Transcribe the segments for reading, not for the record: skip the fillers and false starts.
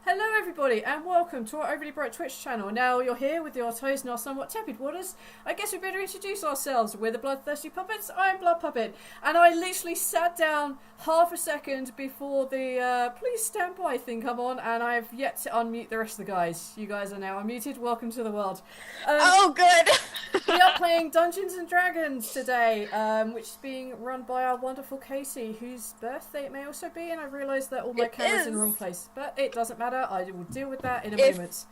Hello everybody and welcome to our Overly Bright Twitch channel. Now you're here with your toes in our somewhat tepid waters. I guess we better introduce ourselves. We're the Bloodthirsty Puppets. I'm Blood Puppet. And I literally sat down half a second before the please stand by thing come on, and I've yet to unmute the rest of the guys. You guys are now unmuted. Welcome to the world. Oh good! We are playing Dungeons and Dragons today, which is being run by our wonderful Casey, whose birthday it may also be, and I realised that all my cameras in the wrong place. But it doesn't matter. I will deal with that in a moment.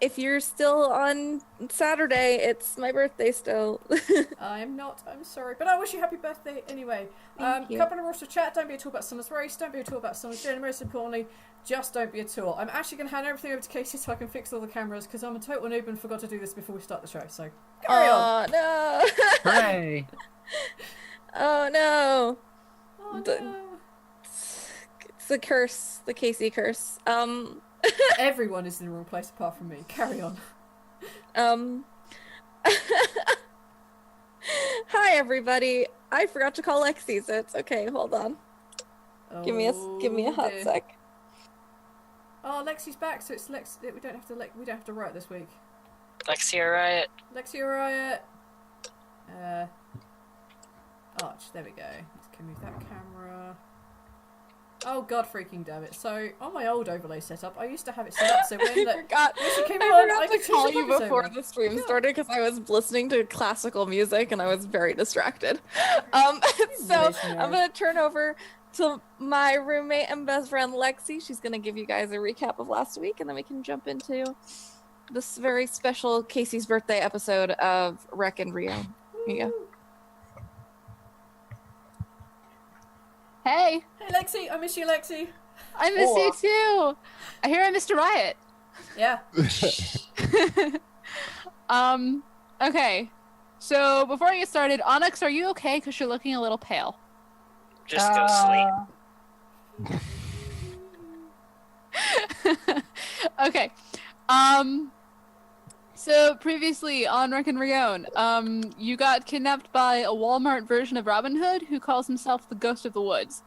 If you're still on Saturday, it's my birthday still. I'm not, I'm sorry. But I wish you happy birthday anyway. Thank you. Couple of rules to chat. Don't be a tool about someone's race. Don't be a tool about someone's gender. Most importantly, just don't be a tool. I'm actually going to hand everything over to Casey so I can fix all the cameras, because I'm a total noob and forgot to do this before we start the show. So, carry on. No! Hooray! Oh no! Oh no. It's the curse, the Casey curse. Everyone is in the wrong place apart from me. Carry on. Hi everybody. I forgot to call Lexi, so it's okay. Hold on. Give me a hot dear. sec. Oh, Lexi's back, so it's Lex. We don't have to write this week. Lexia Riot. Lexi Riot. Arch. There we go. Let's move that camera. Oh god, freaking damn it! So on my old overlay setup, I used to have it set up so when I forgot. she came I on, forgot I to could choose call the you puppets before over. the stream Yeah. started because I was listening to classical music and I was very distracted. So I'm gonna turn over to my roommate and best friend Lexi. She's gonna give you guys a recap of last week, and then we can jump into this very special Casey's birthday episode of Reck and Rionne. Here you go. Hey, Hey Lexi, I miss you, Lexi. I miss you too. I hear I missed a riot. Yeah. Okay. So before I get started, Onyx, are you okay? Because you're looking a little pale. Just go sleep. Okay. So previously on Reck and Rionne, you got kidnapped by a Walmart version of Robin Hood who calls himself the Ghost of the Woods,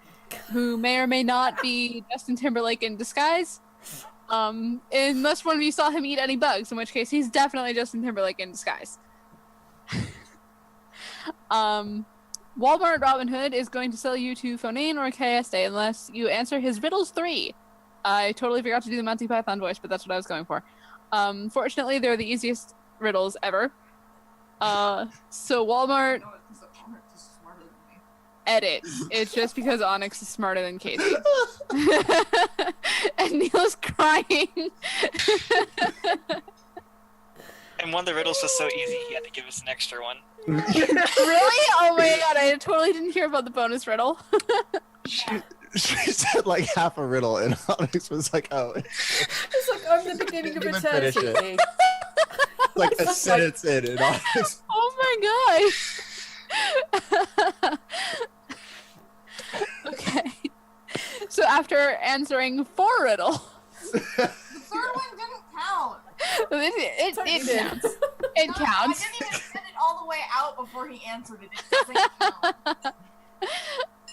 who may or may not be Justin Timberlake in disguise. Unless one of you saw him eat any bugs, in which case he's definitely Justin Timberlake in disguise. Walmart Robin Hood is going to sell you to Fonane or KSA unless you answer his riddles 3. I totally forgot to do the Monty Python voice, but that's what I was going for. Fortunately, they're the easiest riddles ever. So Walmart... Edit. It's just because Onyx is smarter than Casey. And Neil's crying. And one of the riddles was so easy, he had to give us an extra one. Really? Oh my god, I totally didn't hear about the bonus riddle. She said like half a riddle, and Onyx was like, "Oh, It's like I'm the beginning of Didn't even finish eternity. like a sentence in," and Onyx. Oh my gosh. Okay. So after answering 4 riddles, The third one didn't count. it Totally did. counts. It counts. I didn't even get it all the way out before he answered it. It doesn't count.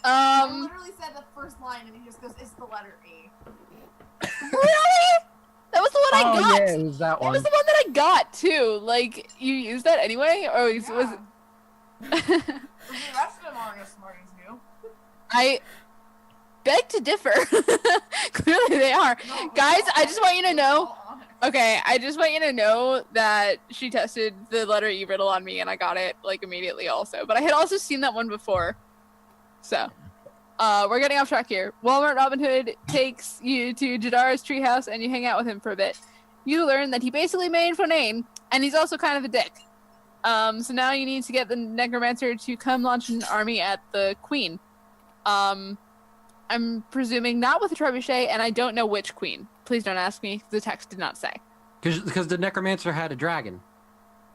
I literally said the first line and he just goes, "It's the letter E." Really? That was the one I got. Yeah, it was that That one. was the one that I got too. Like, you used that anyway, or was The rest of them aren't as smart as you. I beg to differ. Clearly they are. Guys, I just want you to know. Okay, I just want you to know that she tested the letter E riddle on me and I got it like immediately also. But I had also seen that one before. So, we're getting off track here. Walmart Robin Hood takes you to Jadara's treehouse and you hang out with him for a bit. You learn that he basically made Fonane, and he's also kind of a dick. So now you need to get the necromancer to come launch an army at the queen. I'm presuming not with a trebuchet, and I don't know which queen. Please don't ask me. The text did not say. Because the necromancer had a dragon.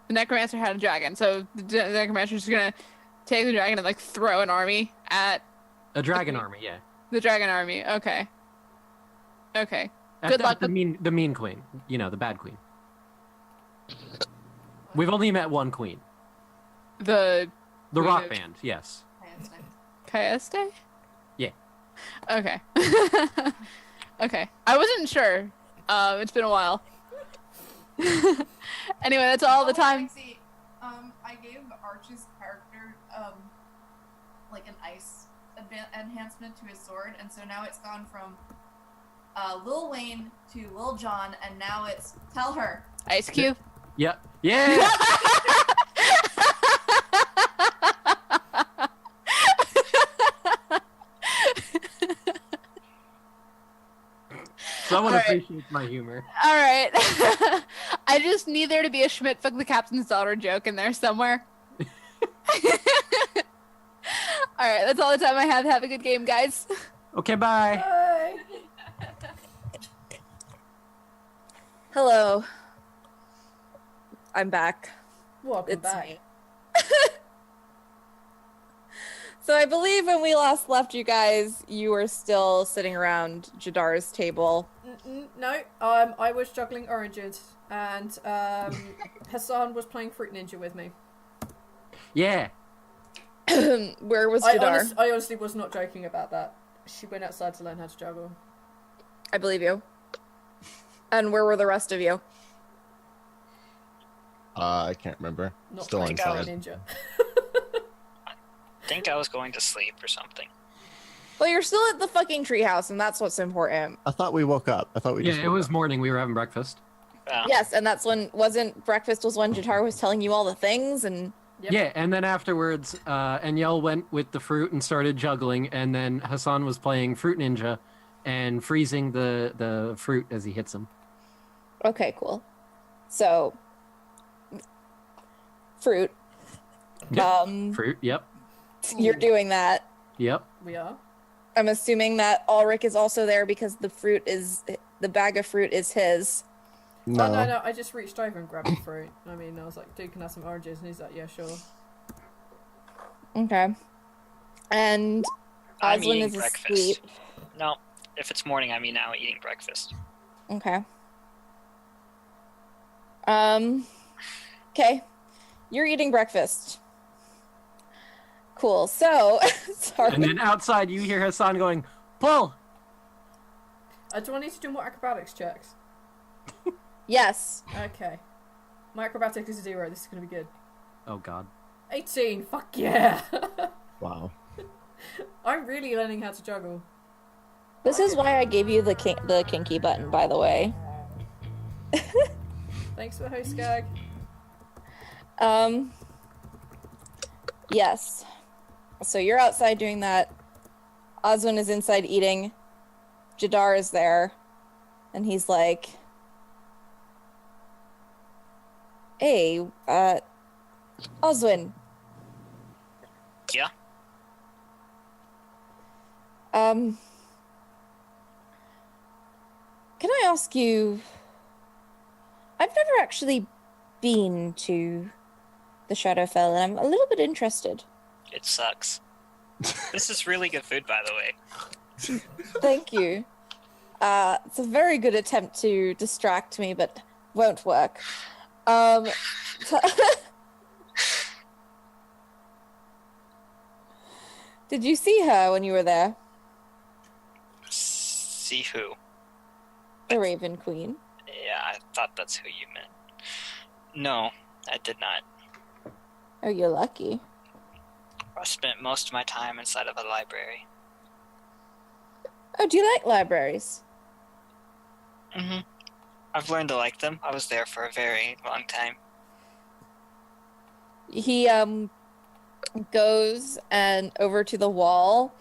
The necromancer had a dragon, so the necromancer is gonna take the dragon and like throw an army at A dragon army, yeah. the dragon army. Okay. Okay. At Good luck the with- mean queen. You know, the bad queen. We've only met one queen. The The Queen rock of- band, yes. Kaeste? Yeah. Okay. Okay. I wasn't sure. It's been a while. Anyway, that's all the time. Lexi, I gave Arch's character, like an ice enhancement to his sword, and so now it's gone from, Lil Wayne to Lil Jon, and now it's Tell Her. Ice Cube. Yep. Yeah. Someone Alright. appreciates my humor. All right. I just need there to be a Schmidt fuck the captain's daughter joke in there somewhere. All right, that's all the time I have. Have a good game, guys. Okay, bye. Bye. Hello. I'm back. Welcome It's back. me. So I believe when we last left you guys, you were still sitting around Jadar's table. No, I was juggling oranges, and Hassan was playing Fruit Ninja with me. Yeah. Where was I Jadar? I honestly was not joking about that. She went outside to learn how to juggle. I believe you. And where were the rest of you? I can't remember. Not Still playing Fruit inside. Ninja. I think I was going to sleep or something. Well, you're still at the fucking treehouse, and that's what's important. I thought we woke up. I thought we just Yeah, it woke was up. morning. We were having breakfast. Yes, and that's when breakfast was when Jadar was telling you all the things, and Yep. Yeah, and then afterwards, Anyel went with the fruit and started juggling, and then Hassan was playing Fruit Ninja and freezing the fruit as he hits him. okay, cool. So, fruit. Yep. Fruit, yep. You're doing that. Yep. We are. I'm assuming that Ulrich is also there because the bag of fruit is his. No. Oh, no, I just reached over and grabbed the fruit. I mean, I was like, dude, can I have some oranges? And he's like, yeah, sure. Okay. And I'm Oslin eating is breakfast. asleep. No, if it's morning, I mean now eating breakfast. Okay. Okay. You're eating breakfast. Cool. So, sorry. And then outside, you hear Hassan going, "Pull!" Do I need to do more acrobatics checks? Yes. Okay. My acrobatics is 0. This is going to be good. Oh God. 18. Fuck yeah. Wow. I'm really learning how to juggle. This is why I gave you the kinky button, by the way. Thanks for the host gag. Yes. So you're outside doing that. Oswin is inside eating. Jadar is there. And he's like, hey, Oswin. Yeah? Can I ask you, I've never actually been to the Shadowfell, and I'm a little bit interested. It sucks. This is really good food, by the way. Thank you. It's a very good attempt to distract me, but won't work. Did you see her when you were there? See who? The Raven Queen. Yeah, I thought that's who you meant. No, I did not. Oh, you're lucky. I spent most of my time inside of a library. Oh, do you like libraries? Mm-hmm. I've learned to like them. I was there for a very long time. He goes and over to the wall,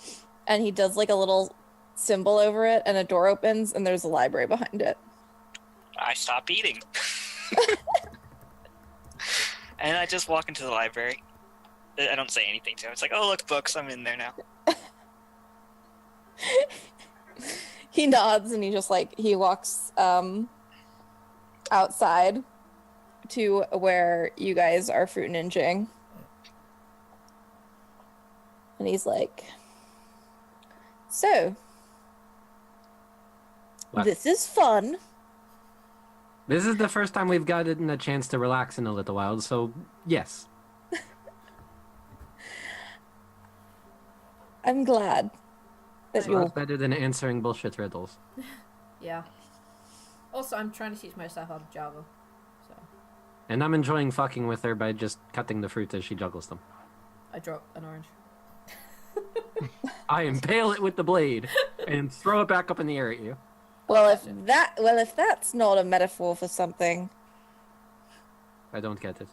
and he does like a little symbol over it, and a door opens, and there's a library behind it. I stop eating. And I just walk into the library. I don't say anything to him. It's like, oh, look, books. I'm in there now. He nods, and he walks outside to where you guys are fruit ninjing. And he's like, so, What? this is fun. This is the first time we've gotten a chance to relax in a little while, so yes. I'm glad that It's a you'll... lot better than answering bullshit riddles. Yeah. Also, I'm trying to teach myself how to juggle. So And I'm enjoying fucking with her by just cutting the fruit as she juggles them. I drop an orange. I impale it with the blade and throw it back up in the air at you. Well, if that's not a metaphor for something, I don't get it.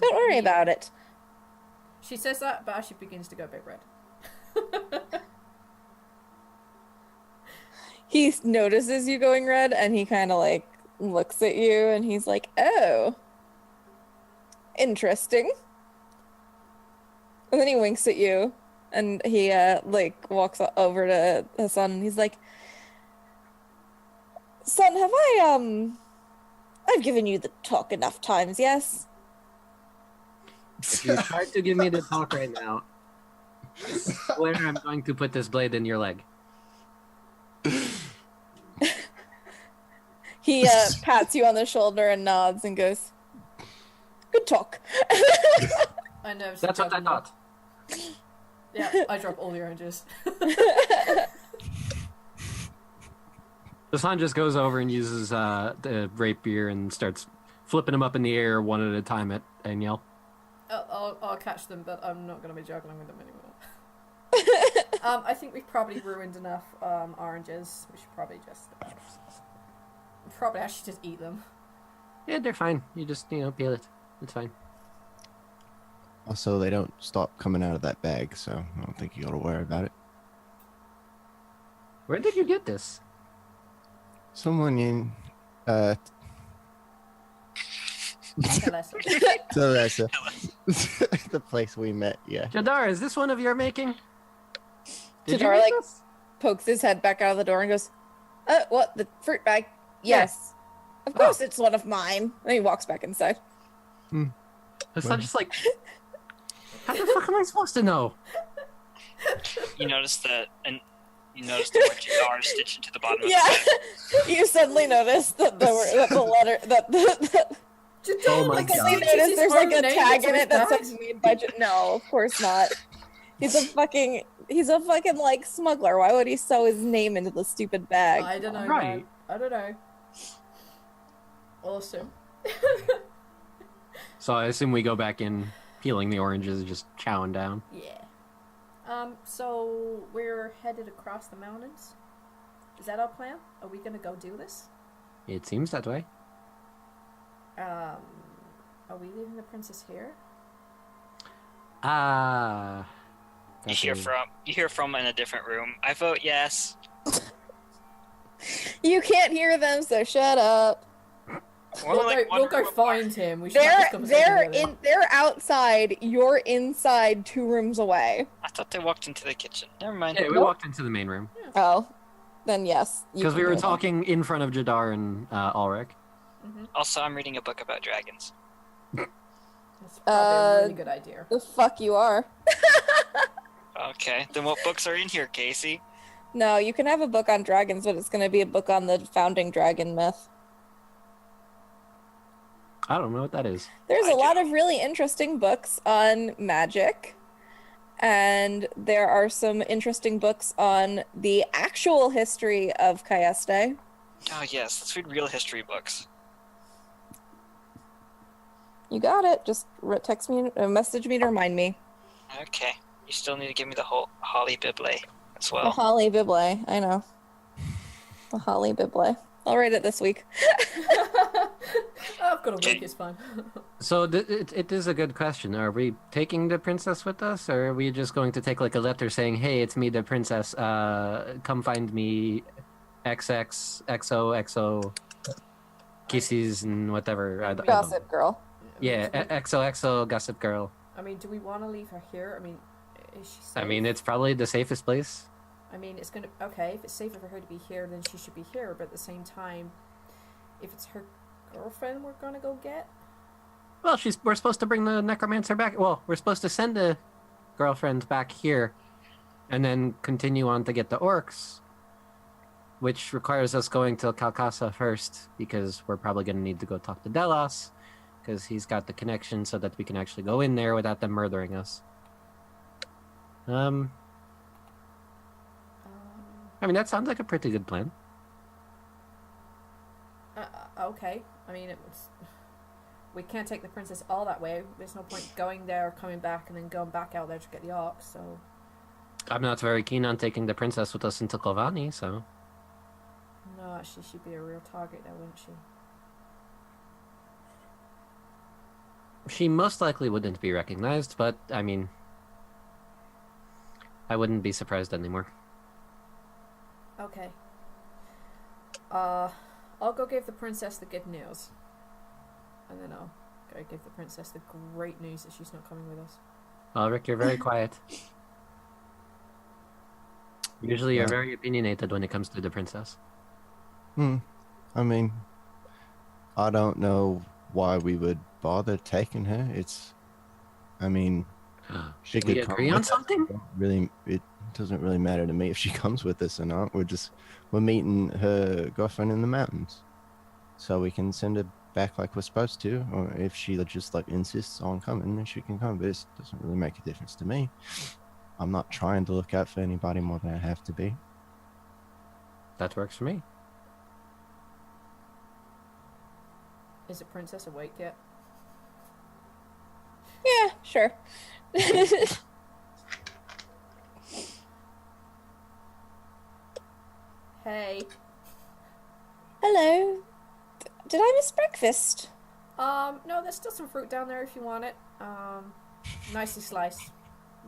don't worry about it. She says that, but she begins to go a bit red. He notices you going red, and he kind of like looks at you, and he's like, "Oh, interesting." And then he winks at you, and he like walks over to Hassan, and he's like, "Son, have I've given you the talk enough times, yes?" If you try to give me the talk right now, I swear I'm going to put this blade in your leg. He pats you on the shoulder and nods and goes, "Good talk." I know. That's what I thought. Yeah, I drop all the oranges. Hassan just goes over and uses the rapier and starts flipping them up in the air one at a time at Danielle. I'll catch them, but I'm not going to be juggling with them anymore. I think we've probably ruined enough oranges. We should probably just actually just eat them. Yeah, they're fine. You just, peel it. It's fine. Also, they don't stop coming out of that bag, so I don't think you gotta worry about it. Where did you get this? Someone in Telessa. Teresa. The place we met, yeah. Jadar, is this one of your making? Did you Jadar, make like, this? pokes his head back out of the door and goes, "What? The fruit bag? Yes. Of course it's one of mine." And he walks back inside. Hassan just like, how the fuck am I supposed to know? You notice that, and you notice the word Jadar stitched into the bottom of Yeah. the You suddenly notice that the letter, Oh my because God. you notice there's like a tag in it that says made by No, of course not. He's a fucking like smuggler. Why would he sew his name into the stupid bag? I don't know. Right. Man. I don't know. Awesome. So I assume we go back in, peeling the oranges, just chowing down. Yeah. So we're headed across the mountains. Is that our plan? Are we gonna go do this? It seems that way. Are we leaving the princess here? You hear from in a different room. I vote yes. You can't hear them, so shut up. We'll go find him. We should have this conversation together. They're outside. You're inside, 2 rooms away. I thought they walked into the kitchen. Never mind. Yeah, we walked into the main room. Oh, then yes. you Because can we were hear them. talking in front of Jadar and Ulrich. Also, I'm reading a book about dragons. That's probably a really good idea. The fuck you are. Okay, then what books are in here, Casey? No, you can have a book on dragons, but it's going to be a book on the founding dragon myth. I don't know what that is. There's a lot of really interesting books on magic, and there are some interesting books on the actual history of Cayeste. Oh yes, let's read real history books. You got it. Just text me, message me to remind me. Okay, you still need to give me the whole Holly Bible as The well. Holly Bible, I know. The Holly Bible. I'll write it this week. I've got a week, it's fine. So it is a good question. Are we taking the princess with us, or are we just going to take like a letter saying, "Hey, it's me, the princess. Come find me, XX, XO, XO, kisses and whatever." I don't- Gossip girl. Yeah, XOXO, gossip girl. I mean, do we want to leave her here? I mean, is she safe? I mean, it's probably the safest place. I mean, it's gonna... Okay, if it's safer for her to be here, then she should be here. But at the same time, if it's her girlfriend we're gonna go get... Well, we're supposed to bring the necromancer back. Well, we're supposed to send the girlfriend back here and then continue on to get the orcs, which requires us going to Calcasa first, because we're probably going to need to go talk to Delos, because he's got the connection so that we can actually go in there without them murdering us. I mean, that sounds like a pretty good plan. Okay. I mean, we can't take the princess all that way. There's no point going there, coming back, and then going back out there to get the ox, so... I'm not very keen on taking the princess with us into Klovani, so... No, actually, she'd be a real target there, wouldn't she? She most likely wouldn't be recognized, but, I mean... I wouldn't be surprised anymore. Okay. I'll go give the princess the good news. And then I'll go give the princess the great news that she's not coming with us. Well, Rick, you're very quiet. Usually you're very opinionated when it comes to the princess. I mean, I don't know why we would bother taking her. I mean, she Can we could agree come on with us. something? It doesn't really matter to me if she comes with us or not. We're meeting her girlfriend in the mountains, so we can send her back like we're supposed to. Or if she just like insists on coming, then she can come. But it doesn't really make a difference to me. I'm not trying to look out for anybody more than I have to be. That works for me. Is the princess awake yet? Yeah, sure. Hey. Hello. Did I miss breakfast? No, there's still some fruit down there if you want it. Nicely sliced.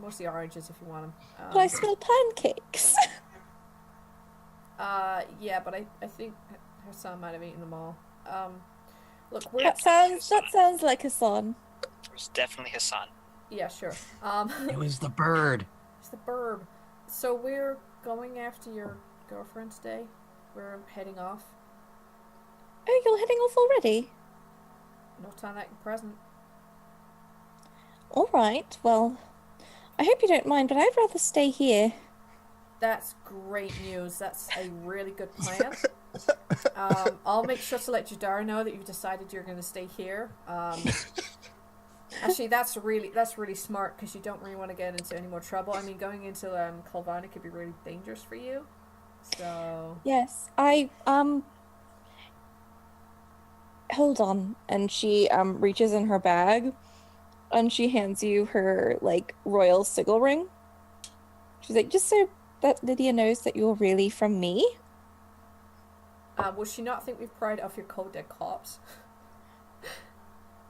Mostly oranges if you want them. But I smell pancakes. Yeah, but I think her son might have eaten them all. Look, we're... That sounds like Hassan. It was definitely his son. Yeah, sure. It was the bird. It's the burb. So we're going after your girlfriend today. We're heading off. Oh, you're heading off already? No time like the present. All right. Well, I hope you don't mind, but I'd rather stay here. That's great news. That's a really good plan. I'll make sure to let Jadara know that you've decided you're going to stay here. Actually, that's really smart because you don't really want to get into any more trouble. I mean, going into Klovani could be really dangerous for you. So Yes, hold on. And she reaches in her bag and she hands you her like royal sigil ring. She's like, just so that Lydia knows that you're really from me. will she not think we've pried off your cold dead corpse?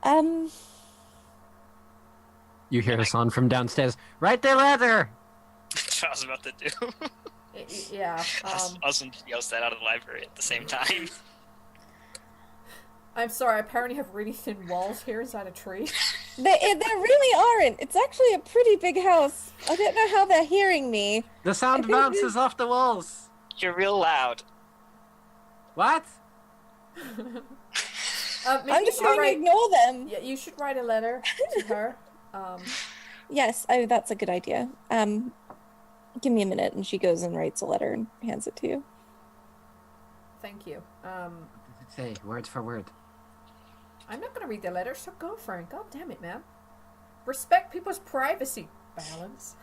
You hear Hassan from downstairs. Write the letter! That's what I was about to do. Yeah. Awesome yells that out of the library at the same time. I'm sorry, I apparently have really thin walls here inside a tree. They really aren't. It's actually a pretty big house. I don't know how they're hearing me. The sound bounces off the walls. You're real loud. What? Maybe I'm just you should going to ignore them. Yeah, you should write a letter to her. Yes, oh, that's a good idea. Give me a minute, and she goes and writes a letter and hands it to you. Thank you. What does it say? Word for word. I'm not gonna read the letter. So go, Frank. God damn it, man. Respect people's privacy. Balance.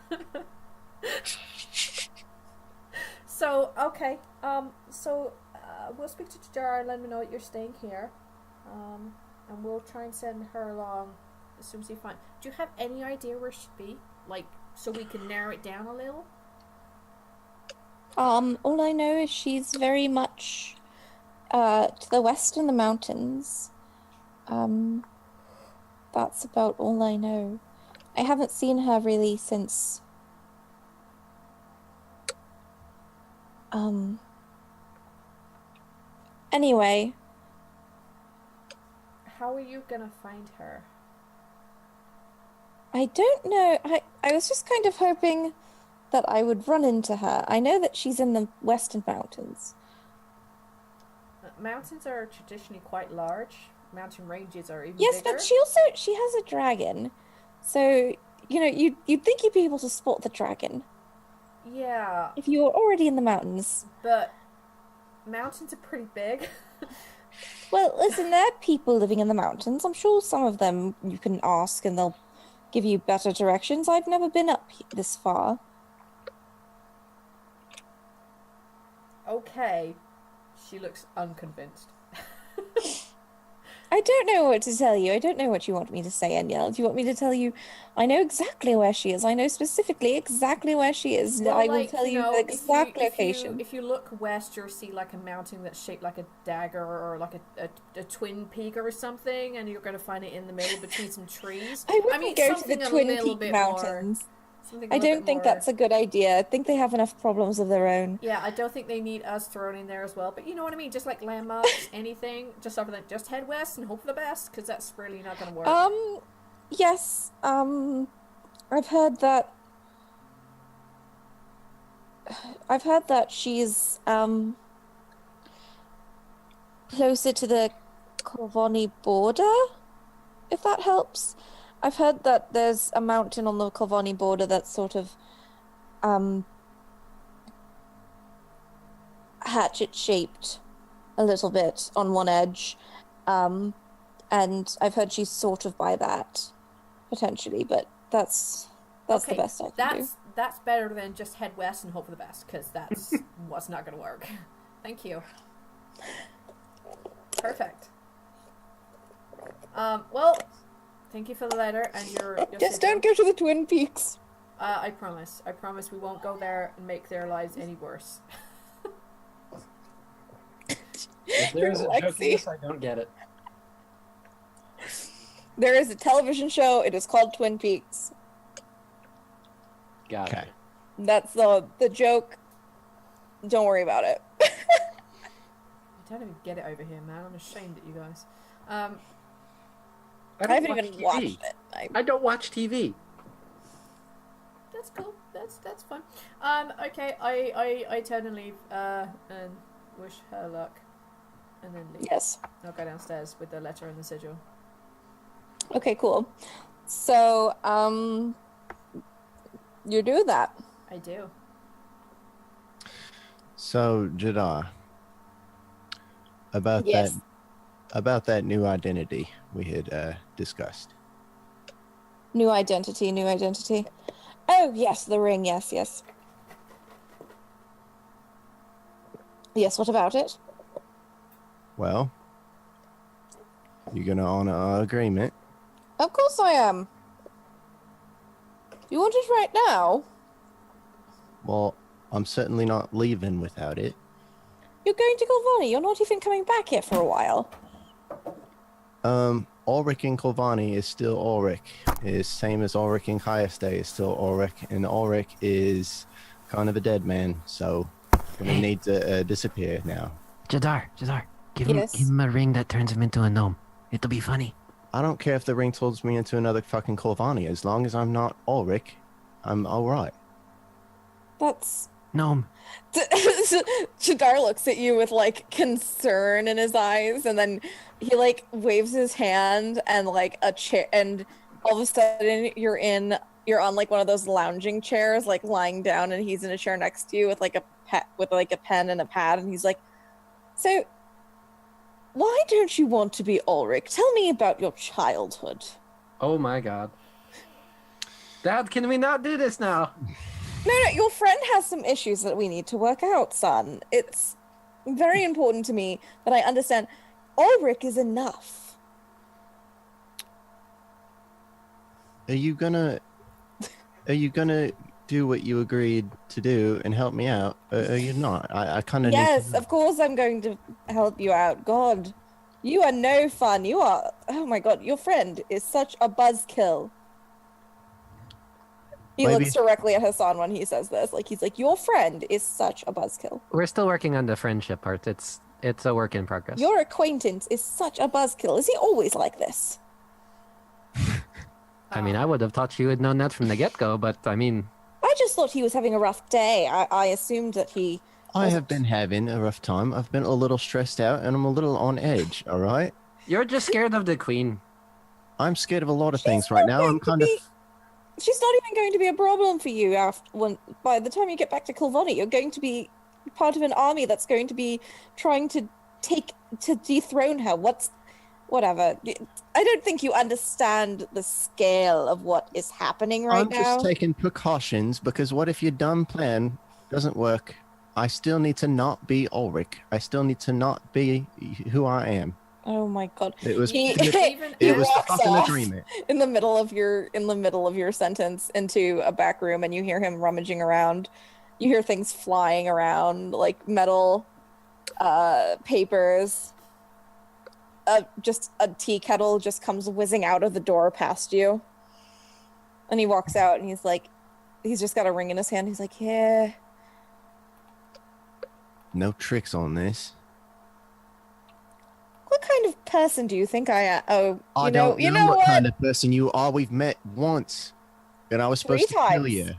So okay. We'll speak to Jara and let me know that you're staying here. And we'll try and send her along as soon as you find. Do you have any idea where she'd be? Like, so we can narrow it down a little? All I know is she's very much to the west in the mountains. That's about all I know. I haven't seen her really since anyway. How are you gonna find her? I don't know. I was just kind of hoping that I would run into her. I know that she's in the western mountains. Mountains are traditionally quite large. Mountain ranges are even Yes, bigger. but she has a dragon. So, you know, you'd think you'd be able to spot the dragon Yeah, if you were already in the mountains. but mountains are pretty big. Well, listen, there are people living in the mountains. I'm sure some of them you can ask and they'll give you better directions. I've never been up this far. Okay. She looks unconvinced. I don't know what to tell you. I don't know what you want me to say, Aniel. Do you want me to tell you? I know exactly where she is. I know specifically exactly where she is. Well, I will like, tell you you know, the exact location. if you look west, you'll see like a mountain that's shaped like a dagger or like a twin peak or something, and you're going to find it in the middle between some trees. I wouldn't go to the something a Twin little Peak bit Mountains. more. Something I don't think that's a good idea. I think they have enough problems of their own. Yeah, I don't think they need us thrown in there as well. But you know what I mean? Just like landmarks, anything, just other than just head west and hope for the best, because that's really not going to work. Yes. I've heard that. I've heard that she's closer to the Corvoni border, if that helps. I've heard that there's a mountain on the Corvoni border that's sort of hatchet-shaped a little bit on one edge. And I've heard she's sort of by that, potentially, but that's Okay, the best I can do. That's better than just head west and hope for the best, because that's what's not going to work. Thank you. Perfect. Well, thank you for the letter and your Just don't go to the Twin Peaks. I promise. I promise we won't go there and make their lives any worse. If there is a joke in Lexi. this, I don't get it. There is a television show. It is called Twin Peaks. Got Okay. it. That's the joke. Don't worry about it. I don't even get it over here, man. I'm ashamed at you guys. I don't haven't watch even TV. watched it. I don't watch TV. That's cool. That's fun. Okay. I turn and leave. And wish her luck, and then leave. Yes. I'll go downstairs with the letter and the sigil. Okay, cool. So, you do that. I do. So, Jadar, about Yes. that new identity we had discussed. New identity. Oh, yes, the ring. Yes. Yes, what about it? Well, you're gonna honor our agreement. Of course I am. You want it right now? Well, I'm certainly not leaving without it. You're going to Galvani. You're not even coming back here for a while. Ulrich and Kolvani is still Ulrich. Is same as Ulrich and Kayeste is still Ulrich, and Ulrich is kind of a dead man, so gonna need to disappear now. Jadar, give Yes? him a ring that turns him into a gnome. It'll be funny. I don't care if the ring turns me into another fucking Kolvani. As long as I'm not Ulrich, I'm alright. That's... Gnome. Jadar looks at you with, like, concern in his eyes, and then he, like, waves his hand, and, like, a chair, and all of a sudden you're on, like, one of those lounging chairs, like, lying down, and he's in a chair next to you with, like, a pen and a pad, and he's like, so, why don't you want to be Ulrich? Tell me about your childhood. Oh my god. Dad, can we not do this now? No, your friend has some issues that we need to work out, son. It's very important to me that I understand Ulrich is enough. Are you gonna do what you agreed to do and help me out? Are you not? I kind of Yes, of course I'm going to help you out. God, you are no fun. You are, oh my god, your friend is such a buzzkill. He Maybe- looks directly at Hassan when he says this. Like, he's like, your friend is such a buzzkill. We're still working on the friendship part. It's a work in progress. Your acquaintance is such a buzzkill. Is he always like this? I mean, I would have thought you had known that from the get-go, but I mean, I just thought he was having a rough day. I assumed that he... I have been having a rough time. I've been a little stressed out and I'm a little on edge, all right? you're just scared of the queen. I'm scared of a lot of things right now. I'm kind of... She's not even going to be a problem for you by the time you get back to Kilvani. You're going to be part of an army that's going to be trying to dethrone her. Whatever. I don't think you understand the scale of what is happening right I'm now. just taking precautions because what if your dumb plan doesn't work? I still need to not be Ulrich. I still need to not be who I am. Oh my god. It was. He, Even It was walks fucking a off dream. in the middle of your sentence into a back room, and you hear him rummaging around. You hear things flying around, like metal, papers. Just a tea kettle just comes whizzing out of the door past you. And he walks out, and he's just got a ring in his hand. He's like, yeah. No tricks on this. What kind of person do you think I am? Oh, I don't know what what? kind of person you are. We've met once, and I was supposed to kill you.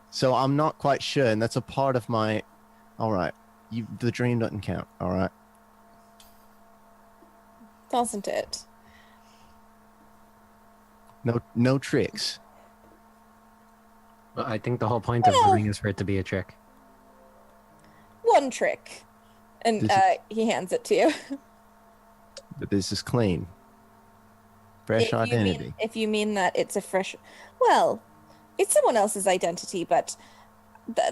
So I'm not quite sure, and that's a part of my. All right, the dream doesn't count. All right. Doesn't it? No tricks. Well, I think the whole point of the ring is for it to be a trick. One trick. And he hands it to you. But this is clean. Fresh identity. If you mean that it's a fresh... Well, it's someone else's identity, but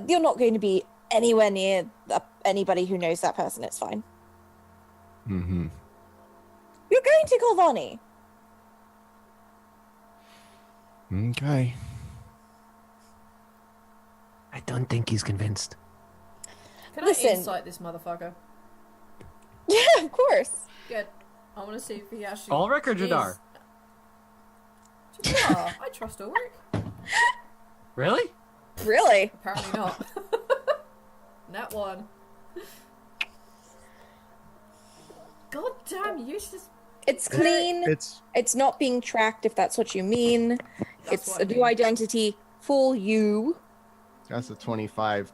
you're not going to be anywhere near anybody who knows that person. It's fine. Mm-hmm. You're going to Golvani. Okay. I don't think he's convinced. Can Listen. I insight this motherfucker? Yeah, of course. Good. I want to see if he actually. Ulrich or Jadar? Jadar. I trust Ulrich. Really? Really? Apparently not. That one. God damn, you just. It's clean. It's not being tracked, if that's what you mean. It's a new identity for you. That's a 25.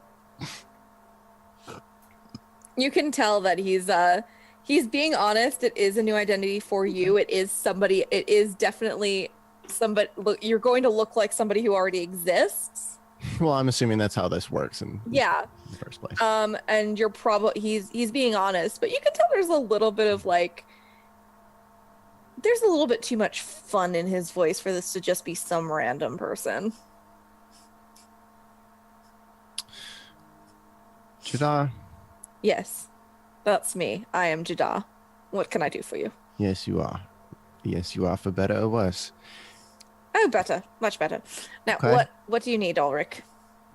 You can tell that he's being honest. It is a new identity for you. It is somebody. It is definitely somebody. Look, you're going to look like somebody who already exists. Well, I'm assuming that's how this works in the first place. And you're probably he's being honest, but you can tell there's a little bit of there's a little bit too much fun in his voice for this to just be some random person. Jadar? Yes, that's me. I am Jadar. What can I do for you? Yes, you are. Yes, you are, for better or worse. Oh, better. Much better. Now, Okay. what do you need, Ulrich?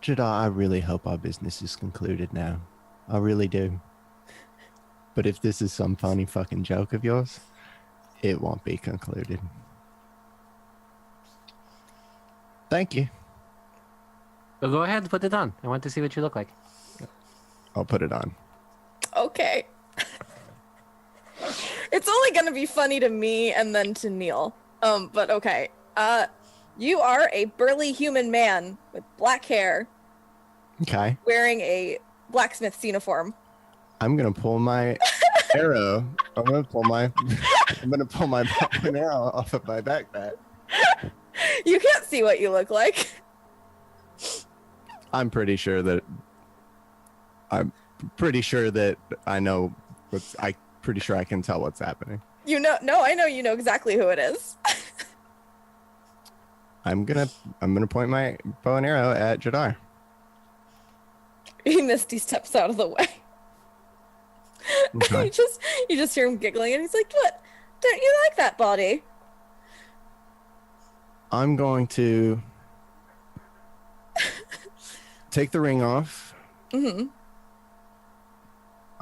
Jadar, I really hope our business is concluded now. I really do. But if this is some funny fucking joke of yours, it won't be concluded. Thank you. Well, go ahead and put it on. I want to see what you look like. I'll put it on. Okay. It's only gonna be funny to me and then to Neil. But okay. You are a burly human man with black hair, Okay. wearing a blacksmith's uniform. I'm gonna pull my arrow. I'm gonna pull my an arrow off of my backpack. You can't see what you look like. I'm pretty sure that I know I'm pretty sure I can tell what's happening. I know you know exactly who it is. I'm gonna point my bow and arrow at Jadar. He Misty steps out of the way. Okay. you just hear him giggling, and he's like, "What? Don't you like that body?" I'm going to take the ring off. Mm-hmm.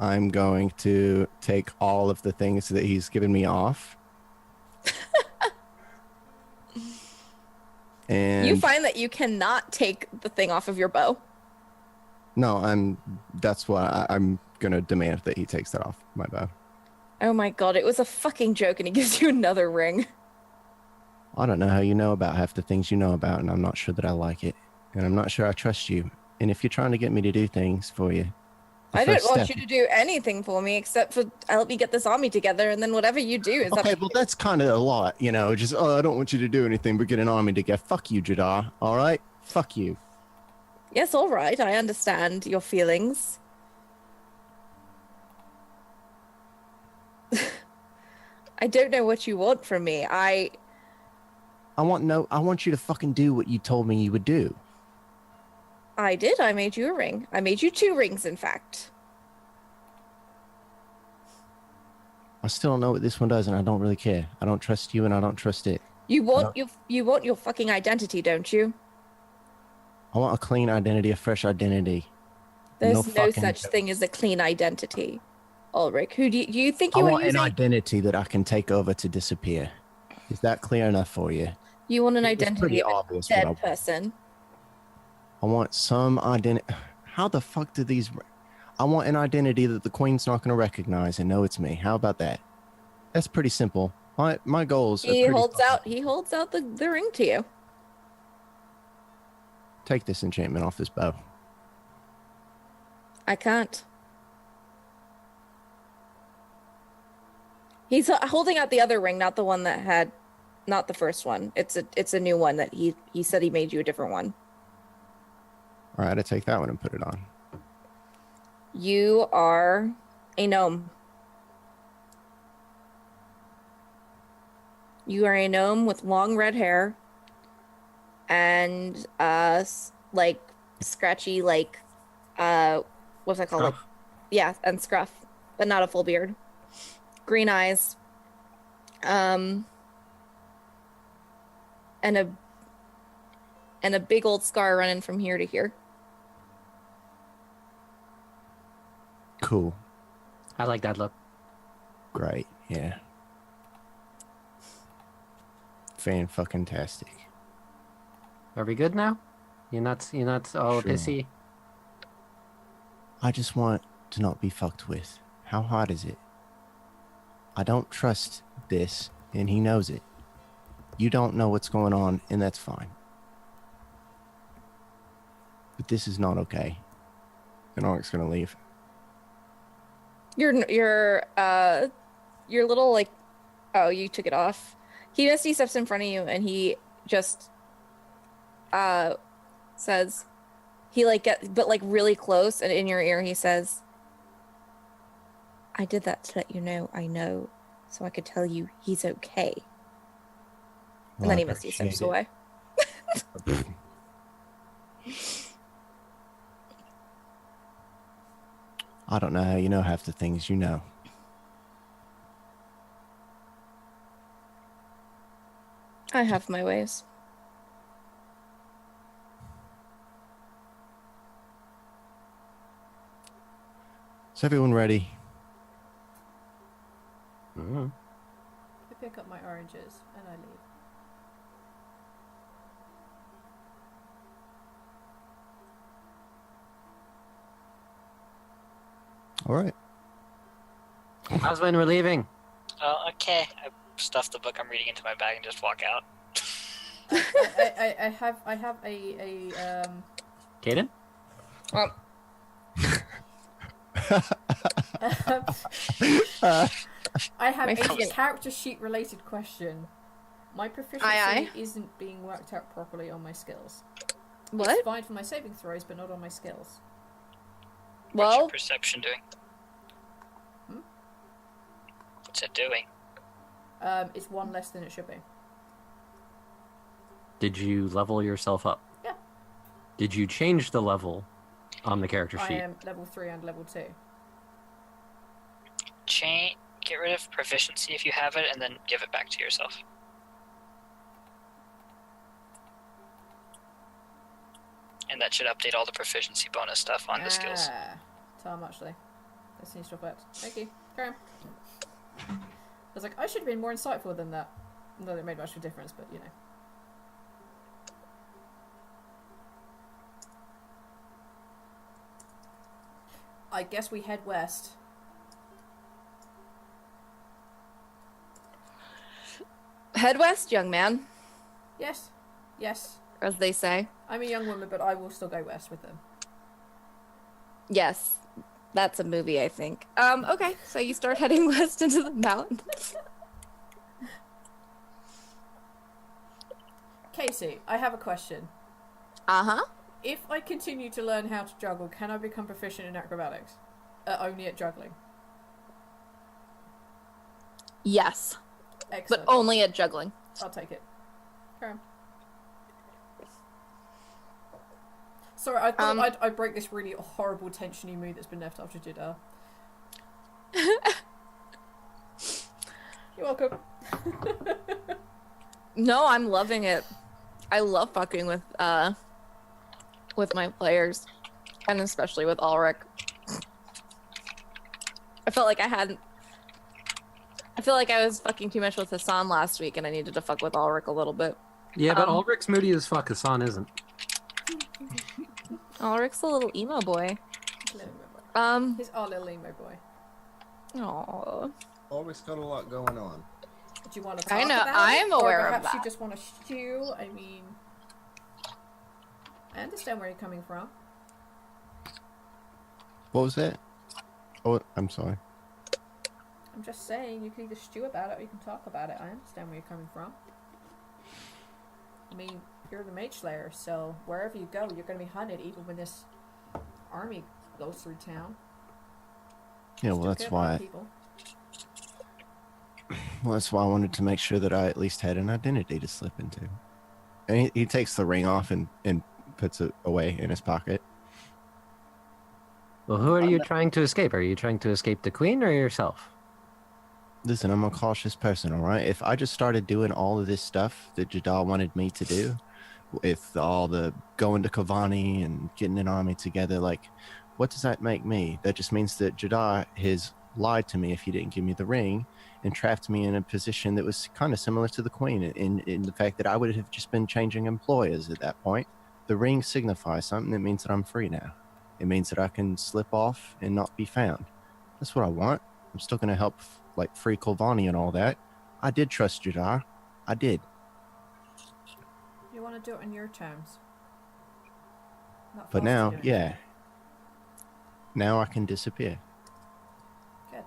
I'm going to take all of the things that he's given me off. And You find that you cannot take the thing off of your bow. no, that's why I'm gonna demand that he takes that off my bow. Oh my god, it was a fucking joke, and he gives you another ring. I don't know how you know about half the things you know about, and I'm not sure that I like it. And I'm not sure I trust you. And if you're trying to get me to do things for you, I don't want you to do anything for me except for help me get this army together, and then whatever you do is up Okay, to well, you. that's kind of a lot, you know, just, I don't want you to do anything but get an army together. Fuck you, Jadar, all right? Fuck you. Yes, all right, I understand your feelings. I don't know what you want from me. I want you to fucking do what you told me you would do. I did. I made you a ring. I made you 2 rings, in fact. still don't know what this one does, and I don't really care. I don't trust you, and I don't trust it. You want your fucking identity, don't you? I want a clean identity, a fresh identity. There's no such thing as a clean identity. Ulrich, who do you think I you were want using? an identity that I can take over to disappear. Is that clear enough for you? You want an It's identity pretty of a obvious what I dead want. person. I want some identity. How the fuck do these... I want an identity that the queen's not going to recognize and know it's me. How about that? That's pretty simple. My goals are He pretty holds simple. out the ring to you. Take this enchantment off this bow. I can't. He's holding out the other ring, not the one that had, not the first one. It's a new one that he said he made you a different one. All right, I take that one and put it on. You are a gnome. You are a gnome with long red hair and like scratchy, like what's that called? Like, yeah, and scruff, but not a full beard. Green eyes. And a big old scar running from here to here. Cool. I like that look. Great. Yeah. Fan-fucking-tastic. Are we good now? You're not all Sure. pissy? I just want to not be fucked with. How hard is it? I don't trust this, and he knows it. You don't know what's going on, and that's fine. But this is not okay. And Oryx's gonna leave. Your little, like, oh, you took it off. He misty steps in front of you and he just says, he like but like really close, and in your ear he says, I did that to let you know I know, so I could tell you he's okay. And Well, then I he misty steps appreciate it. away. I don't know how you know half the things you know. I have my ways. Is everyone ready? Mm-hmm. I pick up my oranges and I leave. All right. How's when we're leaving? Oh, okay. I stuff the book I'm reading into my bag and just walk out. I have a Kaden? I have My a favorite. character sheet related question. My proficiency Aye. isn't being worked out properly on my skills. It's What? fine for my saving throws, but not on my skills. What's your Well, perception doing? Hmm? What's it doing? It's one less than it should be. Did you level yourself up? Yeah. Did you change the level on the character I sheet? am level 3 and level 2. Get rid of proficiency if you have it, and then give it back to yourself. And that should update all the proficiency bonus stuff on the skills. Tom, actually. That seems to have worked. Thank you. Carry on. I was like, I should have been more insightful than that. Not that it made much of a difference, but you know. I guess we head west. head west, young man, Yes. Yes. as they say. I'm a young woman, but I will still go west with them. Yes, that's a movie, I think. Okay, so you start heading west into the mountains. Casey, I have a question. Uh-huh. If I continue to learn how to juggle, can I become proficient in acrobatics? Only at juggling. Yes, Excellent. but only at juggling. I'll take it. Okay. Sorry, I thought I'd break this really horrible tensiony mood that's been left after Jidar. You're welcome. No, I'm loving it. I love fucking with my players, and especially with Ulrich. I felt like I was fucking too much with Hassan last week, and I needed to fuck with Ulrich a little bit. Yeah, but Ulrich's moody as fuck. Hassan isn't. Ulrich's a little emo boy. He's our little emo boy. Aww. Always got a lot going on. Do you want to talk I know, about I'm it? aware or of perhaps that. you just want to stew? I mean, I understand where you're coming from. What was that? Oh, I'm sorry. I'm just saying, you can either stew about it or you can talk about it. I understand where you're coming from. I mean, you're the Mage Slayer, so wherever you go, you're going to be hunted, even when this army goes through town. Yeah, well, Still that's care why. about people. Well, that's why I wanted to make sure that I at least had an identity to slip into. And he takes the ring off and puts it away in his pocket. Well, who are you trying to escape? Are you trying to escape the queen or yourself? Listen, I'm a cautious person, all right? If I just started doing all of this stuff that Jadal wanted me to do, with all the going to Kavani and getting an army together, like, what does that make me? That just means that Jadar has lied to me if he didn't give me the ring and trapped me in a position that was kind of similar to the queen in the fact that I would have just been changing employers at that point. The ring signifies something that means that I'm free now. It means that I can slip off and not be found. That's what I want. I'm still going to help like free Kavani and all that. I did trust Jadar. I did. You want to do it on your terms. Not But forced now, to do it. yeah. Now I can disappear. Good.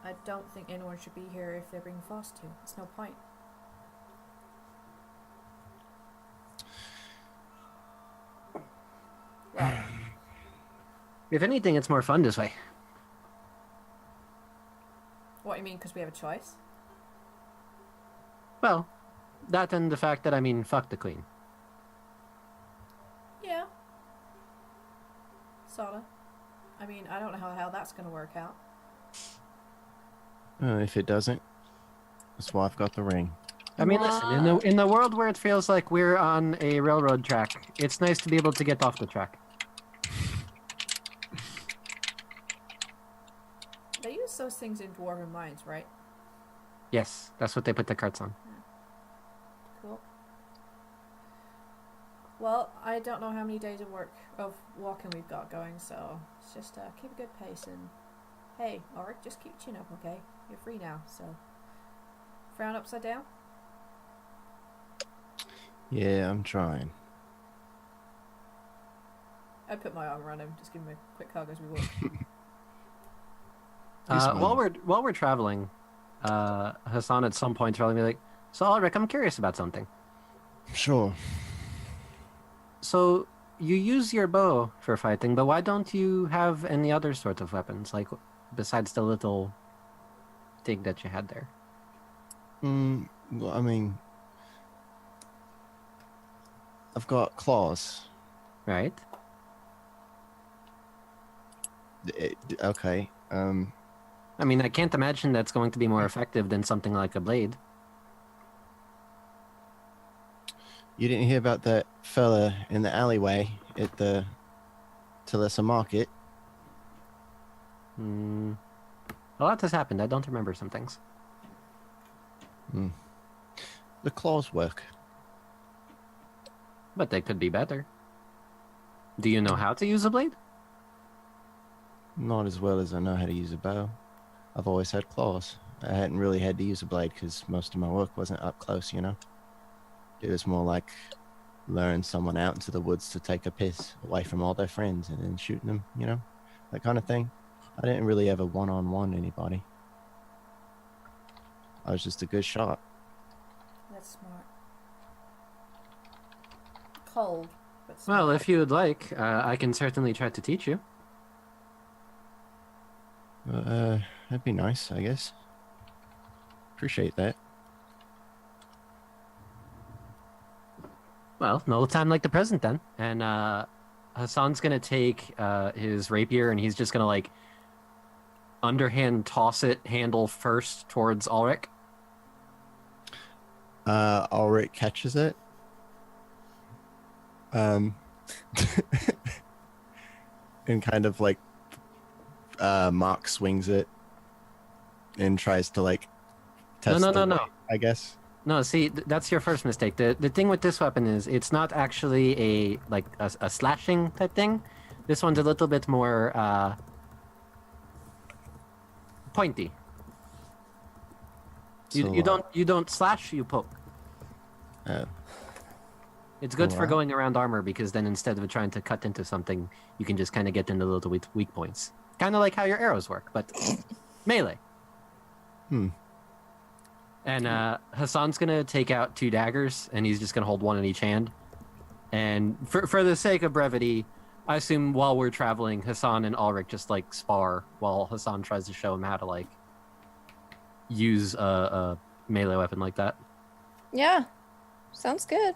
I don't think anyone should be here if they're being forced to. There's no point. Well, If anything, it's more fun this way. what you mean? Because we have a choice? Well, that and the fact that, I mean, fuck the queen. Yeah. Sorta. I mean, I don't know how that's going to work out. If it doesn't, that's why I've got the ring. I mean, listen, in the world where it feels like we're on a railroad track, it's nice to be able to get off the track. They use those things in dwarven mines, right? Yes, that's what they put the carts on. Cool. Well, I don't know how many days of walking we've got going, so it's just keep a good pace and hey, Ulrich, just keep your chin up, okay? You're free now, so frown upside down. Yeah, I'm trying. I put my arm around him, just give him a quick hug as we walk. While we're traveling, Hassan at some point telling me like, so Ulrich, I'm curious about something. Sure. So you use your bow for fighting, but why don't you have any other sort of weapons, like besides the little thing that you had there? Well, I mean, I've got claws. Right? Okay. I mean, I can't imagine that's going to be more effective than something like a blade. You didn't hear about that fella in the alleyway at the Talissa Market? A lot has happened. I don't remember some things. The claws work. But they could be better. Do you know how to use a blade? Not as well as I know how to use a bow. I've always had claws. I hadn't really had to use a blade because most of my work wasn't up close, you know? It was more like luring someone out into the woods to take a piss away from all their friends and then shooting them, you know? That kind of thing. I didn't really ever one-on-one anybody. I was just a good shot. That's smart. Cold, but smart. Well, if you would like, I can certainly try to teach you. That'd be nice, I guess. Appreciate that. Well, no time like the present then. And Hassan's gonna take his rapier and he's just gonna like underhand toss it handle first towards Ulrich. Ulrich catches it. And kind of like Mark swings it and tries to like test No. weight, I guess. No, see, that's your first mistake. The thing with this weapon is it's not actually a slashing type thing. This one's a little bit more pointy. You don't slash, you poke. It's good for going around armor because then instead of trying to cut into something, you can just kind of get into little weak points. Kind of like how your arrows work, but melee. And Hassan's gonna take out 2 daggers, and he's just gonna hold one in each hand. And for the sake of brevity, I assume while we're traveling, Hassan and Ulrich just like spar while Hassan tries to show him how to like use a melee weapon like that. Yeah, sounds good.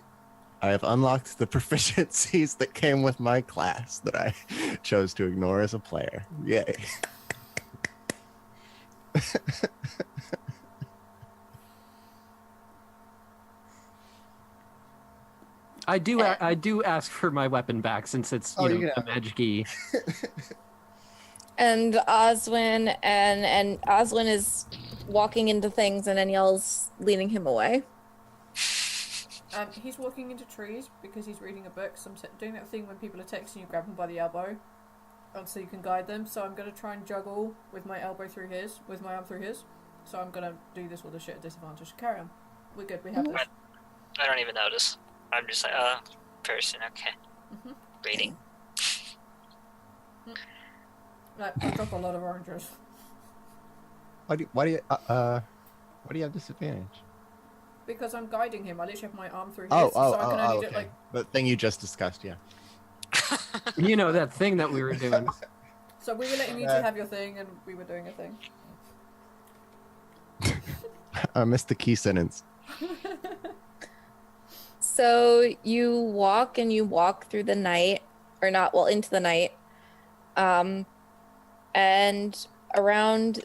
I have unlocked the proficiencies that came with my class that I chose to ignore as a player. Yay. I do ask for my weapon back since it's a magic-y. And Oswin and Oswin is walking into things, and Aniel's leading him away. He's walking into trees because he's reading a book. So I'm doing that thing when people are texting you, grab them by the elbow, so you can guide them. So I'm gonna try and juggle with my elbow through his, with my arm through his. So I'm gonna do this with a shit disadvantage. Carry on. We're good. We have this. I don't even notice. I'm just like, person, okay. Reading. I drop a lot of oranges. Why do you have disadvantage? Because I'm guiding him. I literally have my arm through his, I can only do okay. like. The thing you just discussed, yeah. You know, that thing that we were doing. So we were letting you two have your thing, and we were doing a thing. I missed the key sentence. So you walk through the night, or not, well, into the night. And around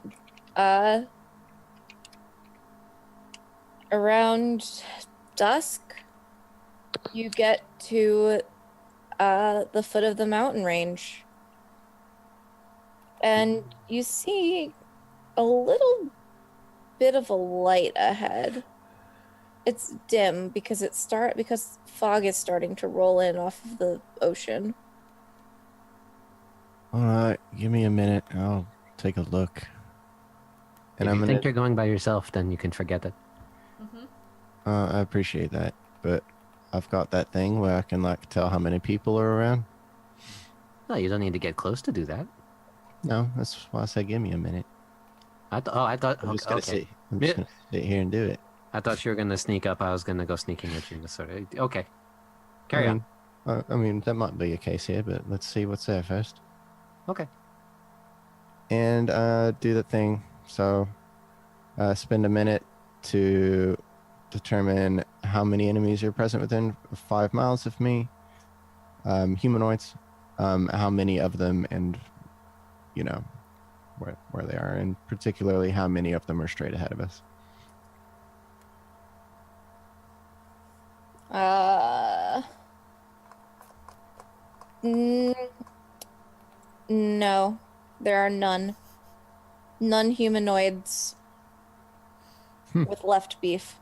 dusk, you get to the foot of the mountain range. And you see a little bit of a light ahead. It's dim because fog is starting to roll in off of the ocean. All right, give me a minute. I'll take a look. And If you think you're going by yourself, then you can forget it. I appreciate that, but I've got that thing where I can like tell how many people are around. No, you don't need to get close to do that. No, that's why I said give me a minute. I thought. I'm just gonna sit here and do it. I thought you were gonna sneak up. I was gonna go sneaking with you. Okay. Carry on. I mean, that might be a case here, but let's see what's there first. Okay. And do the thing. So, spend a minute to determine how many enemies are present within 5 miles of me. Humanoids. How many of them, and where they are, and particularly how many of them are straight ahead of us. No, there are none. None humanoids with left beef.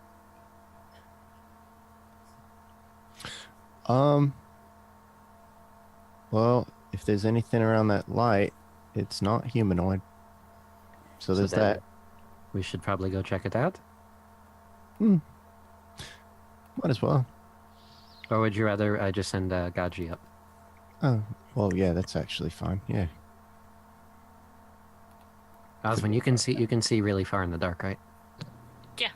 Well, if there's anything around that light, it's not humanoid. So there's that. We should probably go check it out. Might as well. Or would you rather I just send Gaji up? Oh, well, yeah, that's actually fine. Yeah. Oswin, you can see really far in the dark, right? Yeah.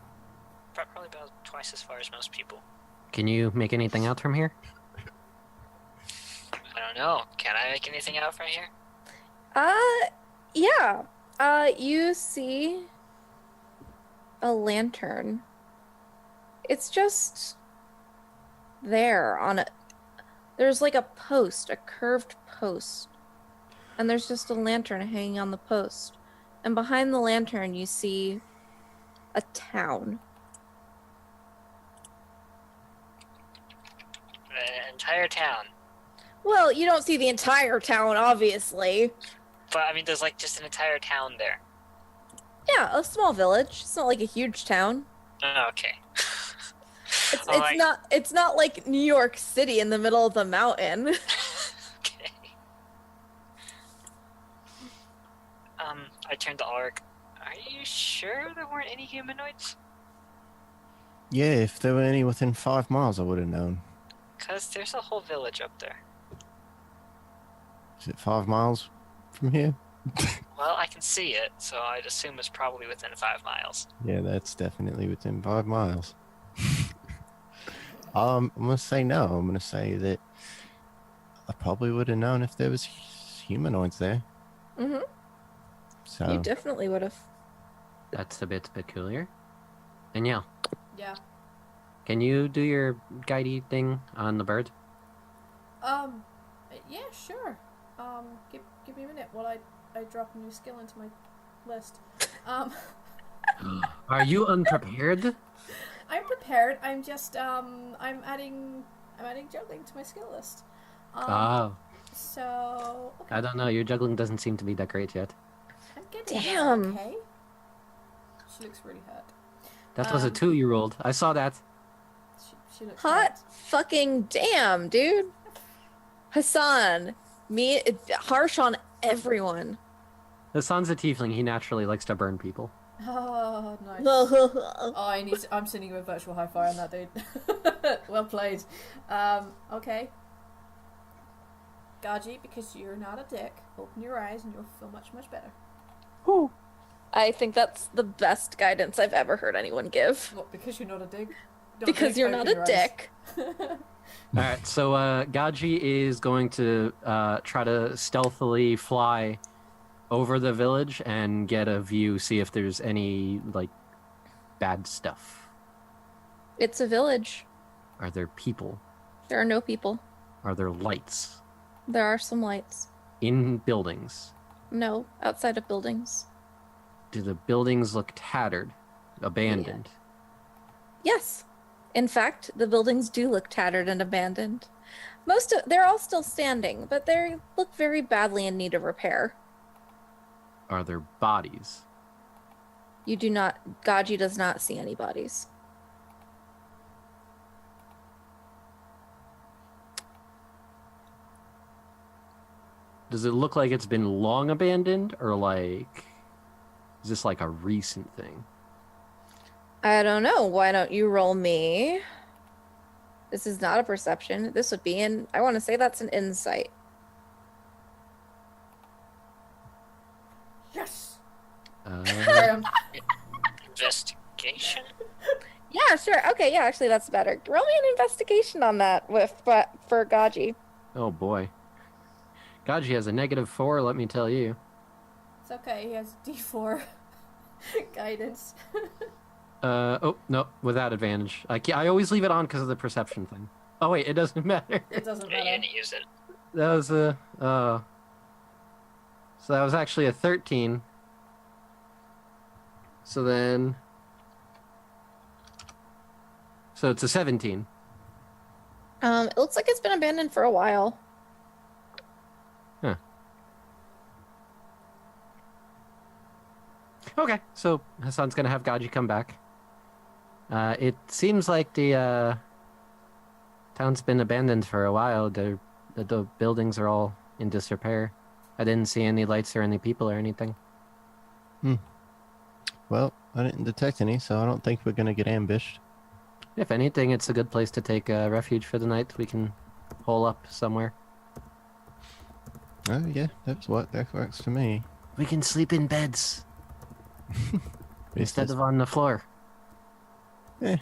Probably about twice as far as most people. Can you make anything out from here? I don't know. Can I make anything out from here? Yeah. You see a lantern. It's just there on a... There's like a post, a curved post. And there's just a lantern hanging on the post. and behind the lantern you see a town. An entire town. Well, you don't see the entire town, obviously. But I mean, there's like just an entire town there. Yeah, a small village. It's not like a huge town. Oh, okay. It's not like New York City in the middle of the mountain. Okay. I turned to Ulrich. Are you sure there weren't any humanoids? Yeah, if there were any within 5 miles, I would have known. Because there's a whole village up there. Is it 5 miles from here? Well, I can see it, so I'd assume it's probably within 5 miles. Yeah, that's definitely within 5 miles. I'm gonna say no. I'm gonna say that I probably would have known if there was humanoids there. Mm-hmm. So You definitely would have. That's a bit peculiar. Danielle, Yeah. can you do your guidey thing on the bird? Yeah, sure. Give me a minute while I drop a new skill into my list. Are you unprepared? I'm prepared. I'm just I'm adding juggling to my skill list. Oh, So okay. I don't know. Your juggling doesn't seem to be that great yet. I'm getting there, Damn. okay. She looks really hurt. That was a 2 you rolled. I saw that. She looks Hot hurt. fucking damn, dude. Hassan, harsh on everyone. Hassan's a tiefling. He naturally likes to burn people. Oh, nice. Oh, I'm sending you a virtual high five on that, dude. Well played. Okay. Gaji, because you're not a dick, open your eyes and you'll feel much, much better. I think that's the best guidance I've ever heard anyone give. What, because you're not a dick? Because you're not a dick. Alright, so Gaji is going to try to stealthily fly over the village and get a view, see if there's any, like, bad stuff. It's a village. Are there people? There are no people. Are there lights? There are some lights. In buildings? No, outside of buildings. Do the buildings look tattered? Abandoned? Yes. In fact, the buildings do look tattered and abandoned. They're all still standing, but they look very badly in need of repair. Are there bodies? Gaji does not see any bodies. Does it look like it's been long abandoned, or like, is this like a recent thing? I don't know. Why don't you roll me? This is not a perception. This would be I want to say that's an insight. Yes! Uh, Investigation? Yeah, sure. Okay, yeah, actually that's better. Roll me an investigation on that for Gaji. oh boy. Gaji has a -4, let me tell you. It's okay, he has D4 guidance. Oh, no, without advantage. I always leave it on because of the perception thing. Oh wait, it doesn't matter. It doesn't Yeah, you matter. didn't use it. That was a, so that was actually a 13. So then, so it's a 17. It looks like it's been abandoned for a while. Huh. Okay, so Hassan's gonna have Gaji come back. It seems like the town's been abandoned for a while. The buildings are all in disrepair. I didn't see any lights or any people or anything. well, I didn't detect any, so I don't think we're gonna get ambushed. If anything, it's a good place to take refuge for the night. We can hole up somewhere. Oh yeah, that works for me. We can sleep in beds instead of on the floor. I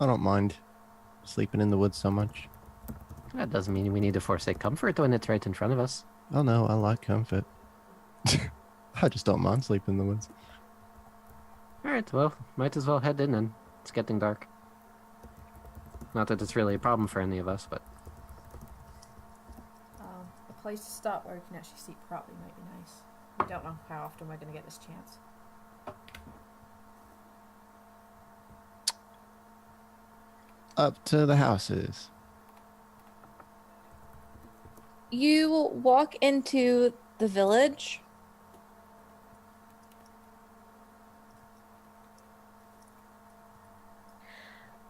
don't mind sleeping in the woods so much. That doesn't mean we need to forsake comfort when it's right in front of us. Oh no, I like comfort. I just don't mind sleeping in the woods. Alright, well, might as well head in then. It's getting dark. Not that it's really a problem for any of us, but... A place to start where you can actually sleep properly might be nice. I don't know how often we're going to get this chance. Up to the houses. You walk into the village.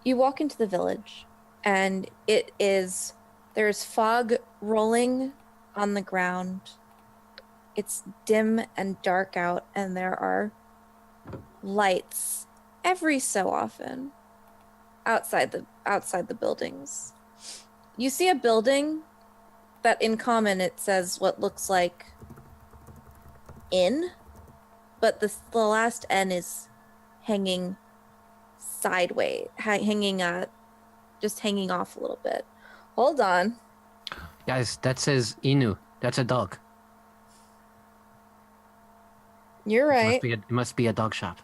You walk into the village, and there's fog rolling on the ground. It's dim and dark out, and there are lights every so often outside the buildings. You see a building that in common it says what looks like inn, but the last N is hanging sideways, just hanging off a little bit. Hold on. Guys, that says Inu. That's a dog. You're right. It must be a dog shop.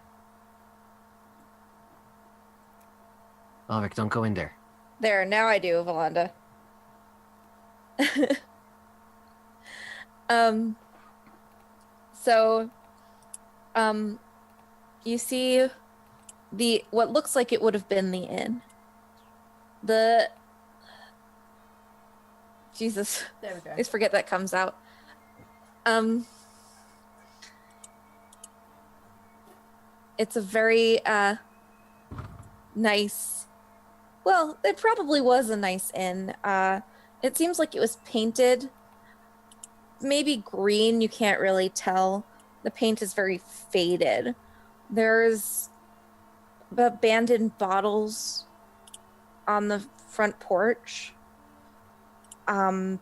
Oh, Rick, don't go in there. There, now I do, Valanda. You see what looks like it would have been the inn. Jesus. There we go. I always forget that comes out. It's a very nice. Well, it probably was a nice inn. It seems like it was painted maybe green, you can't really tell. The paint is very faded. There's abandoned bottles on the front porch. One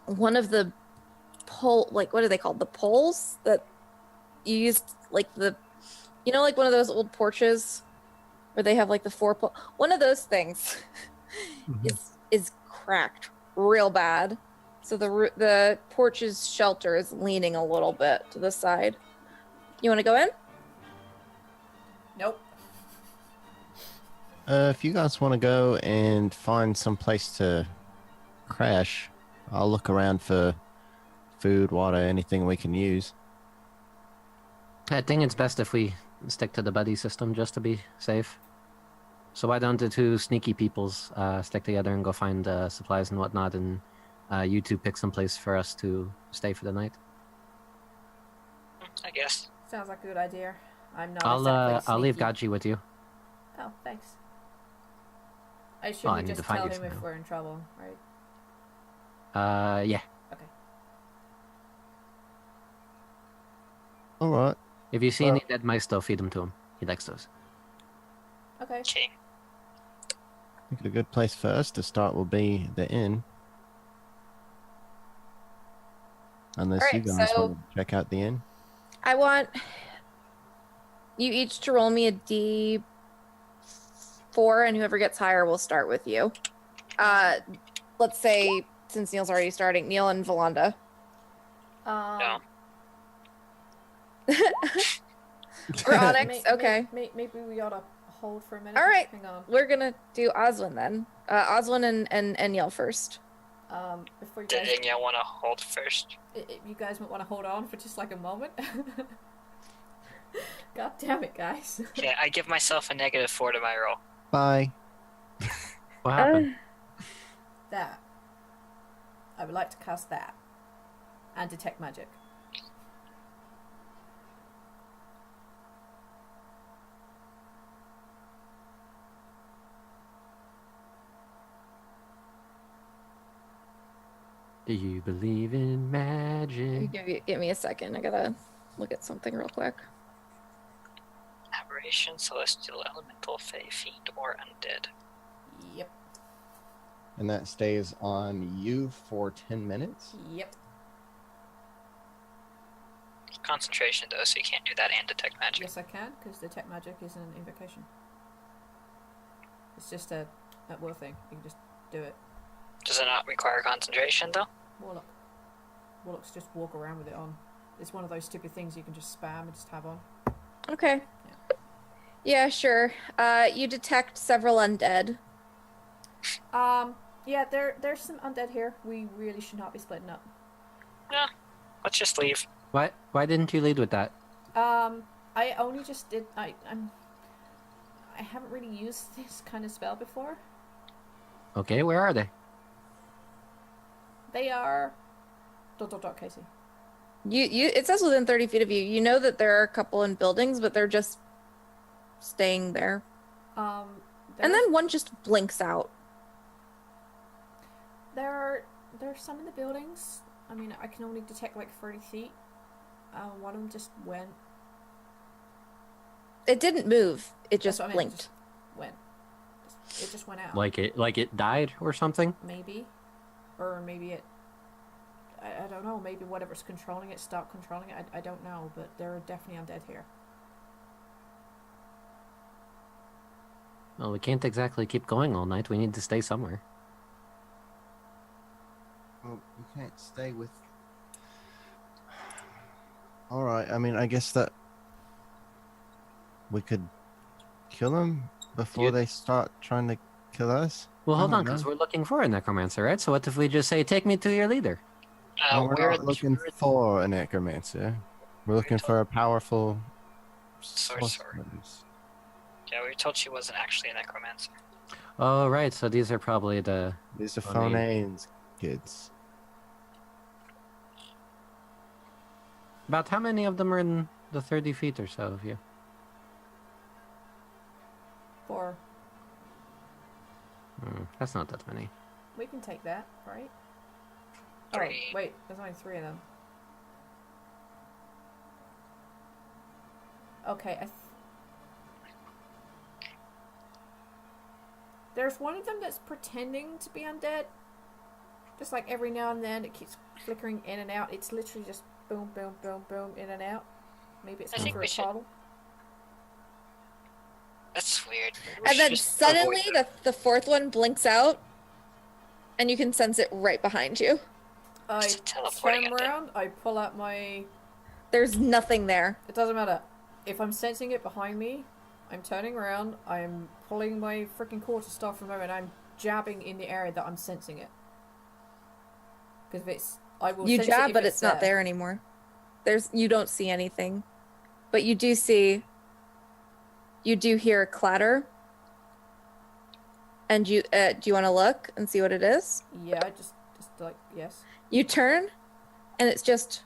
of the what are they called? The poles that you used, like like one of those old porches where they have like the four pole. One of those things is cracked real bad. So the porch's shelter is leaning a little bit to the side. You want to go in? Nope. If you guys want to go and find some place to crash, I'll look around for food, water, anything we can use. I think it's best if we stick to the buddy system just to be safe. So why don't the two sneaky peoples stick together and go find supplies and whatnot, and you two pick some place for us to stay for the night? I guess. Sounds like a good idea. I'm not. I'll leave sneaky. Gaji with you. Oh, thanks. I I should need just to find tell you him if now. we're in trouble, right? Yeah. Okay. All right. If you see any dead mice, though, feed them to him. He likes those. Okay. Okay. I think a good place for us to start will be the inn. Unless you Alright, guys so- want to check out the inn. I want you each to roll me a D4, and whoever gets higher will start with you. Let's say, since Neil's already starting, Neil and Valanda. No. Or Onyx, okay. Maybe we ought to hold for a minute. All right. Hang on. We're gonna do Oswin then. Oswin and Neil first. Before you Did guys, Inya want to hold first? you guys might want to hold on for just like a moment. God damn it, guys. Okay, I give myself a -4 to my roll. Bye. What happened? That. I would like to cast that. And detect magic. Do you believe in magic? Give me a second. I gotta look at something real quick. Aberration, celestial, elemental, fey, fiend, or undead. Yep. And that stays on you for 10 minutes? Yep. Concentration though, so you can't do that and detect magic. Yes, I can, because detect magic is an invocation. It's just a at-will thing. You can just do it. Does it not require concentration though? Warlock. Warlocks just walk around with it on. It's one of those stupid things you can just spam and just have on. Okay. Yeah, sure. You detect several undead. Yeah, there's some undead here. We really should not be splitting up. No, let's just leave. Why didn't you lead with that? I only just did. I haven't really used this kind of spell before. Okay, where are they? They are. ... Casey. It says within 30 feet of you. You know that there are a couple in buildings, but they're just staying there. And then one just blinks out. There are some in the buildings. I mean, I can only detect like 30 feet. One of them just went. It didn't move. It just That's what I mean, blinked. it just went. It just went out. Like it died or something? Maybe. Or maybe it... I don't know. Maybe whatever's controlling it stopped controlling it. I don't know, but there are definitely undead here. Well, we can't exactly keep going all night. We need to stay somewhere. Well, we can't stay with... Alright, I mean, I guess that... we could kill them before they start trying to kill us? Well, hold I on, don't because know. we're looking for a necromancer, right? So what if we just say, take me to your leader? Well, we're We're not looking for a necromancer. We're looking for a powerful sorcerer. Yeah, we were told she wasn't actually a necromancer. Oh, right, so these are probably the... These are Funny. Phonane's kids. About how many of them are in the 30 feet or so of you? 4. That's not that many. We can take that, right? 3. Oh, wait. There's only 3 of them. Okay, there's one of them that's pretending to be undead. Just like every now and then it keeps flickering in and out. It's literally just boom, boom, boom, boom, in and out. Maybe it's I going think through we a should- portal. That's weird. We And should then just suddenly avoid the fourth one blinks out, and you can sense it right behind you. I It's a teleporting turn undead. around, I pull out my... There's nothing there. It doesn't matter. If I'm sensing it behind me, I'm turning around, I'm pulling my freaking quarterstaff from over, and I'm jabbing in the area that I'm sensing it. Because if it's... I will You sense it jab, if but it's not there anymore. You don't see anything. But you do hear a clatter. And do you want to look and see what it is? Yeah, just like, yes. You turn, and it's just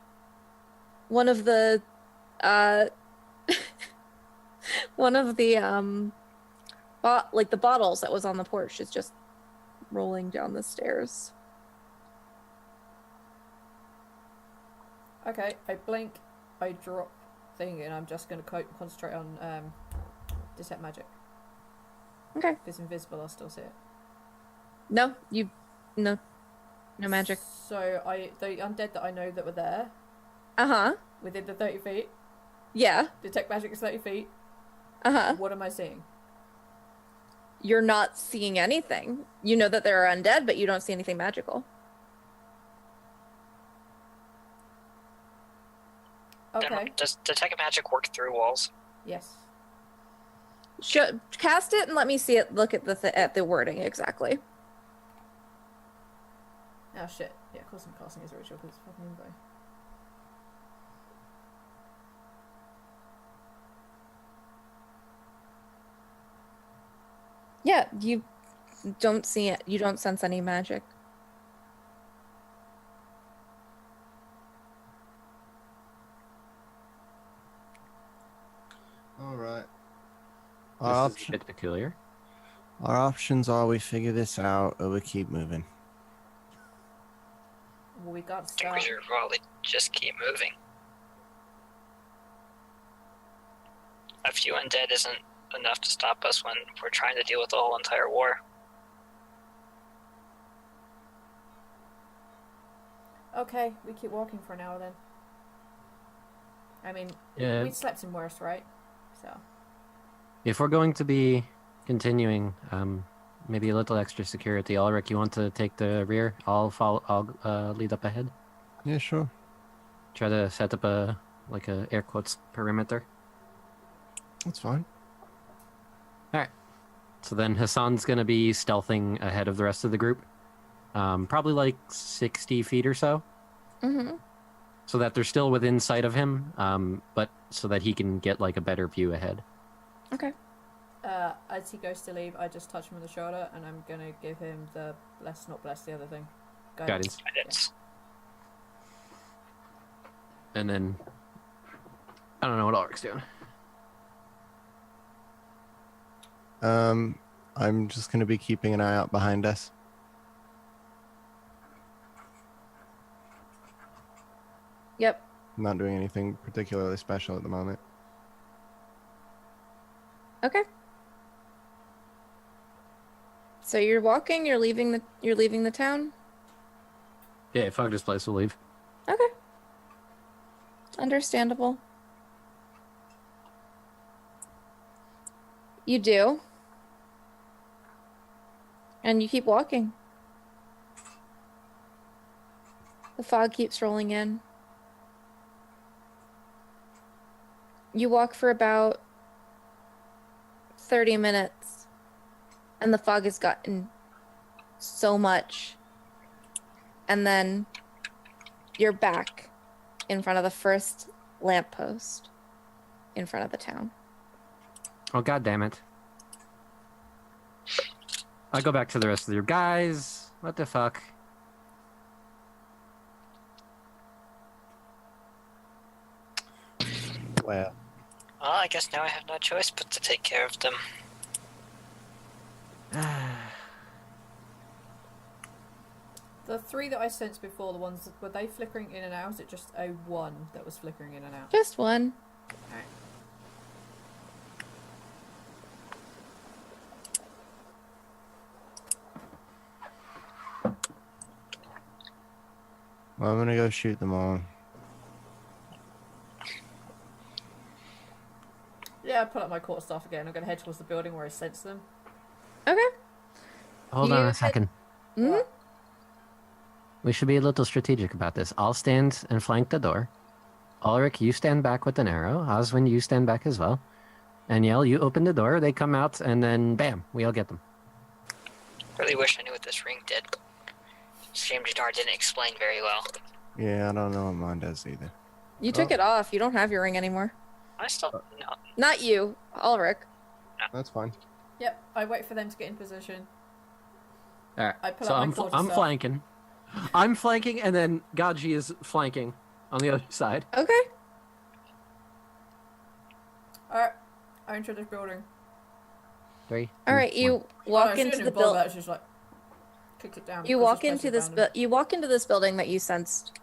one of the the bottles that was on the porch is just rolling down the stairs. Okay, I blink, I drop thing, and I'm just going to concentrate on detect magic. Okay. If it's invisible, I'll still see it. No magic. So the undead that I know that were there, within the 30 feet, Yeah. detect magic is 30 feet. What am I seeing? You're not seeing anything. You know that there are undead, but you don't see anything magical. Okay. Does detect magic work through walls? Yes. Cast it and let me see it. Look at the wording exactly. Oh shit. Yeah, of course I'm casting his ritual because it's fucking info. Yeah, you don't see it. You don't sense any magic. All right. This is a bit peculiar. Our options are we figure this out or we keep moving. Well, we got to I think start. we should probably just keep moving. A few undead isn't enough to stop us when we're trying to deal with the whole entire war. Okay, we keep walking for an hour then. I mean, Yeah. we slept in worse, right? So. If we're going to be continuing, maybe a little extra security. Ulrich, you want to take the rear? I'll follow. I'll lead up ahead. Yeah, sure. Try to set up a air quotes perimeter. That's fine. All right. So then Hassan's gonna be stealthing ahead of the rest of the group, probably like 60 feet or so. so that they're still within sight of him, but so that he can get like a better view ahead. Okay. As he goes to leave, I just touch him on the shoulder, and I'm gonna give him the not bless, the other thing. Guidance. Guidance. And then I don't know what Ulrich's doing. I'm just gonna be keeping an eye out behind us. Yep. Not doing anything particularly special at the moment. Okay. So you're walking. You're leaving the town. Yeah, fuck this place. We'll leave. Okay. Understandable. You do. And you keep walking. The fog keeps rolling in. You walk for about 30 minutes, and the fog has gotten so much. And then you're back in front of the first lamppost in front of the town. Oh, god damn it. I go back to the rest of your guys. What the fuck? Well, Well, I guess now I have no choice but to take care of them. The 3 that I sensed before, the ones, were they flickering in and out? Is it just a 1 that was flickering in and out? Just one. Alright. well, I'm gonna go shoot them all. Yeah, I pull up my court staff again. I'm going to head towards the building where I sense them. Okay. Hold You on a had- second. Mhm. We should be a little strategic about this. I'll stand and flank the door. Ulrich, you stand back with an arrow. Oswin, you stand back as well. Aniel, you open the door. They come out, and then bam, we all get them. Really wish I knew what this ring did. Shame Jadar didn't explain very well. Yeah, I don't know what mine does either. You took it off. You don't have your ring anymore. I still no. Not you, Ulrich. That's fine. Yep, I wait for them to get in position. All right. I pull So out my I'm quarterstaff. flanking. I'm flanking, and then Gaji is flanking on the other side. Okay. Alright, I enter this building. 3. All right. You walk Oh, into the building. building. Just like kicked it down. You because walk it's into this. abandoned. You walk into this building that you sensed.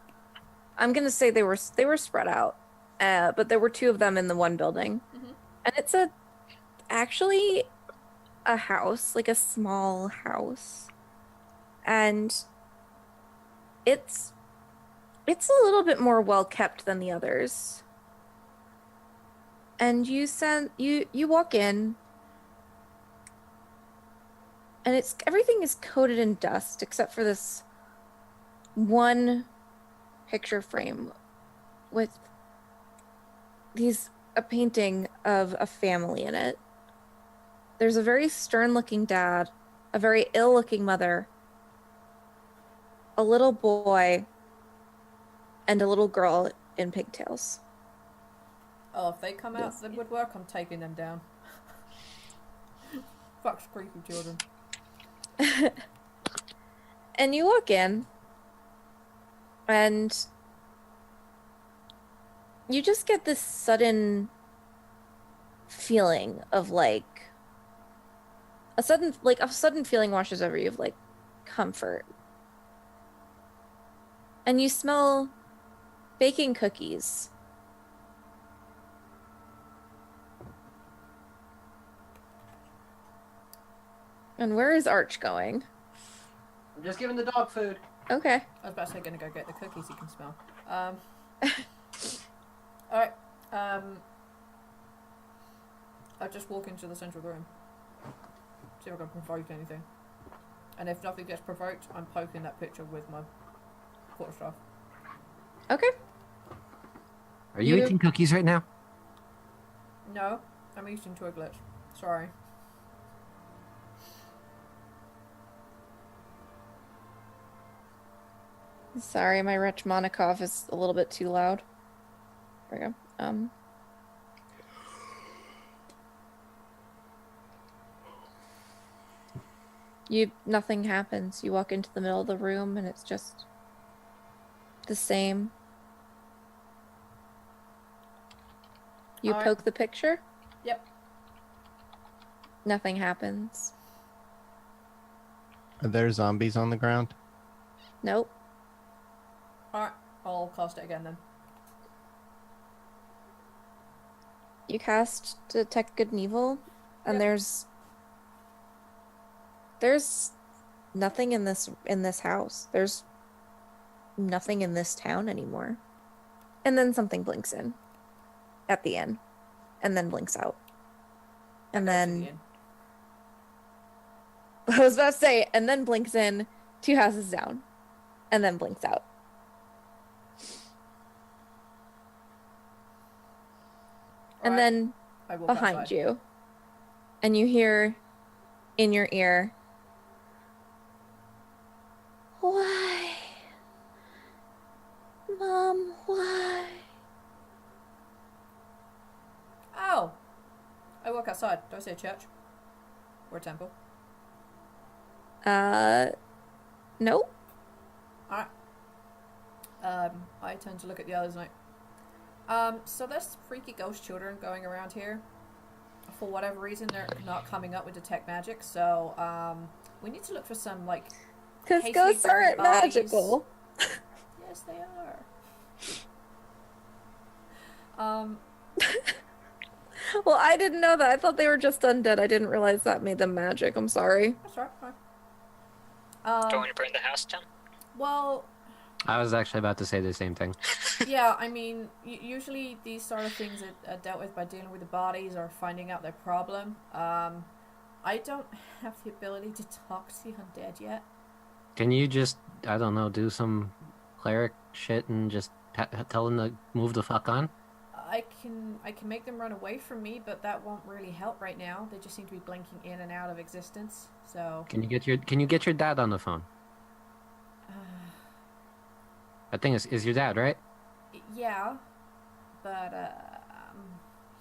I'm gonna say they were spread out, but there were 2 of them in the one building, and it's actually a house, like a small house, and it's a little bit more well kept than the others. And you walk in, and everything is coated in dust except for this one picture frame with a painting of a family in it. There's a very stern-looking dad, a very ill-looking mother, a little boy, and a little girl in pigtails. Oh, if they come out of the woodwork, I'm taking them down. Fuck's creepy children. And you walk in, and you just get this sudden feeling of a sudden feeling washes over you of comfort. And you smell baking cookies. And where is Arch going? I'm just giving the dog food. Okay. I was about to say, gonna go get the cookies you can smell. Alright. I'll just walk into the central room. See if I can provoke anything. And if nothing gets provoked, I'm poking that picture with my quarterstaff. Okay. Are you You- eating cookies right now? No, I'm eating Twiglets. Sorry. Sorry, my Rachmanikov is a little bit too loud. There we go. Nothing happens. You walk into the middle of the room and it's just the same. You Alright. poke the picture? Yep. Nothing happens. Are there zombies on the ground? Nope. Alright, I'll cast it again then. You cast Detect Good and Evil, and Yep. there's nothing in this house. There's nothing in this town anymore. And then something blinks in at the end, and then blinks out. And then I was about to say, and then blinks in 2 houses down, and then blinks out. And Alright, then I walk behind outside. you, and you hear in your ear, "Why? Mom, why?" Ow! I walk outside. Do I say a church? Or a temple? Nope. Alright. I tend to look at the others like, so there's freaky ghost children going around here. For whatever reason, they're not coming up with detect magic, so, we need to look for some, like, Because hastily ghosts buried aren't bodies. magical. Yes, they are. Well, I didn't know that. I thought they were just undead. I didn't realize that made them magic. I'm sorry. That's right, fine. Don't want to burn the house down? Well, I was actually about to say the same thing. yeah, I mean, usually these sort of things are dealt with by dealing with the bodies or finding out their problem. I don't have the ability to talk to the undead yet. Can you just, I don't know, do some cleric shit and just tell them to move the fuck on? I can make them run away from me, but that won't really help right now. They just seem to be blinking in and out of existence. So Can you get your dad on the phone? I think is your dad, right? yeah, but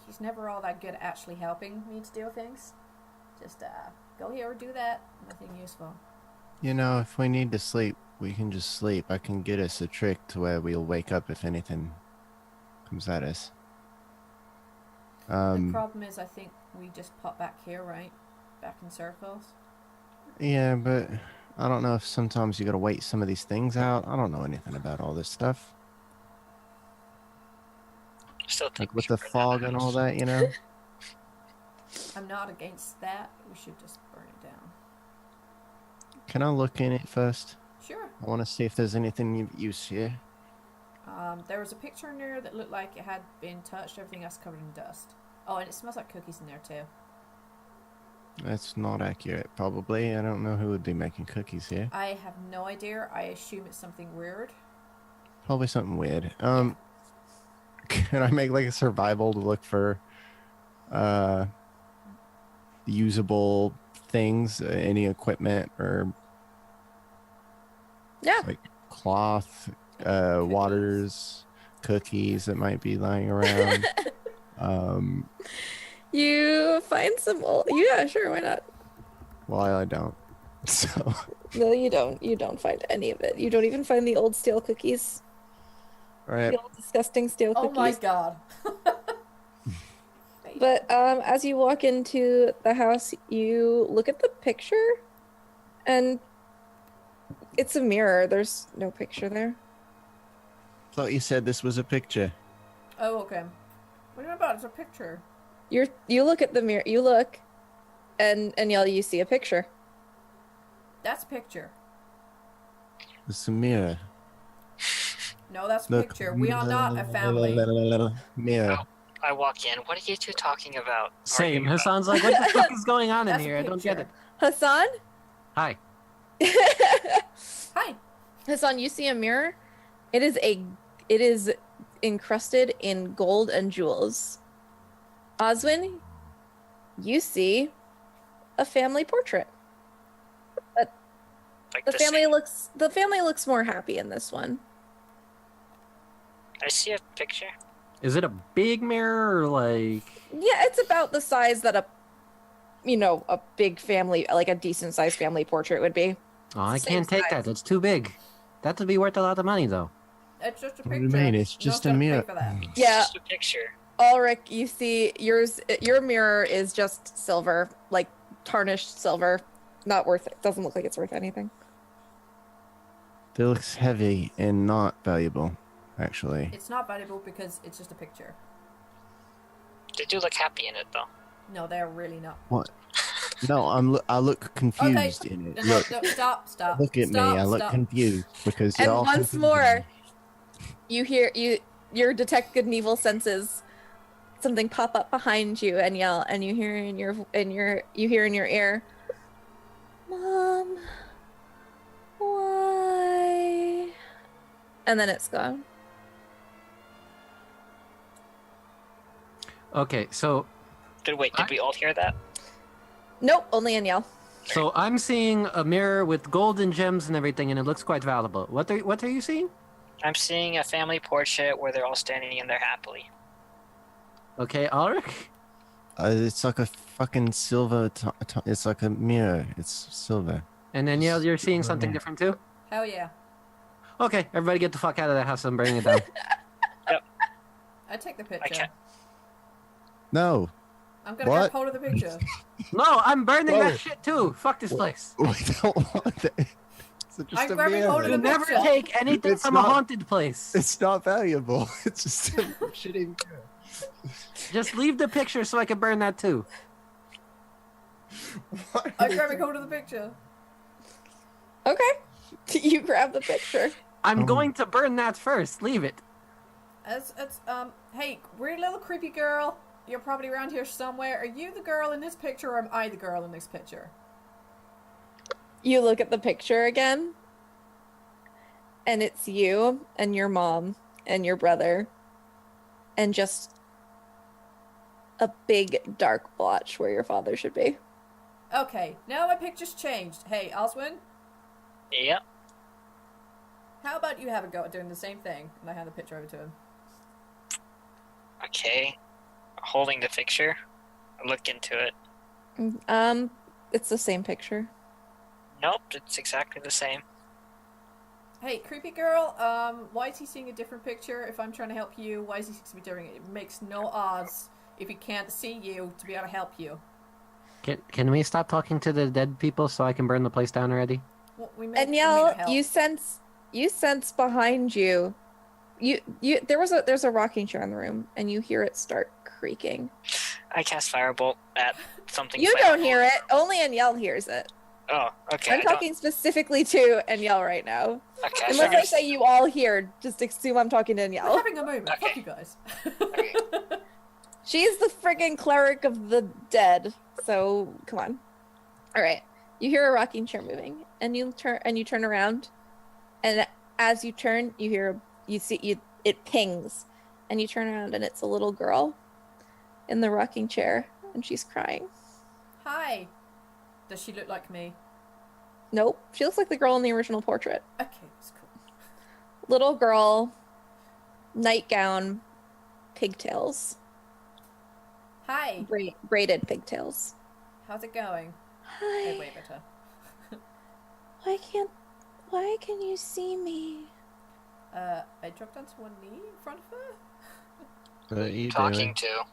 he's never all that good at actually helping me to do things. Just go here or do that. Nothing useful. You know, if we need to sleep, we can just sleep. I can get us a trick to where we'll wake up if anything comes at us. The problem is, I think we just pop back here, right? Back in circles. Yeah, but I don't know if sometimes you gotta wait some of these things out. I don't know anything about all this stuff. Still think Like we with should the burn down fog and all house. that, you know? I'm not against that. We should just burn it down. Can I look in it first? Sure. I want to see if there's anything of use here. There was a picture in there that looked like it had been touched. Everything else covered in dust. Oh, and it smells like cookies in there too. That's not accurate, probably. I don't know who would be making cookies here. I have no idea. I assume it's something weird. Probably something weird. Can I make like a survival to look for usable things, any equipment or Yeah. like cloth, waters, cookies that might be lying around? You find some old... Yeah, sure, why not? Well, I don't. So No, you don't. You don't find any of it. You don't even find the old stale cookies. all right. The old disgusting stale Oh cookies. my god. But as you walk into the house, you look at the picture, and it's a mirror. There's no picture there. Thought you said this was a picture. Oh, okay. What are you about? It's a picture. You look at the mirror. You look, and you see a picture. That's a picture. It's a mirror. No, that's a Look. picture. We are not a family. Mirror. I walk in. What are you two talking about? Same. Arguing about? Hassan's like, what the fuck is going on in That's a here? I don't get picture. it. Hassan? Hi. Hi. Hassan, you see a mirror. It is encrusted in gold and jewels. Oswin, you see a family portrait. I like The family same. looks more happy in this one. I see a picture. Is it a big mirror or like? Yeah, it's about the size that a big family, like a decent sized family portrait would be. Oh, I Same can't take size. that. It's too big. That would be worth a lot of money, though. It's just a What do picture. you mean? It's You don't just a have to pay mirror. for that. It's Yeah. just a picture. Ulrich, you see your mirror is just silver, like tarnished silver. Not worth it. Doesn't look like it's worth anything. It looks heavy and not valuable, actually. It's not valuable because it's just a picture. They do look happy in it though. No, they're really not. What? No, I look confused in it. No, Look, no, stop. look at me. I look confused because And y'all once confusing more, me. your detect good and evil senses something pop up behind you and yell, and you hear in your ear, "Mom, why?" And then it's gone. Okay, so Did we all hear that? Nope, only Aniel. I'm seeing a mirror with gold and gems and everything, and it looks quite valuable. What are you seeing? I'm seeing a family portrait where they're all standing in there happily. Okay, Ulrich? It's like a fucking silver. It's like a mirror. It's silver. And Danielle, you're seeing something different too? Hell yeah. Okay, everybody get the fuck out of the house and bring it down. I take the I picture. can't. No. I'm gonna What? grab hold of the picture. No, I'm burning Whoa. that shit too. Fuck this place. We don't want that. It's just I'm a grabbing hold of mirror. the You never picture. take anything It's from a not- haunted place. It's not valuable. It's just a shitty mirror. Just leave the picture so I can burn that too. I'm grabbing hold of the picture. Okay, you grab the picture. I'm Oh. going to burn that first. Leave it. Hey, weird little creepy girl. You're probably around here somewhere. Are you the girl in this picture or am I the girl in this picture? You look at the picture again, and it's you and your mom and your brother, and just a big dark blotch where your father should be. Okay, now my picture's changed. Hey, Oswin, Yep. how about you have a go at doing the same thing? And I hand the picture over to him. Okay. Holding the picture. I look into it. It's the same picture. Nope, it's exactly the same. Hey, creepy girl, why is he seeing a different picture if I'm trying to help you? Why is he supposed to be doing it? It makes no odds if he can't see you to be able to help you. Can we stop talking to the dead people so I can burn the place down already? Well, we And may Yell, not help. you sense behind you. There's a rocking chair in the room, and you hear it start creaking. I cast Firebolt at something. You flammable. don't hear it. Only Aniel hears it. Oh, okay. I'm talking specifically to Aniel right now. Okay, Unless figured- I say you all hear, just assume I'm talking to We're Aniel. having a moment. Okay. Fuck you guys. Okay. She's the friggin' cleric of the dead. So come on. All right. You hear a rocking chair moving, and you turn around, and as you turn, it pings, and you turn around, and it's a little girl in the rocking chair, and she's crying. Hi. Does she look like me? Nope, she looks like the girl in the original portrait. Okay, that's cool. Little girl, nightgown, pigtails, Hi. braided pigtails. How's it going? I Hi. wave at her. Why can you see me? I dropped onto one knee in front of her. What are you Talking doing? to.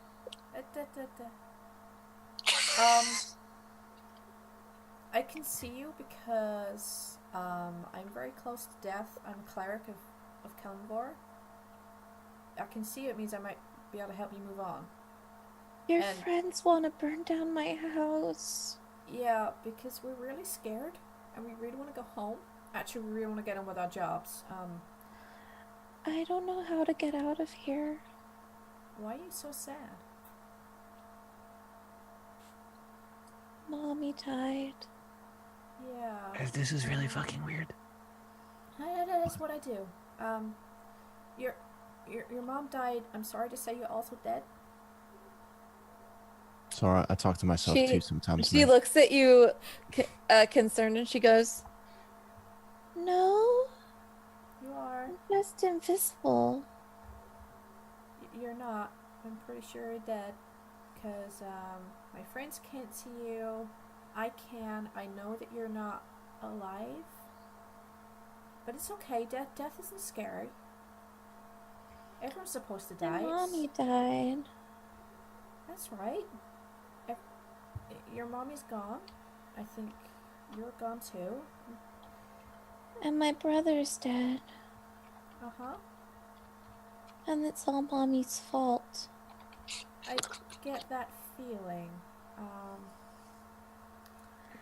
I can see you because I'm very close to death. I'm a cleric of Kelmgor. I can see you. It means I might be able to help you move on. Your And- friends want to burn down my house. Yeah, because we're really scared and we really want to go home. Actually, we really want to get on with our jobs. I don't know how to get out of here. Why are you so sad? Mommy died. Yeah. This is really fucking weird. That's what I do. Your mom died. I'm sorry to say you're also dead. It's alright. I talk to myself too sometimes. She looks at you concerned, and she goes, No, You are. I'm just invisible. You're not. I'm pretty sure you're dead. Because my friends can't see you. I can. I know that you're not alive. But it's okay. Death isn't scary. Everyone's supposed to die. My mommy died. That's right. Your mommy's gone. I think you're gone too. And my brother's dead. Uh-huh. And it's all mommy's fault. I get that feeling. I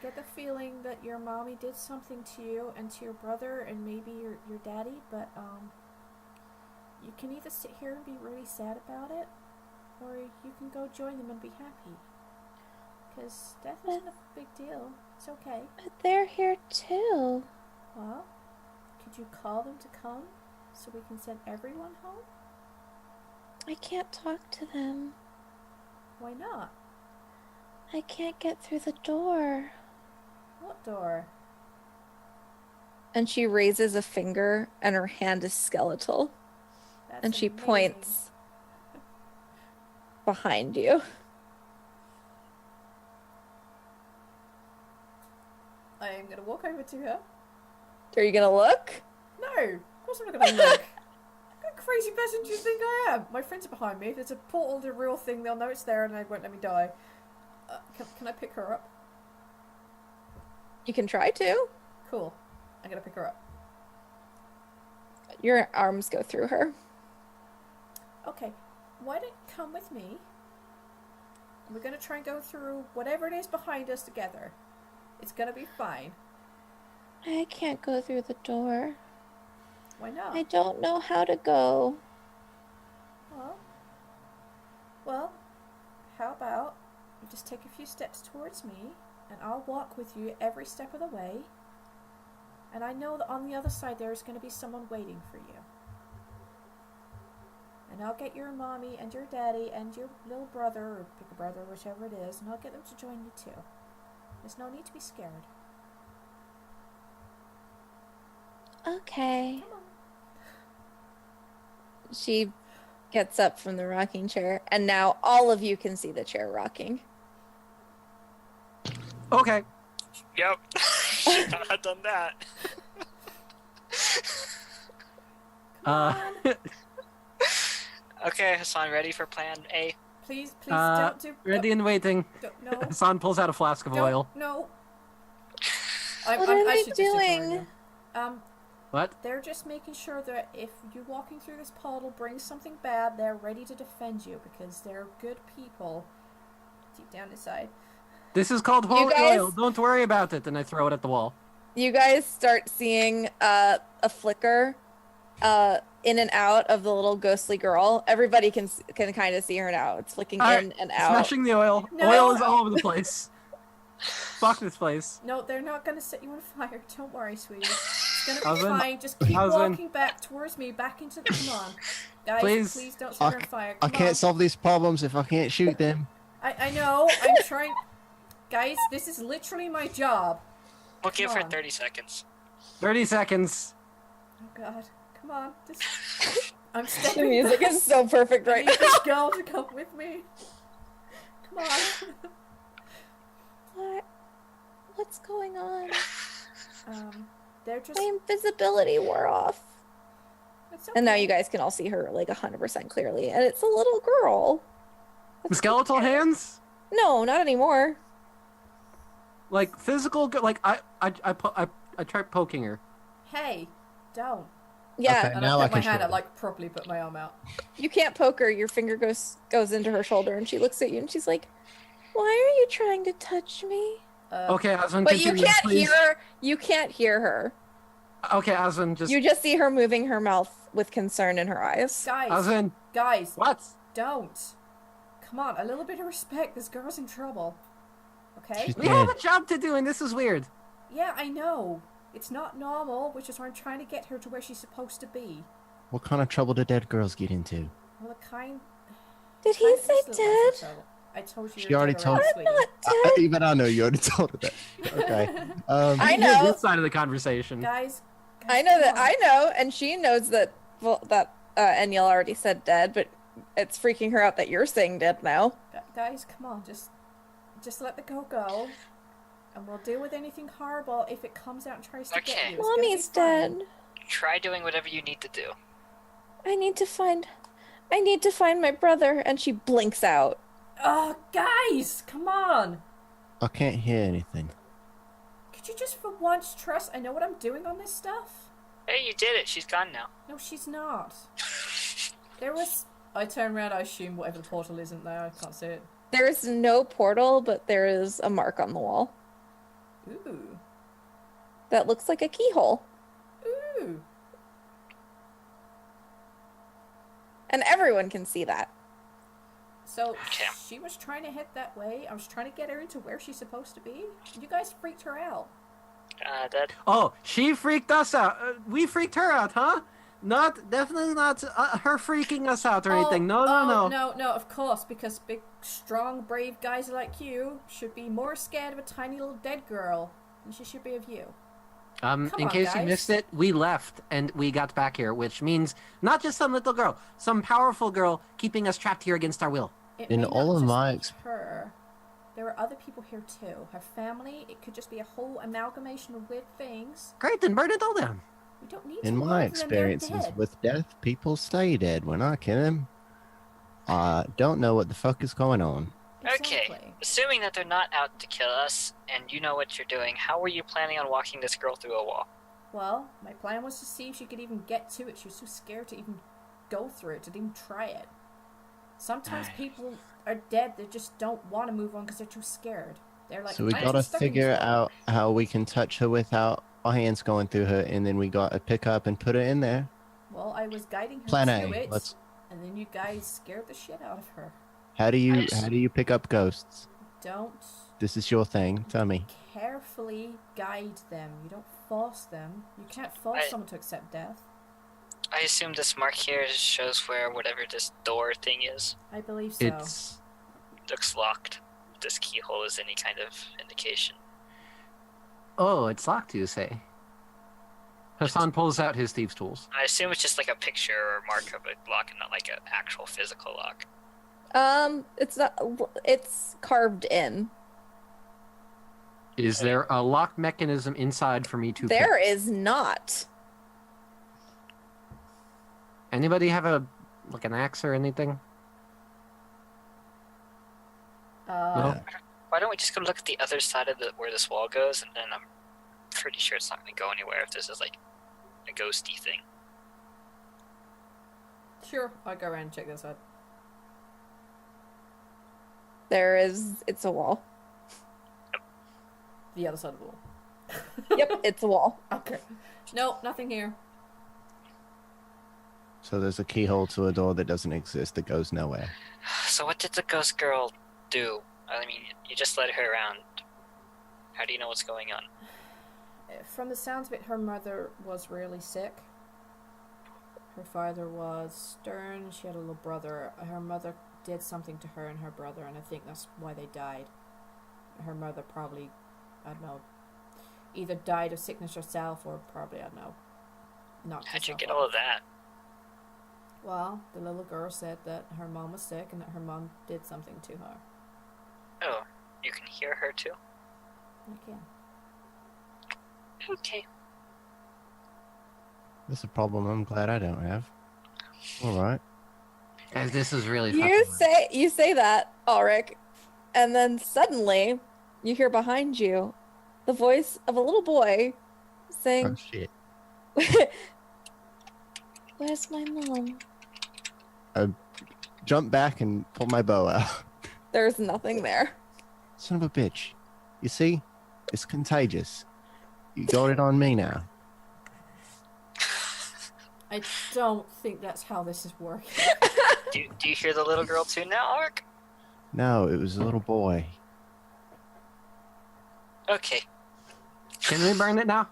get the feeling that your mommy did something to you and to your brother and maybe your daddy, but you can either sit here and be really sad about it, or you can go join them and be happy. Because death isn't a big deal. It's okay. But they're here too. Well, could you call them to come so we can send everyone home? I can't talk to them. Why not? I can't get through the door. What door? And she raises a finger and her hand is skeletal. That's And she amazing. points behind you. I am going to walk over to her. Are you gonna look? No, of course I'm not going to look. What crazy person do you think I am? My friends are behind me. If there's a portal to a real thing, they'll know it's there and they won't let me die. Can I pick her up? You can try to. Cool. I'm going to pick her up. Your arms go through her. Okay, why don't you come with me? We're going to try and go through whatever it is behind us together. It's going to be fine. I can't go through the door. Why not? I don't know how to go. Well, how about you just take a few steps towards me, and I'll walk with you every step of the way. And I know that on the other side there is going to be someone waiting for you. And I'll get your mommy and your daddy and your little brother, or bigger brother, whichever it is, and I'll get them to join you too. There's no need to be scared. Okay. Come on. She gets up from the rocking chair, and now all of you can see the chair rocking. Okay. Yep. Should not have done that. Okay, Hassan, ready for plan A? Please don't do... Ready and waiting. No. Hassan pulls out a flask of oil. No. What are they should just ignore doing? them. What? They're just making sure that if you walking through this portal brings something bad, they're ready to defend you because they're good people deep down inside. This is called holy oil. Don't worry about it. And I throw it at the wall. You guys start seeing a flicker in and out of the little ghostly girl. Everybody can kind of see her now. It's flicking in and out. Smashing the oil. No. Oil is all over the place. Fuck this place. No, they're not going to set you on fire. Don't worry, sweetie. It's going to be Husband, fine. Just keep husband. walking back towards me, back into the... Come on. Guys, Please. don't set her on fire. I Come can't on. solve these problems if I can't shoot them. I know. I'm trying... Guys, this is literally my job. We'll give her on. 30 seconds. 30 seconds. Oh, God. Come on. I'm The stepping music back. is so perfect I right need now. this girl to come with me. Come on. What's going on? They're just... My invisibility wore off. It's okay. And now you guys can all see her like 100% clearly. And it's a little girl. Skeletal hands? No, not anymore. Like physical, like I tried poking her. Hey, don't. Yeah, Okay. And Now I I put my can hand show out, it. like, properly put my arm out. you can't poke her. Your finger goes into her shoulder, and she looks at you, and she's like, "Why are you trying to touch me?" Okay, Aslan, But you continue, can't please. hear. You can't hear her. Okay, Aslan, just You just see her moving her mouth with concern in her eyes. Aslan. Guys, What? don't. Come on, a little bit of respect. This girl's in trouble. Okay? She's We have dead. a job to do, and this is weird. Yeah, I know. It's not normal, which is why I'm trying to get her to where she's supposed to be. What kind of trouble do dead girls get into? Well, the kind... Did he kind of say this little dead? girl's in trouble. I told you. She you're already dead told- already, I'm not sweetie. dead. Even I know you already told her that. Okay. I You hear know. this side of the conversation. Guys, I know that. I know, and she knows that. Well, that Eniel already said dead, but it's freaking her out that you're saying dead now. Guys, come on, just let the girl go, and we'll deal with anything horrible if it comes out and tries to get Okay. you. It's gonna be Mommy's fine. dead. Try doing whatever you need to do. I need to find my brother, and she blinks out. Oh, guys, come on. I can't hear anything. Could you just for once trust I know what I'm doing on this stuff? Hey, you did it. She's gone now. No, she's not. There was... I turn around, I assume whatever the portal isn't there. I can't see it. There's no portal, but there is a mark on the wall. Ooh. That looks like a keyhole. Ooh. And everyone can see that. So, Okay. she was trying to head that way. I was trying to get her into where she's supposed to be. You guys freaked her out. That. Oh, she freaked us out. We freaked her out, huh? Definitely not her freaking us out or anything. No, No, of course, because big, strong, brave guys like you should be more scared of a tiny little dead girl than she should be of you. In on, case you guys. missed it, we left and we got back here, which means not just some little girl, some powerful girl keeping us trapped here against our will. It In may not all of just my be her. There are other people here too. Her family. It could just be a whole amalgamation of weird things. Great, then burn it all down. We don't need to. In my murder them, they're experiences dead. with death, people stay dead when I kill them. I don't know what the fuck is going on. Okay. Exactly. Assuming that they're not out to kill us, and you know what you're doing, how were you planning on walking this girl through a wall? Well, my plan was to see if she could even get to it. She was too scared to even go through it, to even try it. Sometimes people are dead, they just don't want to move on because they're too scared. They're like, So we "I'm gotta stuck in this figure wall." out how we can touch her without our hands going through her, and then we gotta pick up and put her in there. Well, I was guiding her Plan to A. it, Let's. and then you guys scared the shit out of her. How do you pick up ghosts? Don't This is your thing. Tell me. carefully guide them. You don't force them. You can't force someone to accept death. I assume this mark here shows where whatever this door thing is. I believe so. It's Looks locked. If this keyhole is any kind of indication. it's locked, you say. Hassan pulls out his thieves' tools. I assume it's just like a picture or mark of a lock and not like an actual physical lock. It's not. It's carved in. Is there a lock mechanism inside for me to There pick? is not. Anybody have an axe or anything? No? Why don't we just go look at the other side of where this wall goes, and then I'm pretty sure it's not going to go anywhere if this is like a ghosty thing. Sure, I'll go around and check this out. It's a wall. The other side of the wall. Yep, it's a wall. Okay. No, nothing here. So there's a keyhole to a door that doesn't exist that goes nowhere. So what did the ghost girl do? I mean, you just led her around. How do you know what's going on? From the sounds of it, her mother was really sick. Her father was stern. She had a little brother. Her mother did something to her and her brother, and I think that's why they died. Her mother probably, I don't know, either died of sickness herself or probably, I don't know, knocked How'd you herself get out. all of that? Well, the little girl said that her mom was sick and that her mom did something to her. Oh, you can hear her too? I can. Okay. That's a problem I'm glad I don't have. Alright. Guys, this is really You say that, Ulrich, and then suddenly you hear behind you the voice of a little boy Oh saying, shit. "Where's my mom?" Jump back and pull my bow out. There's nothing there. Son of a bitch. You see? It's contagious. You got it on me now. I don't think that's how this is working. Do you hear the little girl too now, Ark? No, it was a little boy. Okay. Can we burn it now?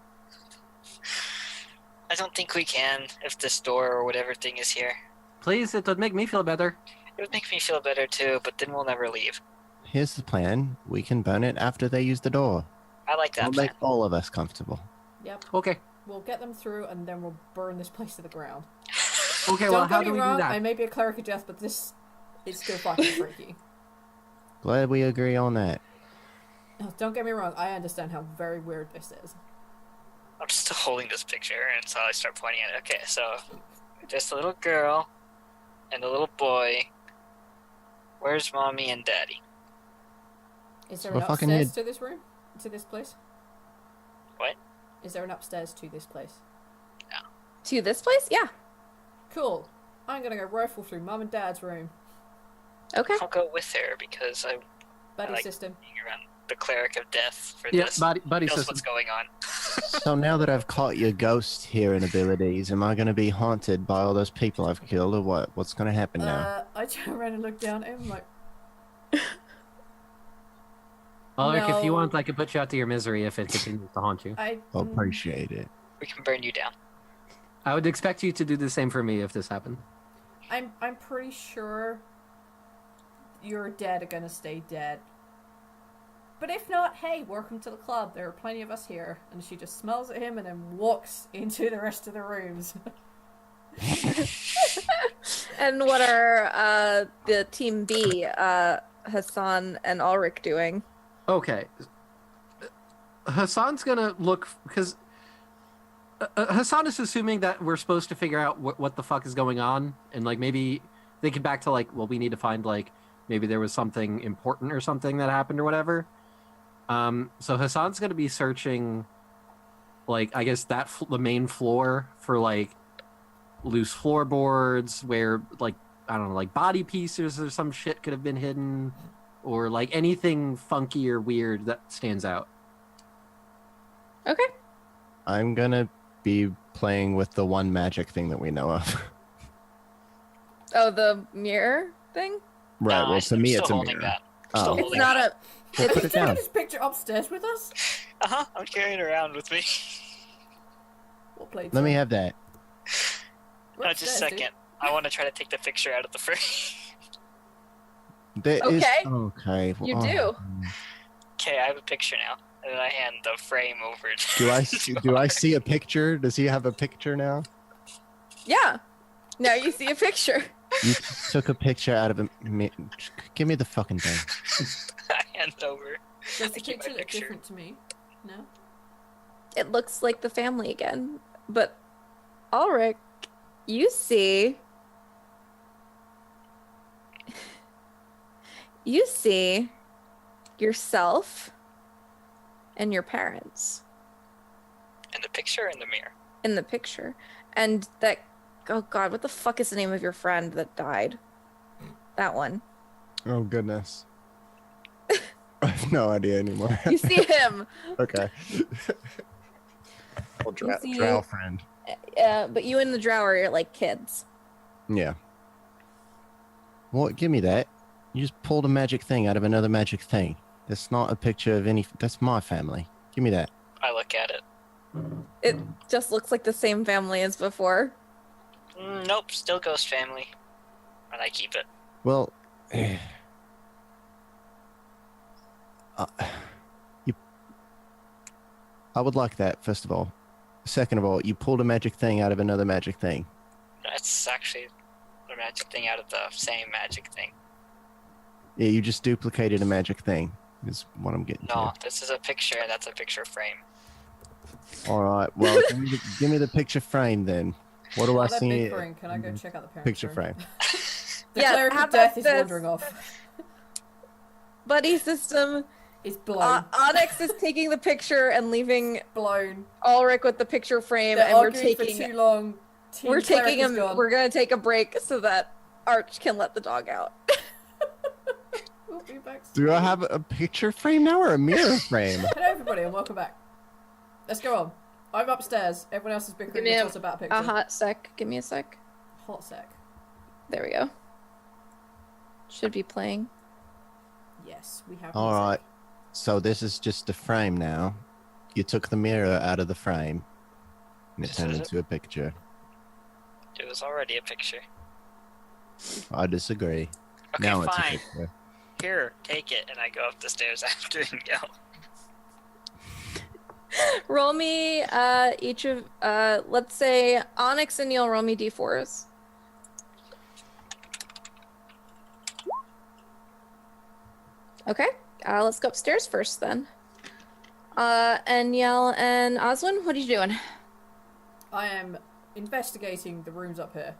I don't think we can if this door or whatever thing is here. Please, it would make me feel better. It would make me feel better too, but then we'll never leave. Here's the plan. We can burn it after they use the door. I like that It'll plan. make all of us comfortable. Yep. Okay. We'll get them through, and then we'll burn this place to the ground. Okay, well, Don't how get do me we do wrong, that? I may be a cleric of death, but this is still fucking freaky. Glad we agree on that. No, don't get me wrong, I understand how very weird this is. I'm still holding this picture, and so I start pointing at it. Okay, so there's the little girl and the little boy. Where's mommy and daddy? Is there So an fucking upstairs hid- to this room? To this place? What? Is there an upstairs to this place? To this place? Yeah. Cool. I'm gonna go rifle through mum and dad's room. Okay. I'll go with her because I Buddy like system. being around the cleric of death for Yeah, this. buddy Knows system. what's going on. So now that I've caught your ghost hearing abilities, am I going to be haunted by all those people I've killed, or what? What's going to happen now? I turn around and look down and I'm like, Ulrich, if you No. want, I could put you out to your misery if it continues to haunt you. I I'll appreciate it. We can burn you down. I would expect you to do the same for me if this happened. I'm pretty sure your dead are gonna stay dead. But if not, hey, welcome to the club. There are plenty of us here. And she just smells at him and then walks into the rest of the rooms. And what are the team B, Hassan and Ulrich doing? Okay. Hassan's gonna look, because Hassan is assuming that we're supposed to figure out what the fuck is going on, and like maybe thinking back to like, well, we need to find like maybe there was something important or something that happened or whatever. So Hassan's gonna be searching, like, I guess that the main floor for like loose floorboards where like, I don't know, like body pieces or some shit could have been hidden, or like anything funky or weird that stands out. Okay. I'm going to be playing with the one magic thing that we know of. Oh, the mirror thing? Right, No, well, to me, I'm it's still a holding mirror. that. I'm still Oh. It's holding not that. a. Well, put Are you it taking down. this picture upstairs with us? I'm carrying it around with me. What plate? Let me have that. We're No, just a upstairs, dude. second. I want to try to take the picture out of the frame. There is- Okay. Okay. You oh. do. Okay, I have a picture now. And then I hand the frame over to Do I to do I Ulrich. see a picture? Does he have a picture now? Yeah. Now you see a picture. You took a picture out of a. Give me the fucking thing. I hand it over. Does the I keep my picture look picture. different to me? No? It looks like the family again. But Ulrich, you see. You see yourself and your parents In the picture or in the mirror? in the picture. And that. Oh god, what the fuck is the name of your friend that died? That one. Oh goodness. I have no idea anymore. You see him. Okay. Well, You see- drow friend. But you and the drow are like kids. Yeah. What? Give me that. You just pulled a magic thing out of another magic thing. That's not a picture of any. That's my family. Give me that. I look at it. It just looks like the same family as before. Nope, still ghost family. And I keep it. Well, I would like that, first of all. Second of all, you pulled a magic thing out of another magic thing. That's actually a magic thing out of the same magic thing. Yeah, you just duplicated a magic thing, is what I'm getting No, this is a picture and that's a picture frame. to. All right, well, give me the picture frame then. What do I Oh, that see? big frame. Can I go check out the parent Picture room? frame. The Yeah, cleric how of death about is this? wandering off. Buddy system. It's blown. Onyx is taking the picture and leaving blown. Ulrich with the picture frame, They're and we're arguing taking for too long. Team we're cleric taking is him. gone. We're gonna take a break so that Arch can let the dog out. We'll be back Do I soon. have a picture frame now or a mirror frame? Hello, everybody, and welcome back. Let's go on. I'm upstairs. Everyone else is bickering Give me with us about a picture. A hot sec. Give me a sec. Hot sec. There we go. Should be playing. Yes, we have. All music. right. So this is just a frame now. You took the mirror out of the frame, and it This turned is into a picture. It was already a picture. I disagree. Okay, Now it's a fine. picture. Here, take it. And I go up the stairs after and go. Roll me each of let's say Onyx and Neil roll me d4s. Okay, let's go upstairs first then. Aniel and Oswin, what are you doing? I am investigating the rooms up here.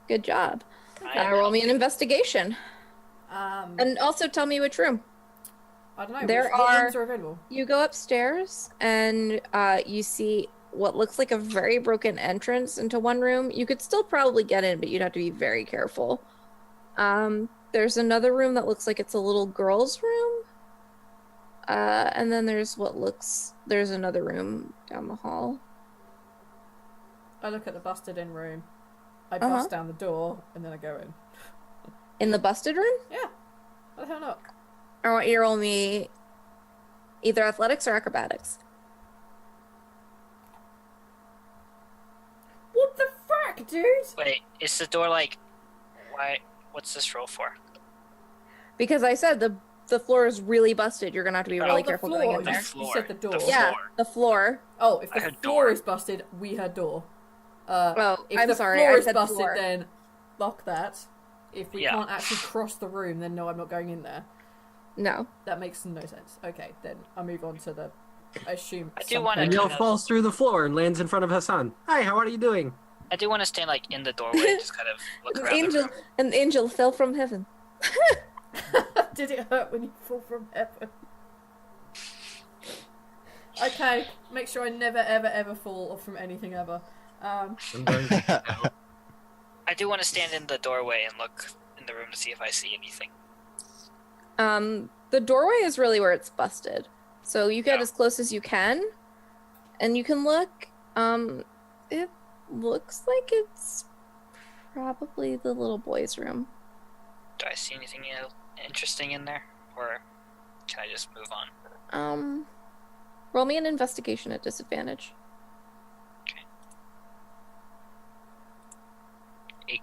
Good job. I Roll me an investigation. Um, And also tell me which room. I don't know. there What are- rooms are available? You go upstairs and you see what looks like a very broken entrance into one room. You could still probably get in, but you'd have to be very careful. There's another room that looks like it's a little girl's room. And then there's another room down the hall. I look at the busted in room. I Uh-huh. bust down the door and then I go in. In the busted room? Yeah. What the hell not? I want you to roll me either athletics or acrobatics. What the frack, dude? Wait, is the door like? Why? What's this roll for? Because I said the floor is really busted. You're gonna have to be Oh, really the careful floor. going in The there. You said the door. The Yeah, floor. the floor. Oh, if I the heard floor door. is busted, we heard door. Oh, If I'm the sorry. floor I is said busted, floor. then fuck that. If we Yeah. can't actually cross the room, then no, I'm not going in there. No. That makes no sense. Okay, then I move on to the. I assume. I do some wanna kind And of- Neil kind of- falls through the floor and lands in front of Hassan. Hi, how are you doing? I do want to stand like in the doorway, and just kind of look An around the room. angel fell from heaven. Did it hurt when you fall from heaven? Okay, make sure I never, ever, ever fall from anything ever. I'm going to I do want to stand in the doorway and look in the room to see if I see anything. The doorway is really where it's busted. So you get Yeah. as close as you can, and you can look. It looks like it's probably the little boy's room. Do I see anything interesting in there, or can I just move on? Roll me an investigation at disadvantage. 8.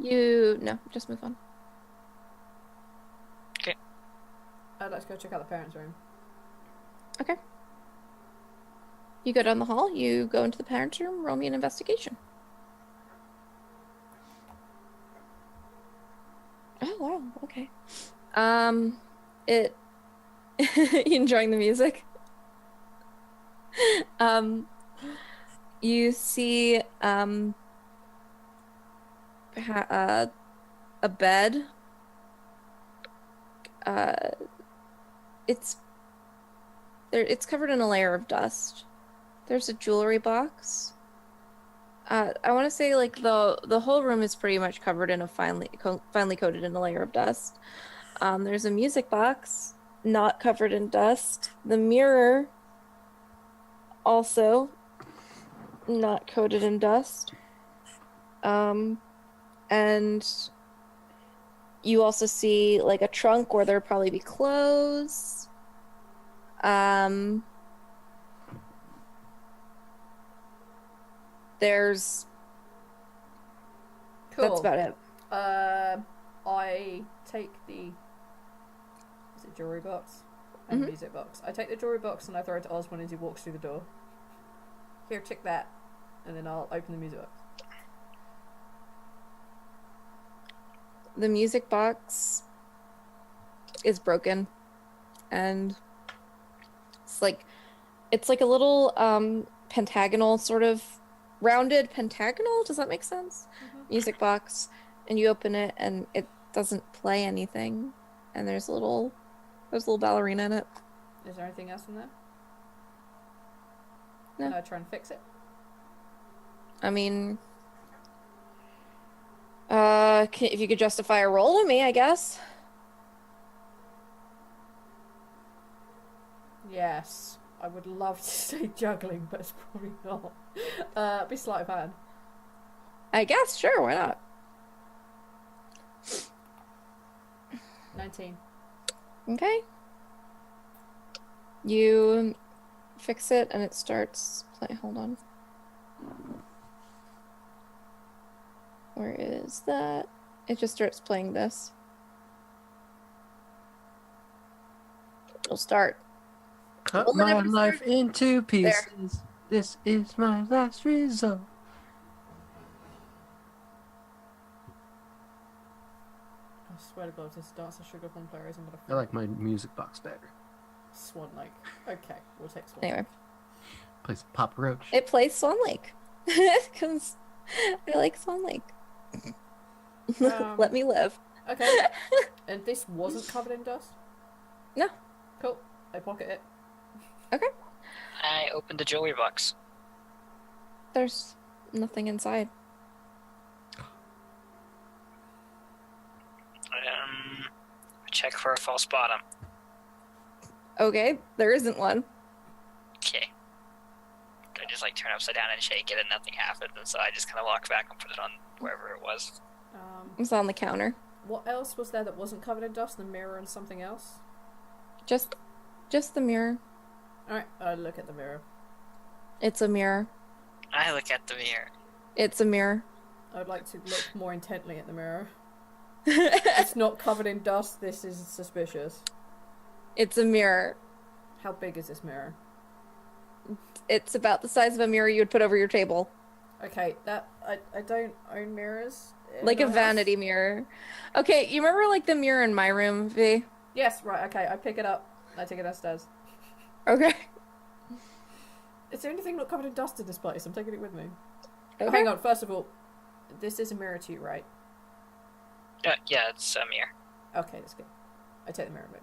No, just move on. I'd like to go check out the parents' room. Okay. You go down the hall, you go into the parents' room, roll me an investigation. Oh wow, okay. You enjoying the music? You see a bed. It's covered in a layer of dust. There's a jewelry box. I want to say like the whole room is pretty much covered in a finely coated in a layer of dust. There's a music box, not covered in dust. The mirror, also not coated in dust. And you also see like a trunk where there'd probably be clothes. There's Cool. That's about it. I take the. Is it jewelry box? And Mhm. music box. I take the jewelry box and I throw it to Osmond as he walks through the door. Here, check that. And then I'll open the music box. The music box is broken, and it's like a little pentagonal, sort of rounded pentagonal. Does that make sense? Music box, and you open it and it doesn't play anything, and there's a little ballerina in it. Is there anything else in there? No. Can I try and fix it? I mean, if you could justify a roll to me, I guess. Yes. I would love to say juggling, but it's probably not. Be sleight of hand. I guess, sure, why not? 19. Okay. You fix it and it starts play. Hold on. Where is that? It just starts playing this. It'll start. Cut Woman my ever life served? into pieces. This is my last result. I swear to God, if this Dance of Sugar Plum player isn't gonna I like my music box better. Swan Lake. Okay, we'll take Swan Anyway, Plays Papa Roach. it plays Swan Lake because I like Swan Lake. Let me live. Okay. And this wasn't covered in dust? No. Cool. I pocket it. Okay. I opened the jewelry box. There's nothing inside. Check for a false bottom. Okay, there isn't one. Okay. I just like turn upside down and shake it and nothing happens, and so I just kind of walk back and put it on wherever it was. It's on the counter. What else was there that wasn't covered in dust? The mirror and something else? Just the mirror. Alright, I look at the mirror. It's a mirror. I look at the mirror. It's a mirror. I'd like to look more intently at the mirror. It's not covered in dust. This is suspicious. It's a mirror. How big is this mirror? It's about the size of a mirror you would put over your table. Okay, that I don't own mirrors. in Like a my house. vanity mirror. Okay, you remember like the mirror in my room, V? Yes, right, okay, I pick it up. I take it downstairs. Okay. It's the only thing not covered in dust in this place. I'm taking it with me. Okay. Oh, hang on, first of all, this is a mirror to you, right? Yeah, it's a mirror. Okay, that's good. I take the mirror with.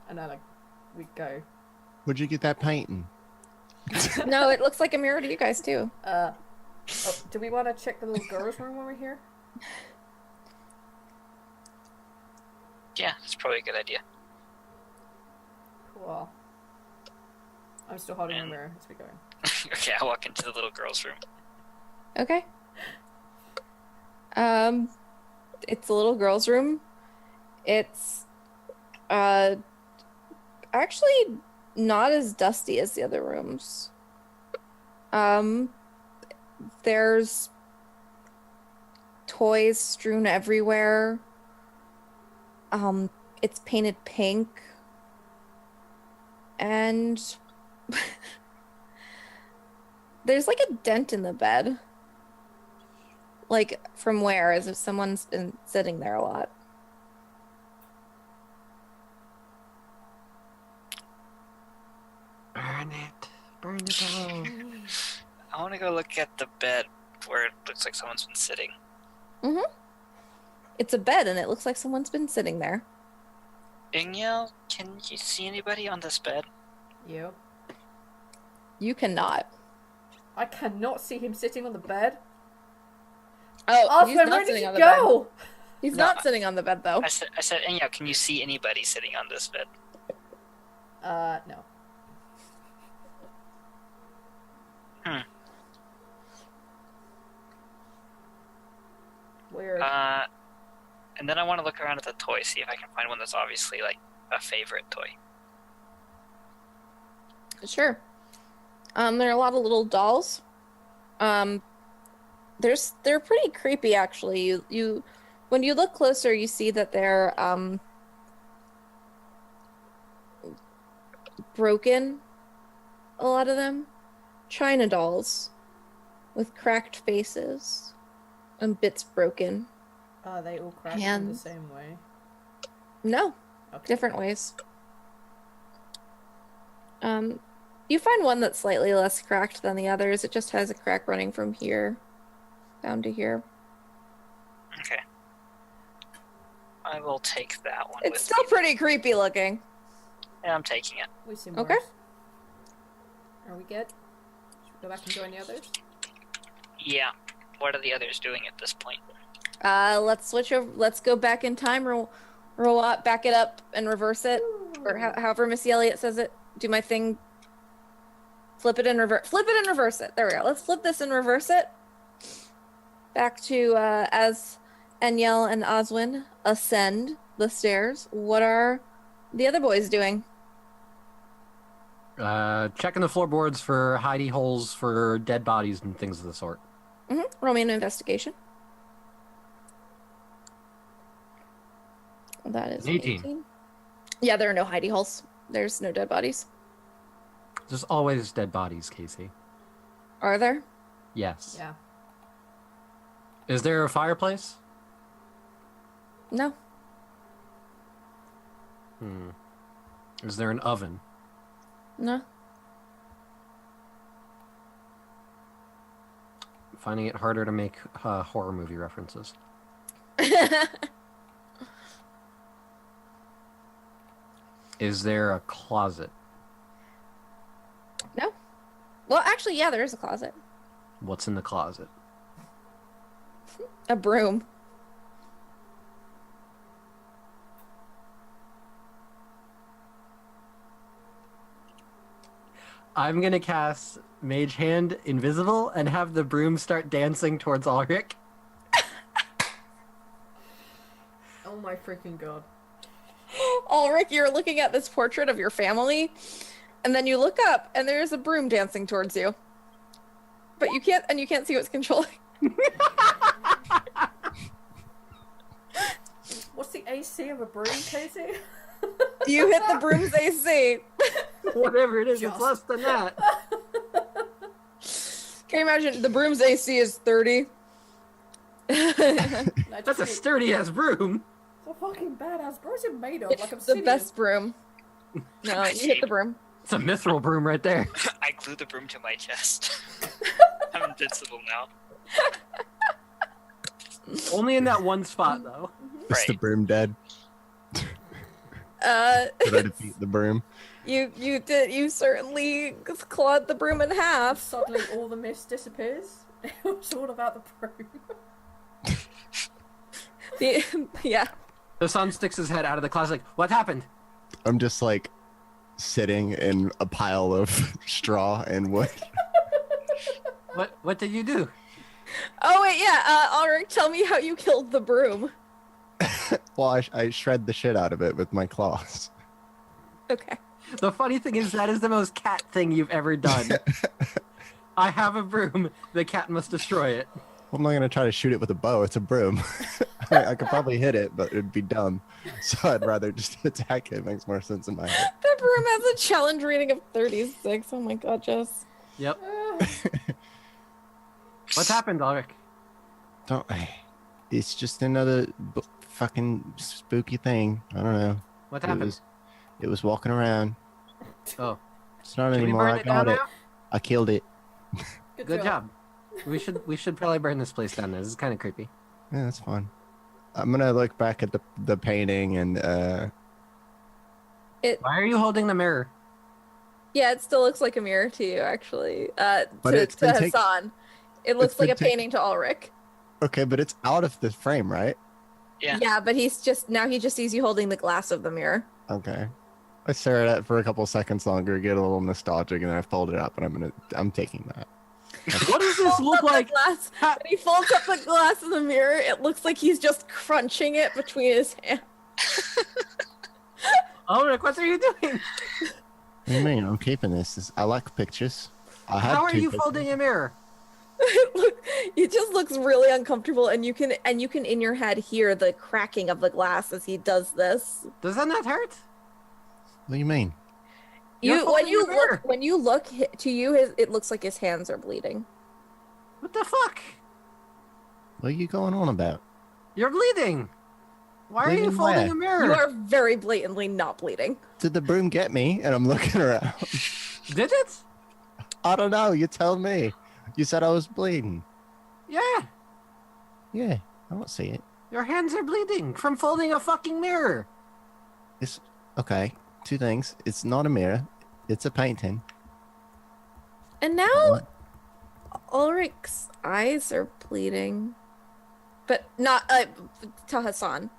And I we go. Where'd you get that painting? No, it looks like a mirror to you guys too. Oh, do we want to check the little girl's room when we're here? Yeah, that's probably a good idea. Cool. I'm still holding the mirror as we go. Okay, I walk into the little girl's room. Okay. It's a little girl's room. It's actually not as dusty as the other rooms. There's toys strewn everywhere. It's painted pink. And there's like a dent in the bed. Like, from where? As if someone's been sitting there a lot. Burn it. Burn it all. I want to go look at the bed where it looks like someone's been sitting. Mm-hmm. It's a bed, and it looks like someone's been sitting there. Ingel, can you see anybody on this bed? You. You cannot. I cannot see him sitting on the bed. Oh, he's Osman, not where did sitting you on the bed. go? He's No, not sitting on the bed, though. I said, Ingel, can you see anybody sitting on this bed? No. Weird. And then I want to look around at the toys, see if I can find one that's obviously like a favorite toy. Sure. There are a lot of little dolls. They're pretty creepy, actually. You when you look closer, you see that they're broken. A lot of them, China dolls, with cracked faces and bits broken. Are they all cracked in the hands. same way? No, Okay. different ways. You find one that's slightly less cracked than the others. It just has a crack running from here down to here. Okay. I will take that one It's with still me. pretty creepy looking. Yeah, I'm taking it. We seem Okay. worse. Are we good? Should we go back and join the others? Yeah. What are the others doing at this point? Let's switch over. Let's go back in time. Roll up, back it up, and reverse it, or however Missy Elliott says it. Do my thing. Flip it and reverse. Flip it and reverse it. There we go. Let's flip this and reverse it. Back to as Enyel and Oswin ascend the stairs. What are the other boys doing? Checking the floorboards for hidey holes for dead bodies and things of the sort. Roll me an investigation. That is 18. Yeah, there are no hidey holes. there's no dead bodies. There's always dead bodies, Casey. Are there? Yes. Yeah. Is there a fireplace? No. Is there an oven? No. Finding it harder to make horror movie references. Is there a closet? No. Well, actually, yeah, there is a closet. What's in the closet? A broom. I'm gonna cast Mage Hand Invisible and have the broom start dancing towards Ulrich. Oh my freaking god. Ulrich, you're looking at this portrait of your family, and then you look up, and there's a broom dancing towards you. But you can't see what's controlling. What's the AC of a broom, Casey? You hit the broom's AC. Whatever it is, Just. it's less than that. Can you imagine the broom's AC is 30? That's a sturdy ass broom. It's a fucking badass. What's it made of? Like It's the obsidian. best broom. No, you hit the broom. It's a mithril broom right there. I glue the broom to my chest. I'm invincible now. Only in that one spot, though. Is the Right. broom dead? Did I defeat the broom? You certainly clawed the broom in half. Suddenly all the mist disappears. It's all about the broom. Yeah. The son sticks his head out of the closet like, what happened? I'm just like sitting in a pile of straw and wood. What did you do? Oh wait, yeah. Ulrich, tell me how you killed the broom. Well, I shred the shit out of it with my claws. Okay. The funny thing is that is the most cat thing you've ever done. I have a broom. The cat must destroy it. I'm not gonna try to shoot it with a bow. It's a broom. I could probably hit it, but it'd be dumb. So I'd rather just attack it. It makes more sense in my head. The broom has a challenge rating of 36. Oh my god, Jess. Yep. What happened, Ulrich? Don't. It's just another fucking spooky thing. I don't know. What happened? It was walking around. Oh, It's not should we anymore. burn I it down got it. now? I killed it. Good job. We should probably burn this place down. This is kind of creepy. Yeah, that's fine. I'm gonna look back at the painting and Why are you holding the mirror? Yeah, it still looks like a mirror to you, actually. But To it's been Hassan. It looks like been a painting to Ulrich. okay, but it's out of the frame, right? Yeah. Yeah, but he just sees you holding the glass of the mirror. Okay. I stare at it for a couple seconds longer, get a little nostalgic, and then I fold it up, and I'm taking that. What does this Folds look up the like? glass. When he folds up the glass in the mirror, it looks like he's just crunching it between his hands. Ulrich, what are you doing? What do you mean? I'm keeping this. I like pictures. I have How are two you pictures. folding a mirror? It just looks really uncomfortable, and you can in your head hear the cracking of the glass as he does this. Does that not hurt? What do you mean? You're folding the mirror. When you look to you, it looks like his hands are bleeding. What the fuck? What are you going on about? You're bleeding. Why are you Bleeding folding where? a mirror? You are very blatantly not bleeding. Did the broom get me? And I'm looking around. Did it? I don't know. You tell me. You said I was bleeding. Yeah. Yeah, I don't see it. Your hands are bleeding from folding a fucking mirror. It's okay. Two things. It's not a mirror. It's a painting. And now What? Ulrich's eyes are bleeding, but not to Hassan.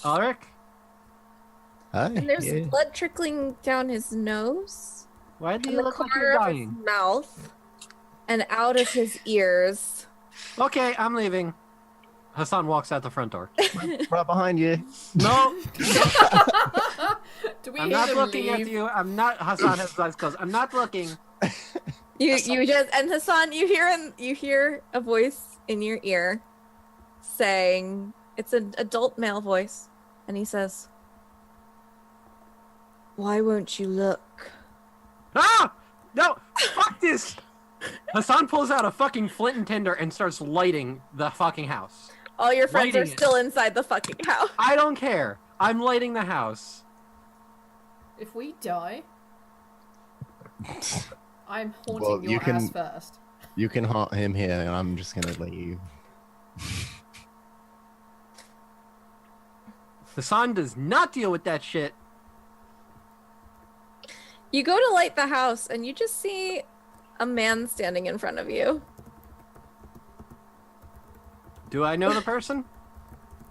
Ulrich? Hi. And there's yeah. blood trickling down his nose, Why do and you the look like corner you're of his dying? mouth, and out of his ears. Okay, I'm leaving. Hassan walks out the front door. Right behind you. No, Do we I'm hear not them looking at leave? you. I'm not. Hassan has his eyes closed. I'm not looking. You just and Hassan, you hear a voice in your ear saying, it's an adult male voice. and he says, "Why won't you look?" Ah! No! Fuck this! Hassan pulls out a fucking flint and tinder and starts lighting the fucking house. All your friends are Lighting it. still inside the fucking house. I don't care. I'm lighting the house. If we die, I'm haunting Well, your you can- ass first. You can haunt him here, and I'm just gonna leave. Hassan does not deal with that shit. You go to light the house, and you just see a man standing in front of you. Do I know the person?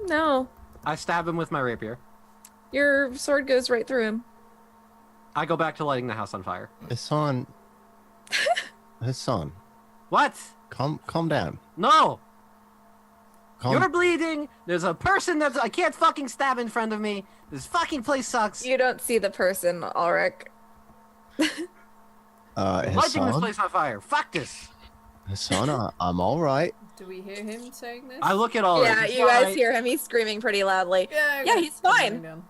No. I stab him with my rapier. Your sword goes right through him. I go back to lighting the house on fire. Hassan. Hassan, What? calm down. No! Calm. You're bleeding. There's a person that I can't fucking stab in front of me. This fucking place sucks. You don't see the person, Ulrich. Lighting this Hassan. place on fire. Fuck this. Hassan, I'm all right. Do we hear him saying this? I look at all Yeah, It's you guys alright. hear him. He's screaming pretty loudly. Yeah, he's put fine. him down.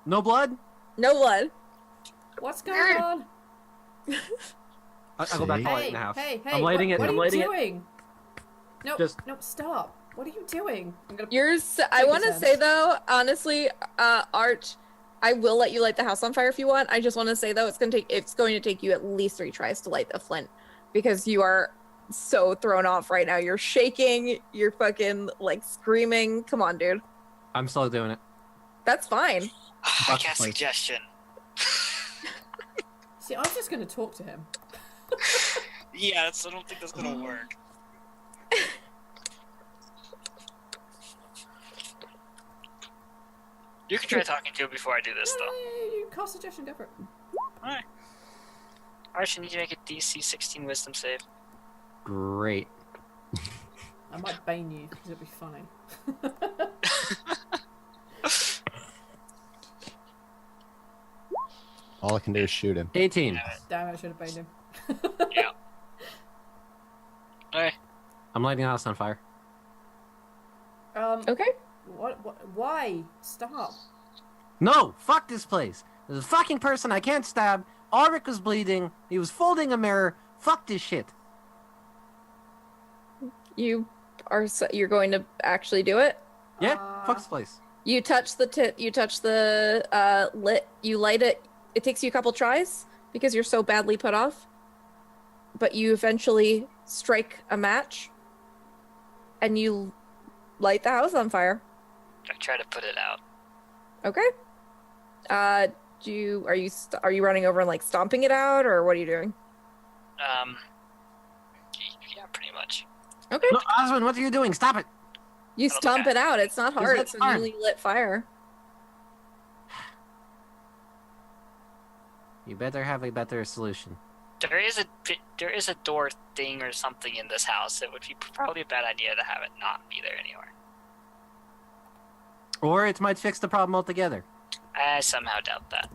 No blood? No blood. What's going on? I go back to See? lighting the house. Hey, I'm lighting it. What I'm are lighting you it. doing? No, Just- no, stop. What are you doing? I'm gonna... I Take want to his say hand. though, honestly, Arch, I will let you light the house on fire if you want. I just want to say though, it's going to take you at least 3 tries to light the flint because you are so thrown off right now. You're shaking. You're fucking like screaming. Come on, dude. I'm still doing it. That's fine. I got a suggestion. See, I'm just gonna talk to him. Yeah, I don't think that's gonna work. You can try talking to him before I do this, though. You cast suggestion, go for it. Alright. Alright, you need to make a DC 16 wisdom save. Great. I might bane you because it'd be funny. All I can do is shoot him. 18. Damn, I should have baned him. Yeah. Alright. I'm lighting the house on fire. Okay. What? Why? Stop. No! Fuck this place! There's a fucking person I can't stab. Ulrich was bleeding. He was folding a mirror. Fuck this shit. You're going to actually do it. Yeah? Fuck this place. You touch the lit. You light it. It takes you a couple tries because you're so badly put off. But you eventually strike a match, and you light the house on fire. I try to put it out. Okay. Are you running over and like stomping it out, or what are you doing? Yeah, pretty much. Okay. No, Osmond, what are you doing? Stop it! You stomp it out. It's not hard. it It's a hard? newly lit fire. You better have a better solution. There is a door thing or something in this house. It would be probably a bad idea to have it not be there anymore. Or it might fix the problem altogether. I somehow doubt that.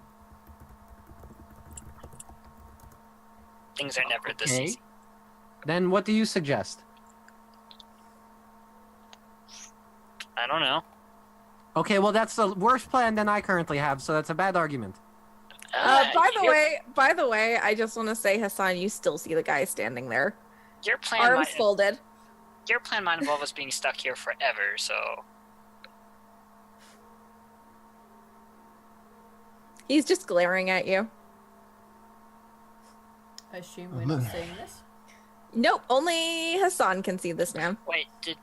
Things are never this Okay. easy. Then what do you suggest? I don't know. Okay, well that's the worst plan than I currently have, so that's a bad argument. By the way, I just want to say, Hassan, you still see the guy standing there, your plan arms might folded. your plan might involve us being stuck here forever. So He's just glaring at you. I assume we're not seeing this. Nope, only Hassan can see this man. wait, did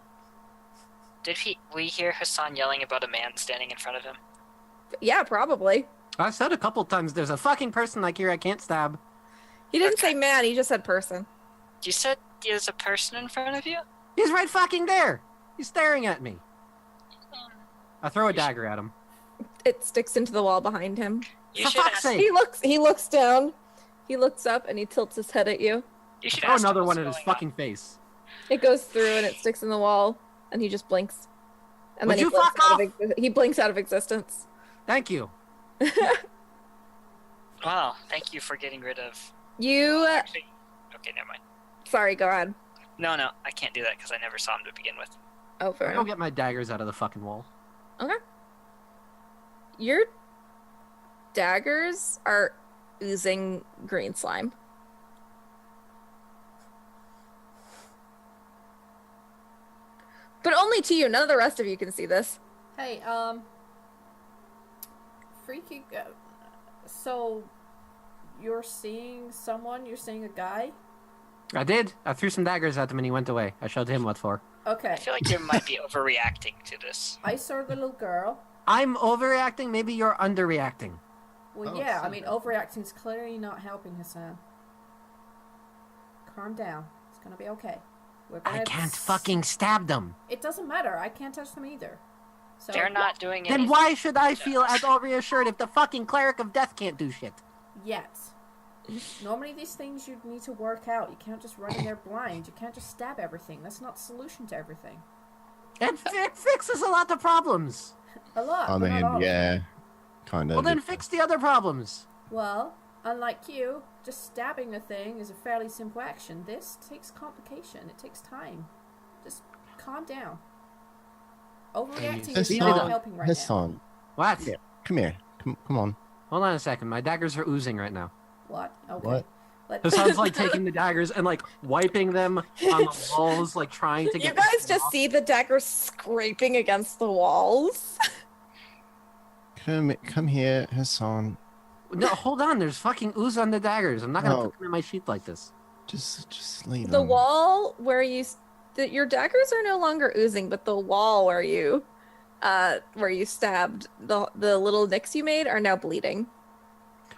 we hear Hassan yelling about a man standing in front of him? Yeah, probably. I said a couple times there's a fucking person like here I can't stab. He didn't say man, he just said person. You said there's a person in front of you? He's right fucking there! He's staring at me. I throw a dagger at him. It sticks into the wall behind him. You For should fuck's ask, sake! He looks down. He looks up and he tilts his head at you. you should Throw ask him another what's one at his going on. fucking face. It goes through and it sticks in the wall, and he just blinks. And Would then you fuck off? he blinks out of existence. Thank you. Wow, thank you for getting rid of... You. Actually, okay, never mind. Sorry, go ahead. No, I can't do that because I never saw him to begin with. Oh, fair Go enough. get my daggers out of the fucking wall. Okay. your daggers are oozing green slime. But only to you. None of the rest of you can see this. Hey, freaky. So, you're seeing someone? You're seeing a guy? I did. I threw some daggers at him and he went away. I showed him what for. Okay. I feel like you might be overreacting to this. I saw the little girl. I'm overreacting. Maybe you're underreacting. Well, Oh, yeah. see I mean, that. overreacting is clearly not helping Hassan. Calm down. It's gonna be okay. We're gonna I can't fucking stab them. It doesn't matter. I can't touch them either. So They're not doing it. Then why should I feel at all reassured if the fucking cleric of death can't do shit? yet. Normally these things you need to work out. You can't just run in there blind. You can't just stab everything. That's not the solution to everything. It fixes a lot of problems. A lot. I but not mean, all of them. yeah, kind of. Well, then fix the other problems. Well, unlike you, just stabbing the thing is a fairly simple action. This takes complication. It takes time. Just calm down. Overreacting is not helping right now. Hassan, What? Yeah. come here. Come on. Hold on a second. My daggers are oozing right now. What? Okay. What? Hassan's like taking the daggers and like wiping them on the walls, like trying to get. You guys just see the daggers scraping against the walls. Come here, Hassan. No, hold on. There's fucking ooze on the daggers. I'm not gonna No. put them in my sheet like this. Just leave The them. wall where your daggers are no longer oozing, but the wall where you stabbed the little nicks you made are now bleeding.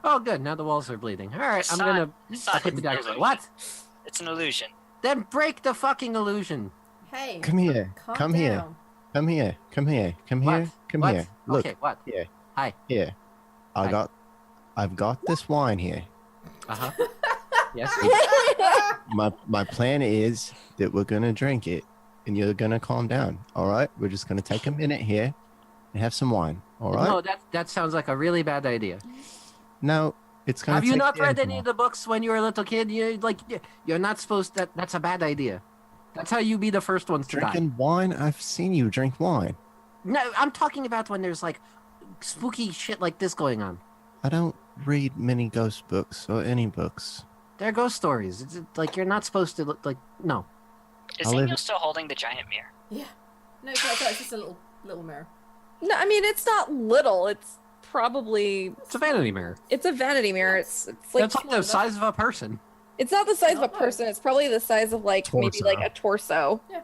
Oh, good. Now the walls are bleeding. All right, I'm gonna. I put the daggers away. What? It's an illusion. Then break the fucking illusion. Hey. Come here. Calm Come here. down. Come here. Come here. Come What? here. Come What? here. Look Okay. What? here. Hi. Here. Hi. I've got this wine here. Uh huh. Yes. My plan is that we're gonna drink it, and you're gonna calm down. All right. We're just gonna take a minute here, and have some wine. All right. No, that sounds like a really bad idea. No, it's gonna. Have you take not the read end any of the books when you were a little kid? You're not supposed. That's a bad idea. That's how you be the first ones to die. Drinking wine. I've seen you drink wine. No, I'm talking about when there's like spooky shit like this going on. I don't read many ghost books or any books. They're ghost stories. It's like you're not supposed to look like. No. Is I'll Daniel live- still holding the giant mirror? Yeah. No, it's not. It's just a little mirror. No, I mean it's not little. It's probably It's a vanity mirror. it's a vanity mirror. It's like That's like the size of a person. it's not the size of a No. person. It's probably the size of like maybe Torso. like a torso. Yeah.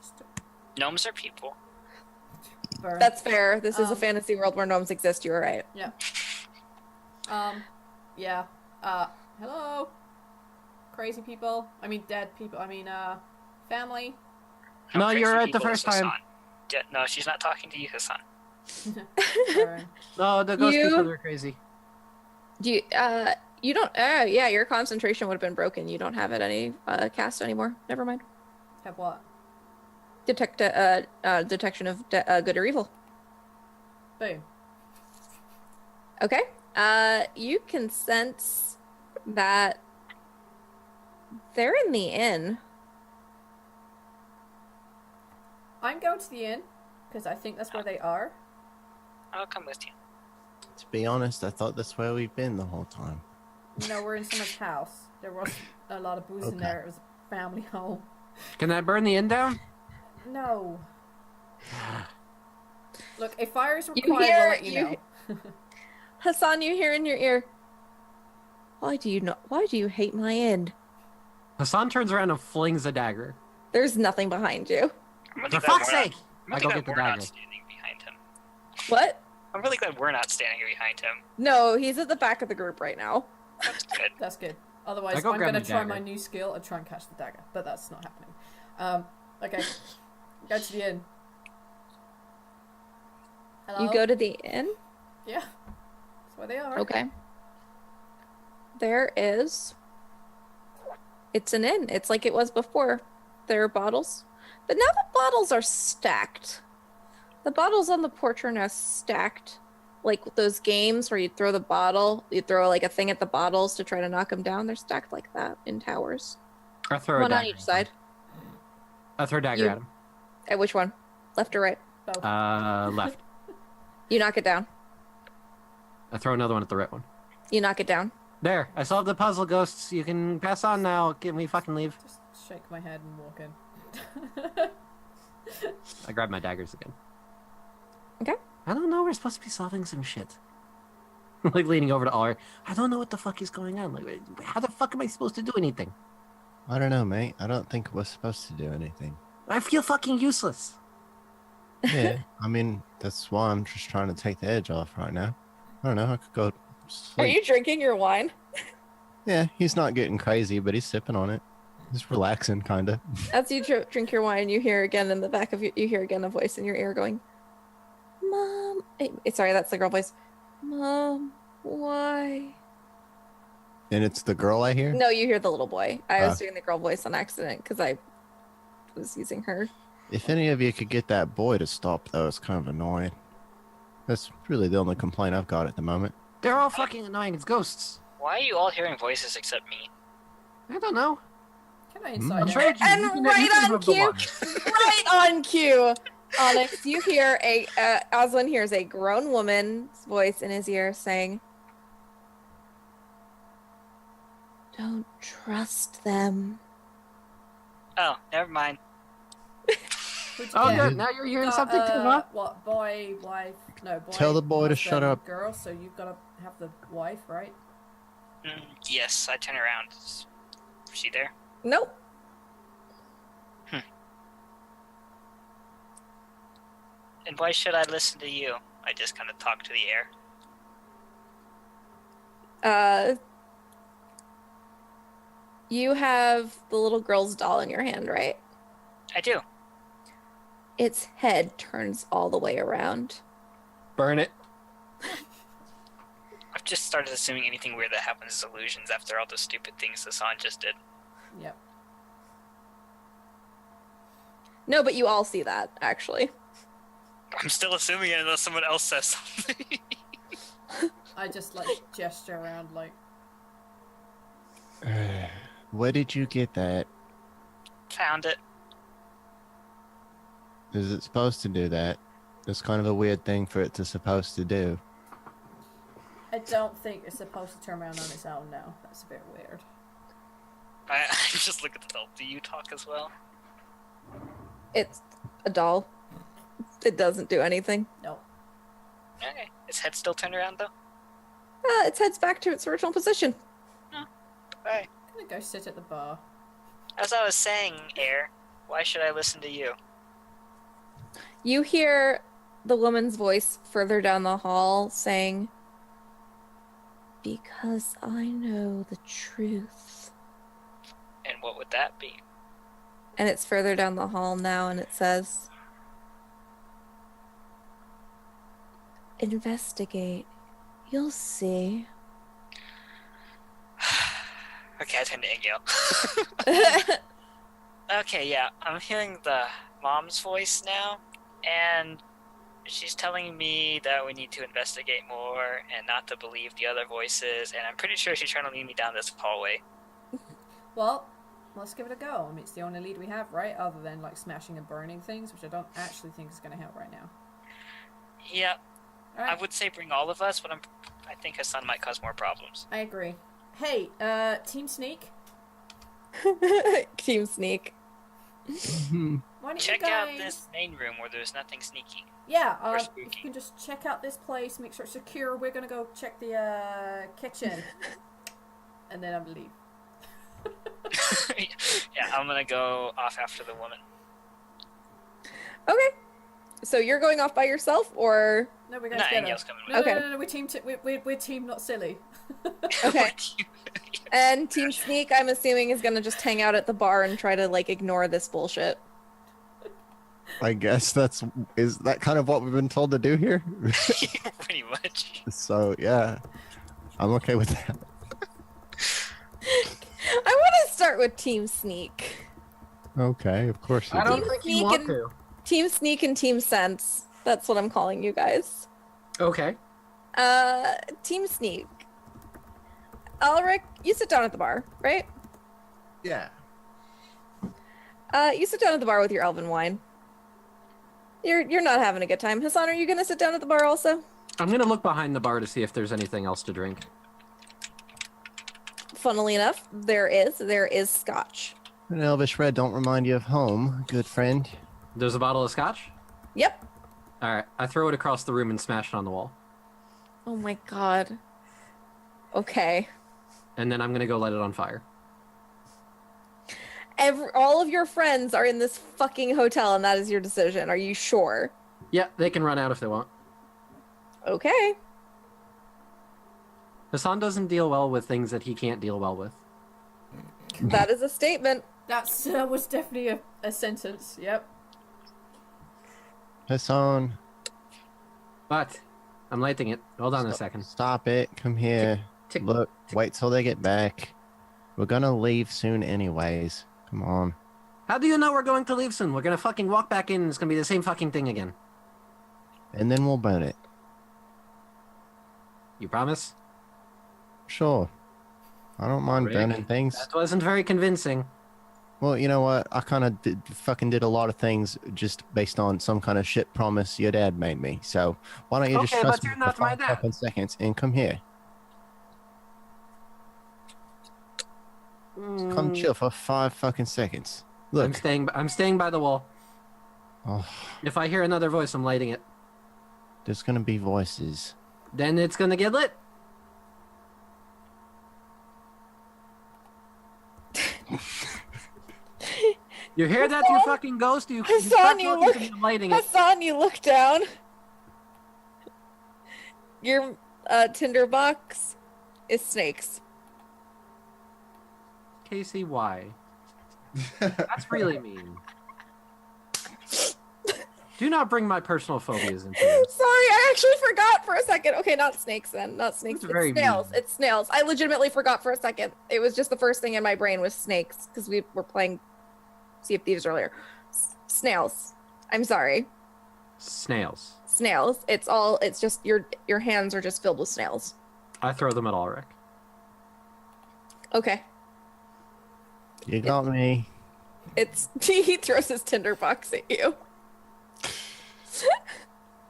Just a Gnomes are people. burn. That's fair. This is a Um, fantasy world where gnomes exist. You were right. Yeah. Yeah. Hello. Crazy people. I mean, dead people. I mean, family. How No, crazy you're right the people is first time. Hassan? Yeah, no, she's not talking to you, Hassan. Burn. No, the ghost You- people are crazy. Do you don't yeah, your concentration would have been broken. You don't have it any cast anymore. Never mind. Have what? Detection of good or evil. Boom. Okay. You can sense that they're in the inn. I'm going to the inn because I think that's where they are. I'll come with you. To be honest, I thought that's where we've been the whole time. No, we're in someone's house. There was a lot of booze in Okay. there. It was a family home. Can I burn the inn down? No. Look, if fire is You required, we'll hear- let you know. Hassan, you hear in your ear. Why do you hate my inn? Hassan turns around and flings a dagger. There's nothing behind you. I'm really For glad fuck's we're not- sake! I'm I really go glad get the we're not dagger. standing behind him. What? I'm really glad we're not standing behind him. No, he's at the back of the group right now. That's good. That's good. I Otherwise, go I'm grab going to the try dagger. my new skill and try and catch the dagger. But that's not happening. Okay. Go to the inn. Hello? You go to the inn? Yeah. That's where they are. Okay. There is. It's an inn. It's like it was before. There are bottles. But now the bottles are stacked. The bottles on the porch are now stacked. Like those games where you throw the bottle, you throw like a thing at the bottles to try to knock them down. They're stacked like that in towers. I throw a One dagger. on each side. I throw a dagger You- at him. At which one? Left or right? Both. Left. You knock it down. I throw another one at the red one. You knock it down. There, I solved the puzzle, ghosts. You can pass on now. Get me fucking leave. Just shake my head and walk in. I grab my daggers again. Okay. I don't know. We're supposed to be solving some shit. Like leaning over to Ulrich. I don't know what the fuck is going on. Like, how the fuck am I supposed to do anything? I don't know, mate. I don't think we're supposed to do anything. I feel fucking useless. Yeah, I mean, that's why I'm just trying to take the edge off right now. I don't know. I could go sleep. Are you drinking your wine? Yeah, he's not getting crazy, but he's sipping on it. He's relaxing, kind of. As you drink your wine, you hear again in the back of you hear again a voice in your ear going, "Mom." Sorry, that's the girl voice. "Mom, why?" And it's the girl I hear? No, you hear the little boy. I was doing the girl voice on accident because I was using her. If any of you could get that boy to stop, though, it's kind of annoying. That's really the only complaint I've got at the moment. They're all fucking annoying. It's ghosts. Why are you all hearing voices except me? I don't know. Can I inside I'm out? Trade you. And You can right have on the cue, wine. right on cue, Onyx, you hear Aslan hears a grown woman's voice in his ear saying, "Don't trust them." Oh, never mind. Who'd you Oh, get? good. Now you're hearing something too, huh? What, boy, wife? No, boy. Tell the boy to husband, shut up. Girl, so you've got to have the wife, right? Yes, I turn around. Is she there? Nope. And why should I listen to you? I just kind of talk to the air. You have the little girl's doll in your hand, right? I do. Its head turns all the way around. Burn it. I've just started assuming anything weird that happens is illusions after all the stupid things Hassan just did. Yep. No, but you all see that, actually. I'm still assuming it unless someone else says something. I just like gesture around like, Where did you get that? Found it. Is it supposed to do that? It's kind of a weird thing for it to supposed to do. I don't think it's supposed to turn around on its own now. That's a bit weird. I just look at the doll. Do you talk as well? It's a doll. It doesn't do anything. No. Okay. Its head still turned around though? Its head's back to its original position. Alright. I'm gonna go sit at the bar. As I was saying, Air, why should I listen to you? You hear the woman's voice further down the hall saying, "Because I know the truth." And what would that be? And it's further down the hall now, and it says, "Investigate. You'll see." Okay, I turn to Ingyo. Okay, yeah, I'm hearing the mom's voice now, and she's telling me that we need to investigate more and not to believe the other voices, and I'm pretty sure she's trying to lead me down this hallway. Well, let's give it a go. I mean, it's the only lead we have, right? Other than like smashing and burning things, which I don't actually think is going to help right now. Yeah, All right. I would say bring all of us, but I think Hassan might cause more problems. I agree. Hey, Team Sneak. Team Sneak. Why don't Check you guys... out this main room where there's nothing sneaky. Yeah, Or if spooky. you can just check out this place, make sure it's secure. We're gonna go check the kitchen, and then I'm leave. Yeah, I'm gonna go off after the woman. Okay. So you're going off by yourself, or... No, we're going No, together. Angel's coming with No, Okay. no, we're team. We're team, not silly. Okay. me. And Team Sneak, I'm assuming, is gonna just hang out at the bar and try to, like, ignore this bullshit. I guess is that kind of what we've been told to do here? Pretty much. So, yeah. I'm okay with that. I want to start with Team Sneak. Okay, of course you I do. don't think you want to. Team Sneak and Team Sense. That's what I'm calling you guys. Okay. Team Sneak. Ulrich, you sit down at the bar, right? Yeah. You sit down at the bar with your elven wine. You're not having a good time. Hassan, are you gonna sit down at the bar also? I'm gonna look behind the bar to see if there's anything else to drink. Funnily enough, there is scotch. An Elvish Red don't remind you of home, good friend. There's a bottle of scotch? Yep. Alright, I throw it across the room and smash it on the wall. Oh my god. Okay. And then I'm gonna go light it on fire. All of your friends are in this fucking hotel, and that is your decision. Are you sure? Yeah, they can run out if they want. Okay. Hassan doesn't deal well with things that he can't deal well with. That is a statement. That was definitely a sentence. Yep. Hassan. But I'm lighting it. Hold on a second. Stop it. Come here. Tick, Look, tick. wait till they get back. We're gonna leave soon anyways. Come on. How do you know we're going to leave soon? We're gonna fucking walk back in and it's gonna be the same fucking thing again. And then we'll burn it. You promise? Sure. I don't mind Rick, burning things. That wasn't very convincing. Well, you know what? I kind of did a lot of things just based on some kind of shit promise your dad made me. So why don't you just Okay, trust but me you're for not my 5 dad. fucking seconds and come here. Come chill for 5 fucking seconds. Look. I'm staying by the wall. Oh, If I hear another voice, I'm lighting it. there's gonna be voices. Then it's gonna get lit. You hear that, you fucking ghost? You Hassan, start you talking look- to me, I'm lighting it. Hassan, you look down. Your tinderbox is snakes. Casey, why? That's really mean. Do not bring my personal phobias into this. Sorry, I actually forgot for a second. Okay, not snakes then. Not snakes. That's It's very snails. mean. It's snails. I legitimately forgot for a second. It was just the first thing in my brain was snakes because we were playing Sea of Thieves earlier. Snails. I'm sorry. Snails. Snails. It's just your hands are just filled with snails. I throw them at Ulrich. Okay. You got me. He throws his tinderbox at you.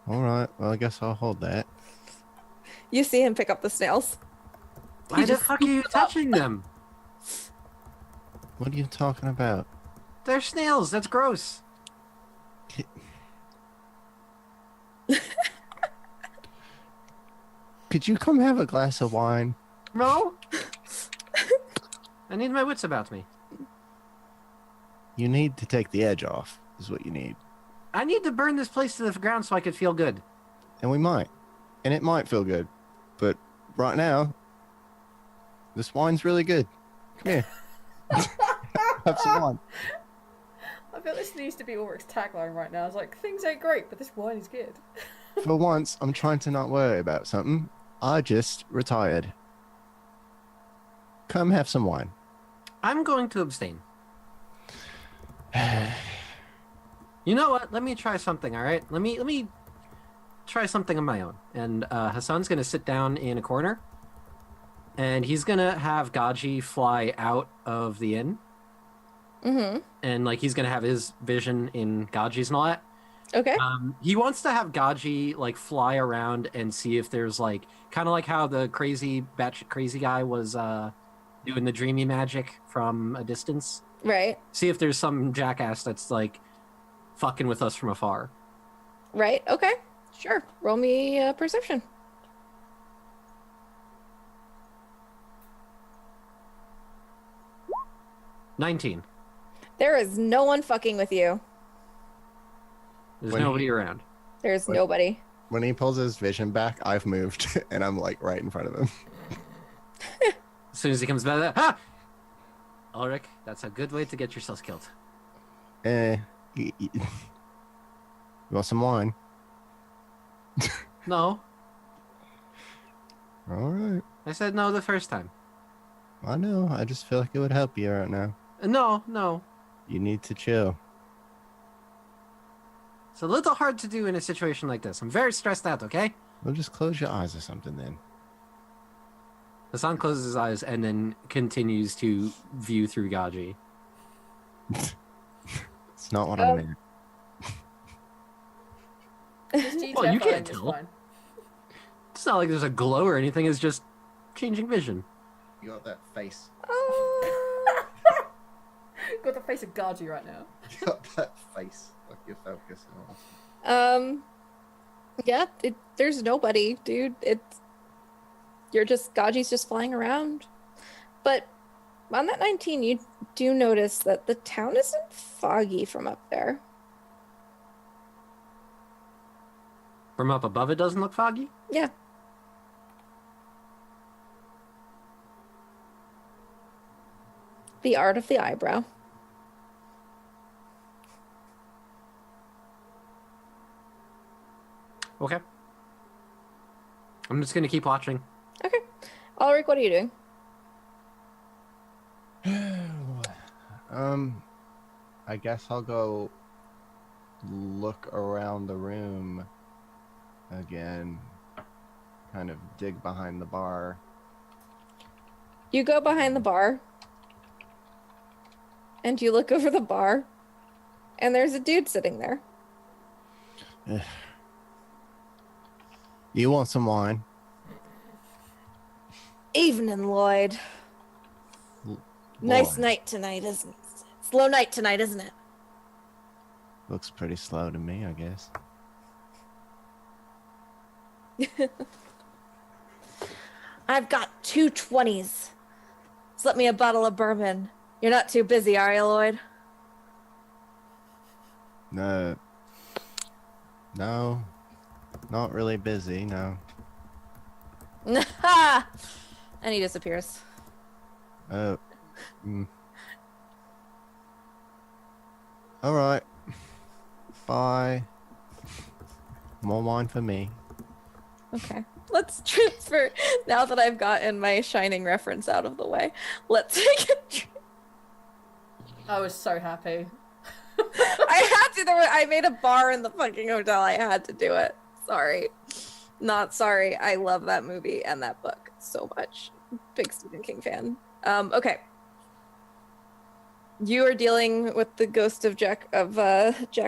All right. Well, I guess I'll hold that. You see him pick up the snails. Why the just fuck are you touching them? What are you talking about? They're snails. That's gross. Could you come have a glass of wine? No. I need my wits about me. You need to take the edge off, is what you need. I need to burn this place to the ground so I could feel good. And we might. And it might feel good. But right now, this wine's really good. Come here. Have some wine. I feel this needs to be Ulrich's tagline right now. It's like, things ain't great, but this wine is good. For once, I'm trying to not worry about something. I just retired. Come have some wine. I'm going to abstain. You know what? Let me try something, all right? Let me try something on my own. And Hassan's going to sit down in a corner. And he's going to have Gaji fly out of the inn. Mm-hmm. And, like, he's going to have his vision in Gaji's and all that. Okay. He wants to have Gaji, like, fly around and see if there's, like, kind of like how the batshit crazy guy was doing the dreamy magic from a distance. Right. See if there's some jackass that's, like, fucking with us from afar. Right. Okay. Sure. Roll me perception. $19. There is no one fucking with you. There's When nobody around. There's Wait. nobody. When he pulls his vision back, I've moved. And I'm, like, right in front of him. As soon as he comes back, ah! Ulrich, that's a good way to get yourself killed. You want some wine? No. All right. I said no the first time. I know. I just feel like it would help you right now. No. You need to chill. It's a little hard to do in a situation like this. I'm very stressed out, okay? Well, just close your eyes or something then. Hassan closes his eyes and then continues to view through Gaji. It's not what I meant. Just Well, you GTFO can't in this tell. wine. It's not like there's a glow or anything. It's just changing vision. You got that face. Oh. Got the face of Gaji right now. You got that face. Like you're focusing on. Yeah, there's nobody, dude. Gaji's just flying around. But on that 19, you do notice that the town isn't foggy from up there. From up above, it doesn't look foggy? Yeah. The art of the eyebrow. Okay. I'm just gonna keep watching. Okay. Ulrich, what are you doing? I guess I'll go look around the room again. Kind of dig behind the bar. You go behind the bar. And you look over the bar. And there's a dude sitting there. You want some wine? Evening, Lloyd. Nice night tonight, isn't it? Slow night tonight, isn't it? Looks pretty slow to me, I guess. I've got 2 20s. Slip me a bottle of bourbon. You're not too busy, are you, Lloyd? No, not really busy, no. Ha! And he disappears. All right. Bye. More wine for me. Okay. Let's transfer. Now that I've gotten my Shining reference out of the way, let's take a trip. I was so happy. I had to. I made a bar in the fucking hotel. I had to do it. Sorry. Not sorry. I love that movie and that book so much. Big Stephen King fan. Okay. You are dealing with the ghost of Jack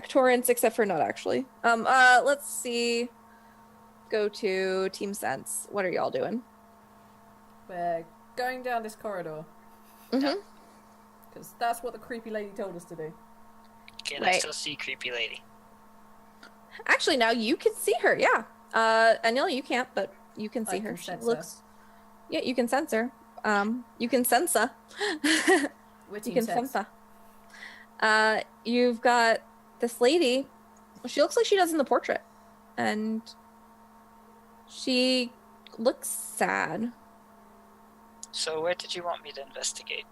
Torrance, except for not actually. Let's see. Go to Team Sense. What are y'all doing? We're going down this corridor. Mm-hmm. Because that's what the creepy lady told us to do. Can I Right. still see creepy lady? Actually, now you can see her. Yeah. Anil, you can't, but you can see I her. can She sense looks. Yeah, you can sense her. You can sense her. We're You Team can Sense. sense her. You've got this lady. She looks like she does in the portrait, and she looks sad. So where did you want me to investigate?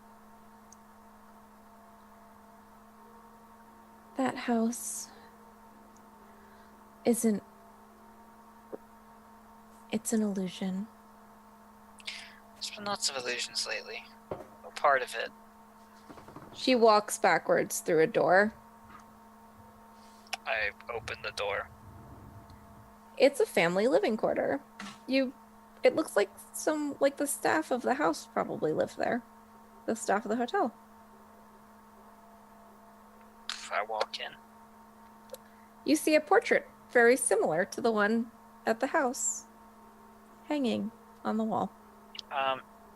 That house isn't. It's an illusion. There's been lots of illusions lately. A part of it. She walks backwards through a door. I opened the door. It's a family living quarter. It looks like the staff of the house probably lived there. The staff of the hotel. I walk in. You see a portrait very similar to the one at the house, hanging on the wall.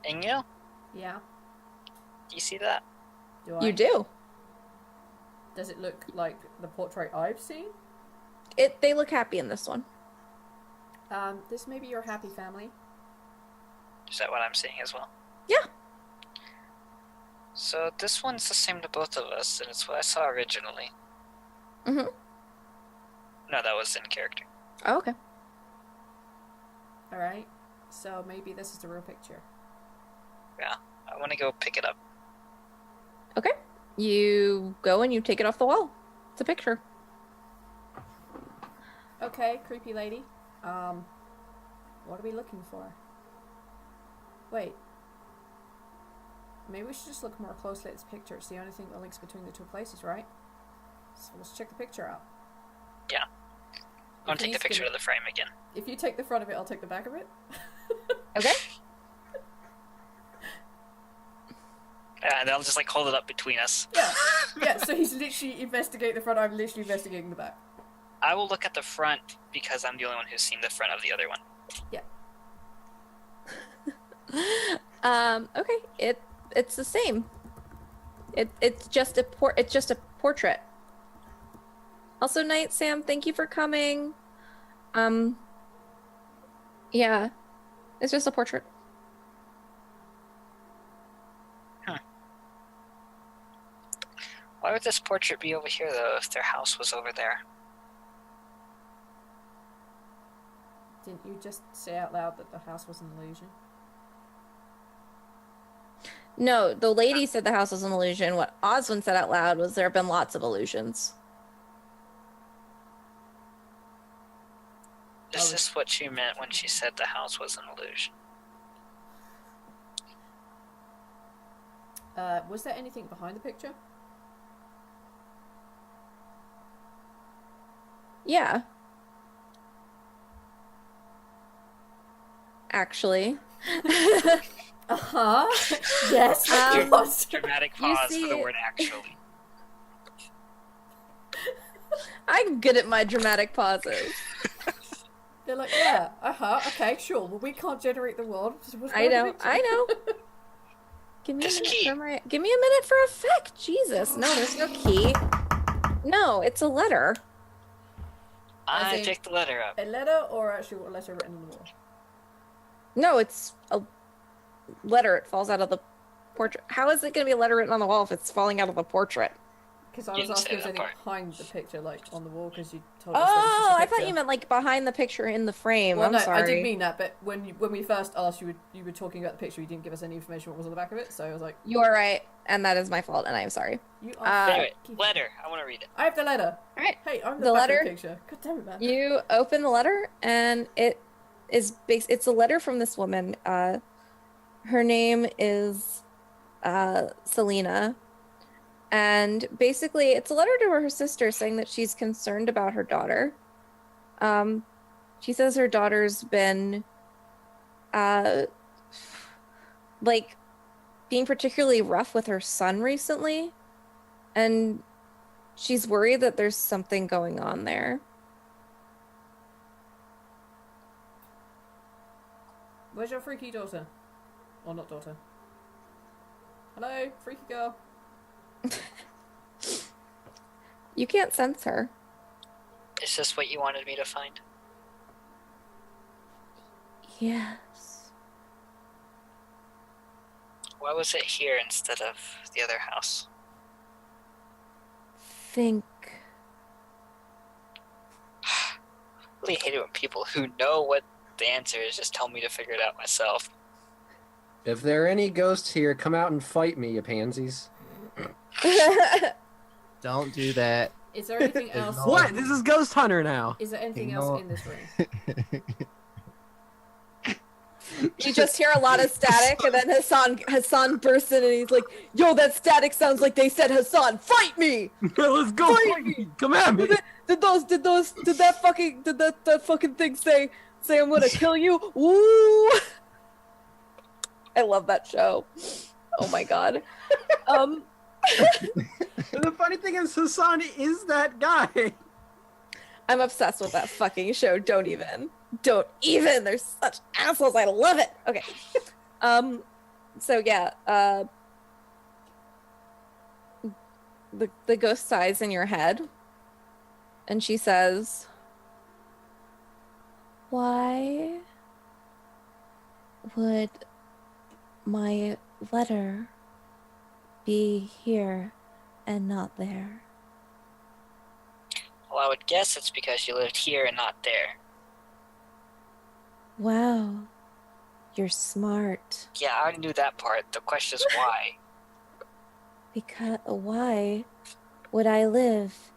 Ingyo? Yeah. Do you see that? Do I? You do. Does it look like the portrait I've seen? They look happy in this one. This may be your happy family. Is that what I'm seeing as well? Yeah. So this one's the same to both of us, and it's what I saw originally. Mm-hmm. No, that was in character. Oh, okay. Alright. So maybe this is the real picture. Yeah, I want to go pick it up. Okay. You go and you take it off the wall. It's a picture. Okay, creepy lady. What are we looking for? Wait. Maybe we should just look more closely at this picture. It's the only thing that links between the two places, right? So let's check the picture out. Yeah. I want to take the Please picture give of the frame again. If you take the front of it, I'll take the back of it. Okay. Yeah, and I'll just like hold it up between us. Yeah. Yeah, so he's literally investigating the front, I'm literally investigating the back. I will look at the front because I'm the only one who's seen the front of the other one. Okay. It's the same. It's just a portrait. Also, Night Sam, thank you for coming. Yeah, it's just a portrait. Huh. Why would this portrait be over here, though, if their house was over there? Didn't you just say out loud that the house was an illusion? No, the lady said the house was an illusion. What Oswin said out loud was there have been lots of illusions. Is this what she meant when she said the house was an illusion? Was there anything behind the picture? Yeah. Actually. Uh-huh. Yes. Dramatic pause see for the word actually. I'm good at my dramatic pauses. They're like, yeah, okay, sure. Well, we can't generate the world. I know. Give me a minute for effect. Jesus, no, there's no key. No, it's a letter. I picked the letter up. A letter, or actually a letter written on the wall? No, it's a letter. It falls out of the portrait. How is it going to be a letter written on the wall if it's falling out of the portrait? Because I was asking if there's anything behind the picture, like on the wall, because you told us. Oh, I thought you meant like behind the picture in the frame. Well, I'm sorry. I did mean that, but when we first asked you were talking about the picture. You didn't give us any information what was on the back of it, so I was like, you are right, and that is my fault, and I'm sorry. You are. Anyway, letter. I want to read it. I have the letter. All right. Hey, I'm the back letter. Of the picture. God damn it, man. You open the letter, and it's a letter from this woman. Her name is Selena. And basically, it's a letter to her sister saying that she's concerned about her daughter. She says her daughter's been, like, being particularly rough with her son recently. And she's worried that there's something going on there. Where's your freaky daughter? Or not daughter? Hello, freaky girl. You can't sense her. Is this what you wanted me to find? Yes. Why was it here instead of the other house? Think. I really hate it when people who know what the answer is just tell me to figure it out myself. If there are any ghosts here, come out and fight me, you pansies. Don't do that. Is there anything else? What? This is Ghost Hunter now. Is there anything else in this room? You just hear a lot of static, and then Hassan bursts in, and he's like, "Yo, that static sounds like they said Hassan, fight me! Let's go! Fight me! Come at me!" Did that fucking thing say I'm gonna kill you? Woo! I love that show. Oh my god. And the funny thing is, Hassan is that guy. I'm obsessed with that fucking show. Don't even. They're such assholes. I love it. Okay. So yeah. The ghost sighs in your head, and she says, "Why would my letter be here and not there?" Well, I would guess it's because you lived here and not there. Wow, you're smart. Yeah, I already knew that part. The question is why. Because why would I live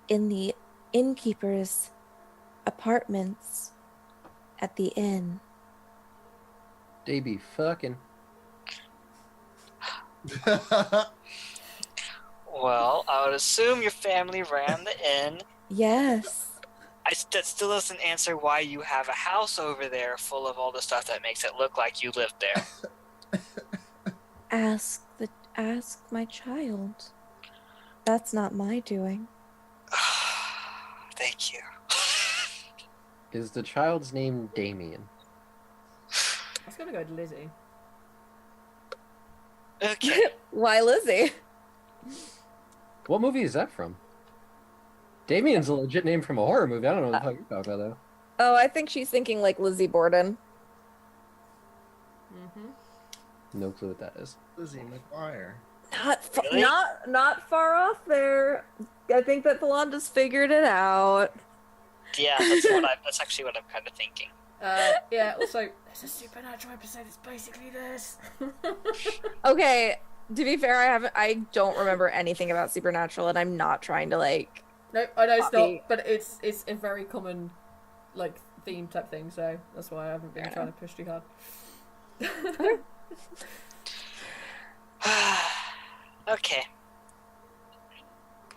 in the innkeeper's apartments at the inn? They be fucking. Well, I would assume your family ran the inn. Yes. That still doesn't answer why you have a house over there full of all the stuff that makes it look like you lived there. Ask my child. That's not my doing. Thank you. Is the child's name Damien? I was gonna go to Lizzie. Okay. Why Lizzie? What movie is that from? Damien's a legit name from a horror movie. I don't know what the fuck you're talking about, though. Oh, I think she's thinking like Lizzie Borden. No clue what that is. Lizzie McGuire. Really? Not far off there. I think that Philanda's figured it out. Yeah, that's actually what I'm kind of thinking. Yeah, also, there's a supernatural episode that's basically this. Okay, to be fair, I don't remember anything about Supernatural, and I'm not trying to like. No, I know it's Copy. not, but it's a very common, like, theme type thing, so that's why I haven't been trying to push too hard. Okay.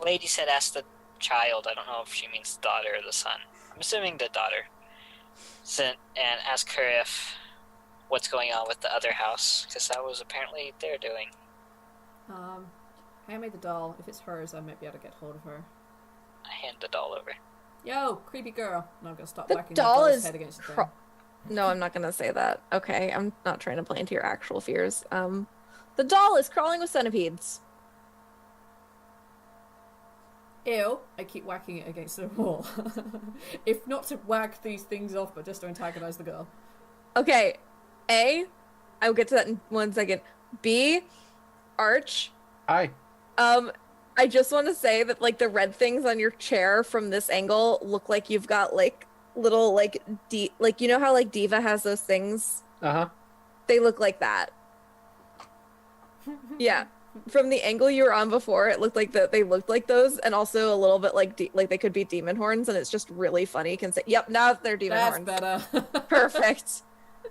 Lady said ask the child. I don't know if she means the daughter or the son. I'm assuming the daughter. And ask her if what's going on with the other house, because that was apparently their doing. Hand me the doll. If it's hers, I might be able to get hold of her. I hand the doll over. Yo, creepy girl. And I'm gonna stop The whacking doll the doll's is head against the thing. No, I'm not gonna say that. Okay, I'm not trying to play into your actual fears. The doll is crawling with centipedes. Ew, I keep whacking it against the wall. If not to whack these things off, but just to antagonize the girl. Okay, A, I will get to that in 1 second. B, Arch, Hi. I just want to say that like the red things on your chair from this angle look like you've got like little like like you know how like Diva has those things? Uh-huh. They look like that. Yeah. From the angle you were on before, it looked like that they looked like those, and also a little bit like like they could be demon horns, and it's just really funny. Yep, now they're demon That's horns. better. Perfect.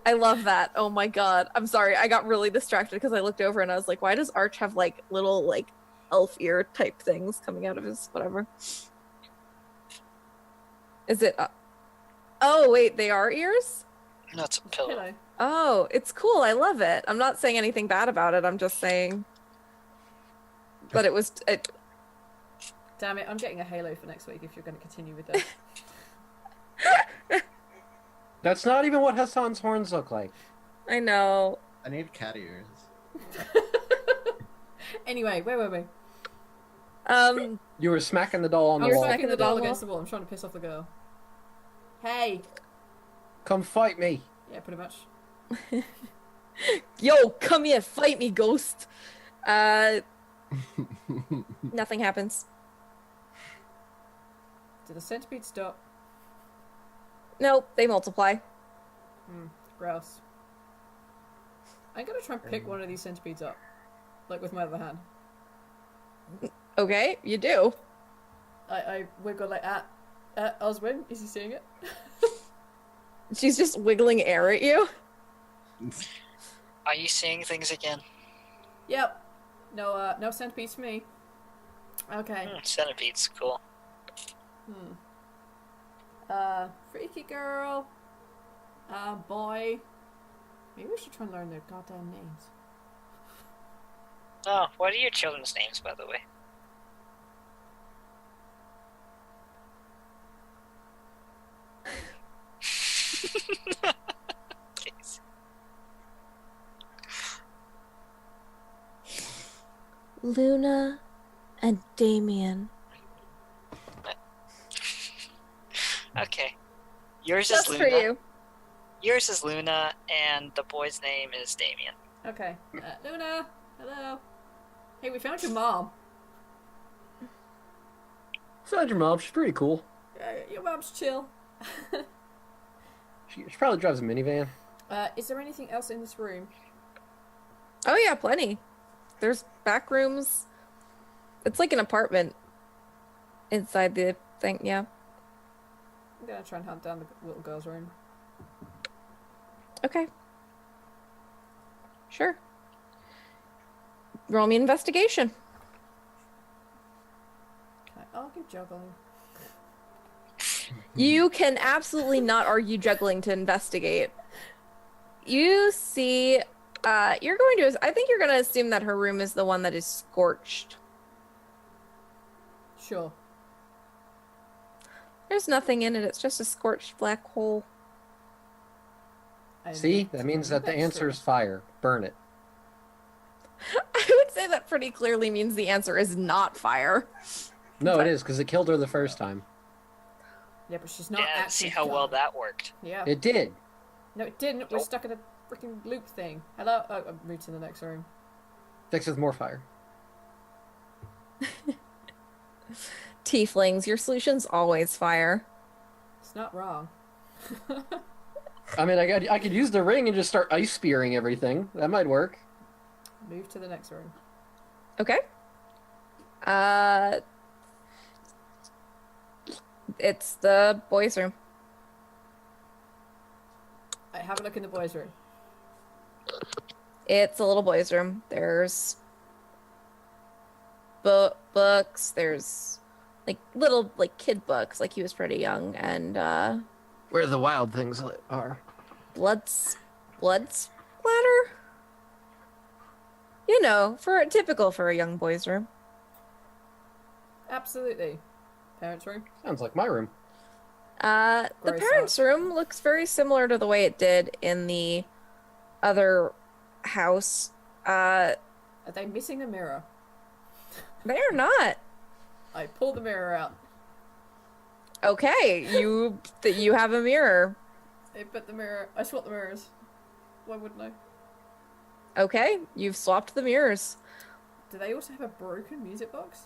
I love that. Oh my god. I'm sorry. I got really distracted because I looked over and I was like, why does Arch have like little like elf ear type things coming out of his whatever? Is it? Oh wait, they are ears? No, it's a pillow. Hello. Oh, it's cool. I love it. I'm not saying anything bad about it. I'm just saying. But it was. Damn it, I'm getting a halo for next week if you're going to continue with this. That's not even what Hassan's horns look like. I know. I need cat ears. Anyway, where were we? You were smacking the doll on the I'm wall. smacking the doll doll wall. against the wall. I'm trying to piss off the girl. Hey. Come fight me. Yeah, pretty much. Yo, come here, fight me, ghost. Nothing happens. Did the centipede stop? Nope, they multiply. Gross. I'm going to try and pick one of these centipedes up. Like with my other hand. Okay, you do. I wiggle like at Oswin. Is he seeing it? She's just wiggling air at you. Are you seeing things again? Yep. No centipedes for me. Okay. Centipedes, cool. Freaky girl. Boy. Maybe we should try and learn their goddamn names. Oh, what are your children's names, by the way? Please. Luna and Damien. Okay. Yours Just is for Luna. you. Yours is Luna, and the boy's name is Damien. Okay. Luna. Hello. Hey, we found your mom. Besides your mom, she's pretty cool. Your mom's chill. She probably drives a minivan. Is there anything else in this room? Oh yeah, plenty. There's back rooms. It's like an apartment inside the thing, yeah. I'm gonna try and hunt down the little girl's room. Okay. Sure. Roll me investigation. Can I argue juggling? You can absolutely not argue juggling to investigate. You see, I think you're going to assume that her room is the one that is scorched. Sure. There's nothing in it. It's just a scorched black hole. See? That means that the answer is fire. Burn it. I would say that pretty clearly means the answer is not fire. No, it is, because it killed her the first time. Yeah, but she's not Yeah, actually see how well gone. that worked. Yeah. It did. No, it didn't. We're stuck in a freaking loop thing. Hello? Oh, I've moved to the next room. Dex has more fire. Tieflings, your solution's always fire. It's not wrong. I mean, I could use the ring and just start ice spearing everything. That might work. Move to the next room. Okay. It's the boys' room. I have a look in the boys' room. It's a little boys' room. There's books. There's like little kid books. Like he was pretty young, and Where the wild things are. blood splatter. You know, typical for a young boys' room. Absolutely. Parents' room. Sounds like my room. The Gross parents' room looks very similar to the way it did in the other house. Are they missing a mirror? They are not. I pull the mirror out. Okay, you have a mirror. I swap the mirrors. Why wouldn't I? Okay, you've swapped the mirrors. Do they also have a broken music box?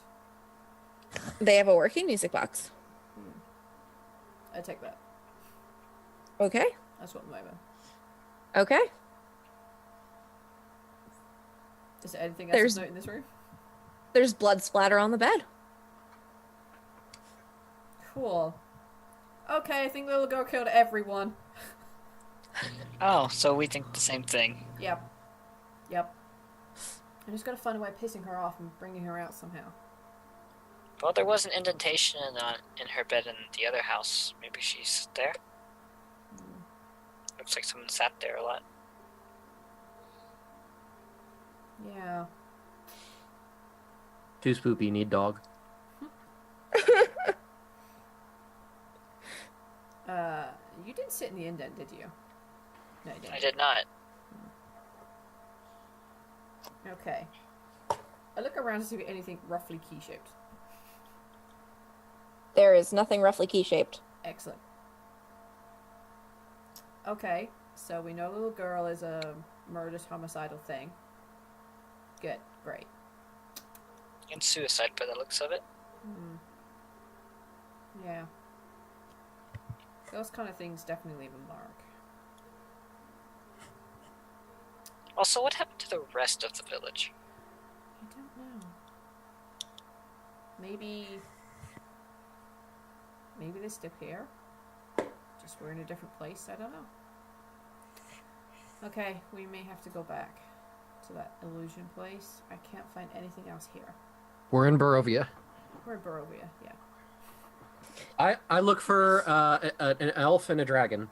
They have a working music box. I take that. Okay. I swap them over. Okay. Is there anything else to note in this room? There's blood splatter on the bed. Cool. Okay, I think the little girl killed everyone. Oh, so we think the same thing. Yep. I just gotta find a way of pissing her off and bringing her out somehow. Well, there was an indentation in her bed in the other house. Maybe she's there? Looks like someone sat there a lot. Yeah. Too spoopy, need dog. You didn't sit in the indent, did you? No, you didn't. I did not. Okay. I look around to see if anything roughly key-shaped. There is nothing roughly key-shaped. Excellent. Okay, so we know little girl is a murderous homicidal thing. Good, great. And suicide by the looks of it. Yeah. Those kind of things definitely leave a mark. Also, what happened to the rest of the village? I don't know. Maybe they're still here? Just we're in a different place? I don't know. Okay, we may have to go back to that illusion place. I can't find anything else here. We're in Barovia. We're in Barovia, yeah. I look for an elf and a dragon.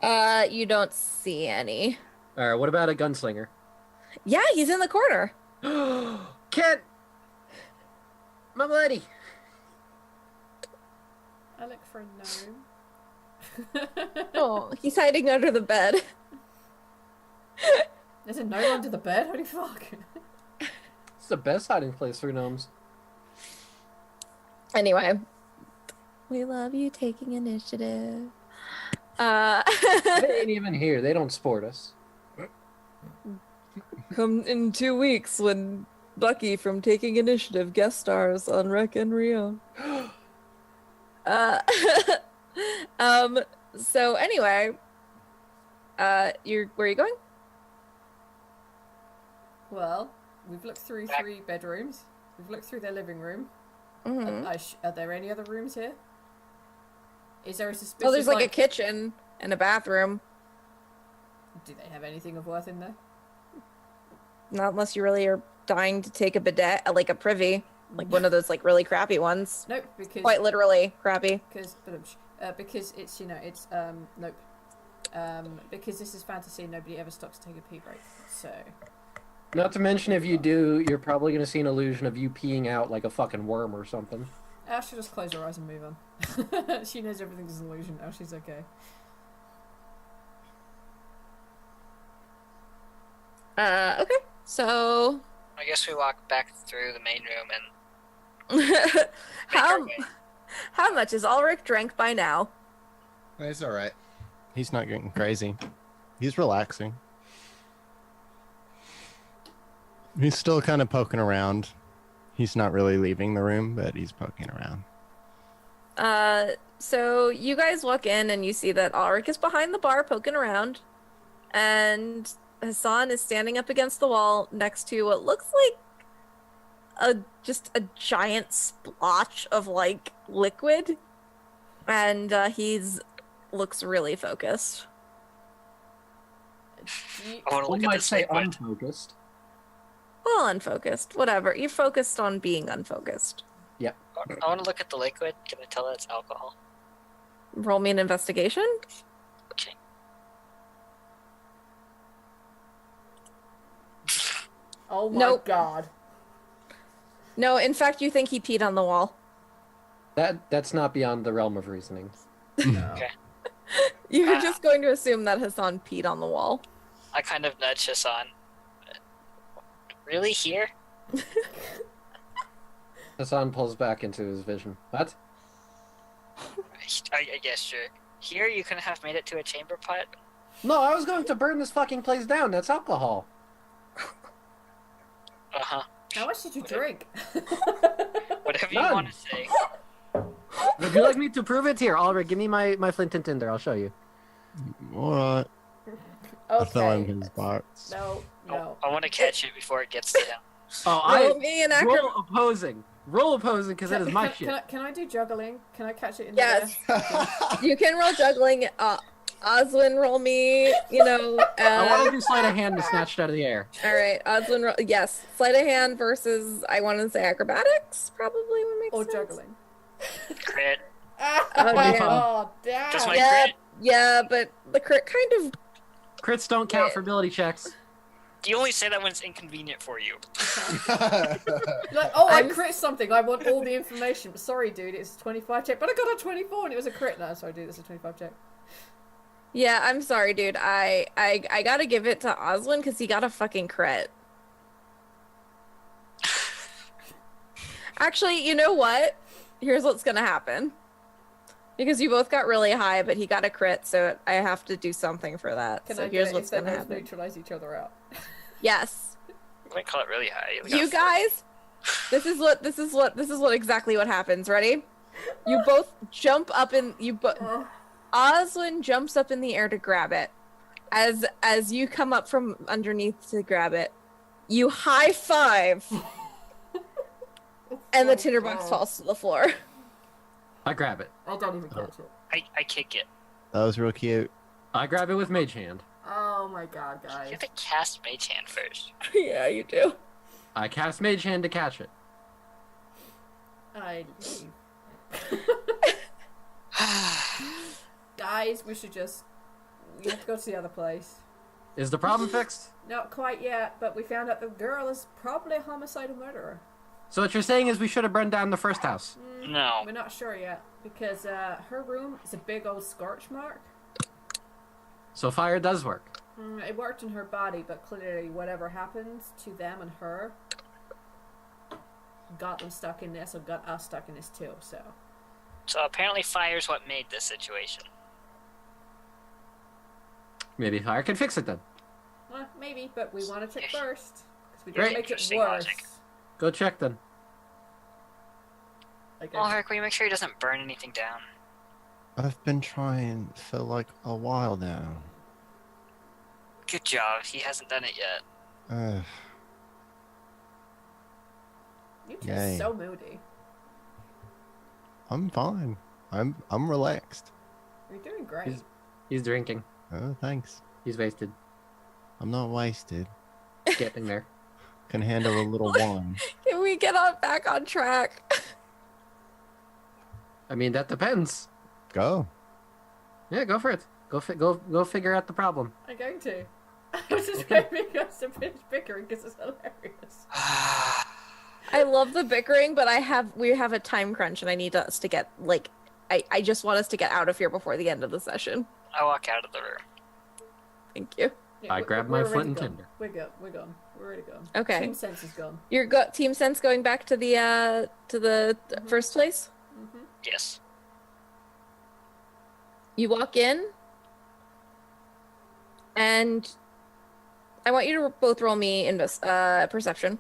You don't see any. Alright, what about a gunslinger? Yeah, he's in the corner. Kent! My buddy! I look for a gnome. Oh, he's hiding under the bed. There's a gnome under the bed? Holy fuck. It's the best hiding place for gnomes. Anyway. We love you taking initiative. They ain't even here. They don't support us. Come in 2 weeks when Bucky from Taking Initiative guest stars on Reck and Rionne. So anyway, where are you going? Well, we've looked through 3 bedrooms. We've looked through their living room. Mm-hmm. Are there any other rooms here? Is there a suspicious... Oh, there's like a kitchen and a bathroom. Do they have anything of worth in there? Not unless you really are dying to take a bidet, like a privy. Like one of those like really crappy ones. Nope, because... Quite literally crappy. Because it's, you know, it's, nope. Because this is fantasy, nobody ever stops to take a pee break, so... Not to mention, if you do, you're probably going to see an illusion of you peeing out like a fucking worm or something. Ash should just close her eyes and move on. She knows everything's an illusion now, she's okay. Okay. So, I guess we walk back through the main room and make our how way. how much is Ulrich drank by now? It's all right. He's not getting crazy. He's relaxing. He's still kind of poking around. He's not really leaving the room, but he's poking around. So you guys walk in and you see that Ulrich is behind the bar poking around, and Hassan is standing up against the wall next to what looks like just a giant splotch of like liquid, and he's looks really focused. I want to One look at might this say liquid. unfocused. Well, unfocused, whatever. You're focused on being unfocused. I want to look at the liquid. Can I tell that it's alcohol? Roll me an investigation. Okay. Oh my Nope. god. No, in fact, you think he peed on the wall. That's not beyond the realm of reasoning. No. Okay. You're just going to assume that Hassan peed on the wall. I kind of nudge Hassan. Really? Here? Hassan pulls back into his vision. What? I guess sure. Here you couldn't have made it to a chamber pot? No, I was going to burn this fucking place down. That's alcohol. Uh-huh. How much did you drink? Whatever you None. want to say. Would you like me to prove it? Here, Ulrich, give me my flint and tinder. I'll show you. All right. I fell Okay. in his box. No, no. I want to catch it before it gets to him. Oh, Roll me an roll opposing. Roll opposing, because that is my shit. Can I do juggling? Can I catch it in Yes. the air? You can roll juggling. Oswin, roll me. I want to do sleight of hand to snatch it out of the air. All right, Oswin, roll. Yes, sleight of hand versus I want to say acrobatics probably would make Or sense. juggling? Crit. Oh, damn. Does my Yeah, crit? yeah, but the crit kind of. Crits don't count for ability checks. You only say that when it's inconvenient for you. Like, oh, I'm- I crit something. I want all the information. But sorry, dude, it's a 25 check. But I got a 24 and it was a crit. No, sorry, dude, it's a 25 check. Yeah, I'm sorry, dude. I gotta give it to Oswin because he got a fucking crit. Actually, you know what? Here's what's gonna happen. Because you both got really high, but he got a crit, so I have to do something for that. Can So I here's get it what's if they gonna both happen. neutralize each other out? Yes. I might call it really high. We got You a four. guys, this is what exactly what happens. Ready? You both jump up in Oswin jumps up in the air to grab it. As you come up from underneath to grab it, you high five, and the tinderbox falls to the floor. I grab it. I don't even catch it. I kick it. That was real cute. I grab it with mage hand. Oh my god, You guys. have to cast Mage Hand first. Yeah, you do. I cast mage hand to catch it. I leave. Guys, we have to go to the other place. Is the problem fixed? Not quite yet, but we found out the girl is probably a homicidal murderer. So what you're saying is we should have burned down the first house. No. We're not sure yet, because her room is a big old scorch mark. So fire does work. It worked in her body, but clearly whatever happens to them and her got them stuck in this, or got us stuck in this too, so. So apparently fire's what made this situation. Maybe fire can fix it then. Maybe, but we want to check first. Because we Great. don't make it Interesting worse. logic. Go check then. Okay. Well, Rick, will you make sure he doesn't burn anything down? I've been trying for like a while now. Good job. He hasn't done it yet. You two Yay. are so moody. I'm fine. I'm relaxed. You're doing great. He's drinking. Oh, thanks. He's wasted. I'm not wasted. Getting there. Can handle a little wine. Can we get back on track? I mean, that depends. Go. Yeah, go for it. Go figure out the problem. I'm going to. I was just hoping us to finish bickering because it's hilarious. I love the bickering, but we have a time crunch, and I need us to get I just want us to get out of here before the end of the session. I walk out of the room. Thank you. I grabbed my flint and tinder. We're gone. We're already gone. Okay. Team Sense is gone. Your Team Sense going back to the first place? Mm-hmm. Yes. You walk in, and I want you to both roll me perception.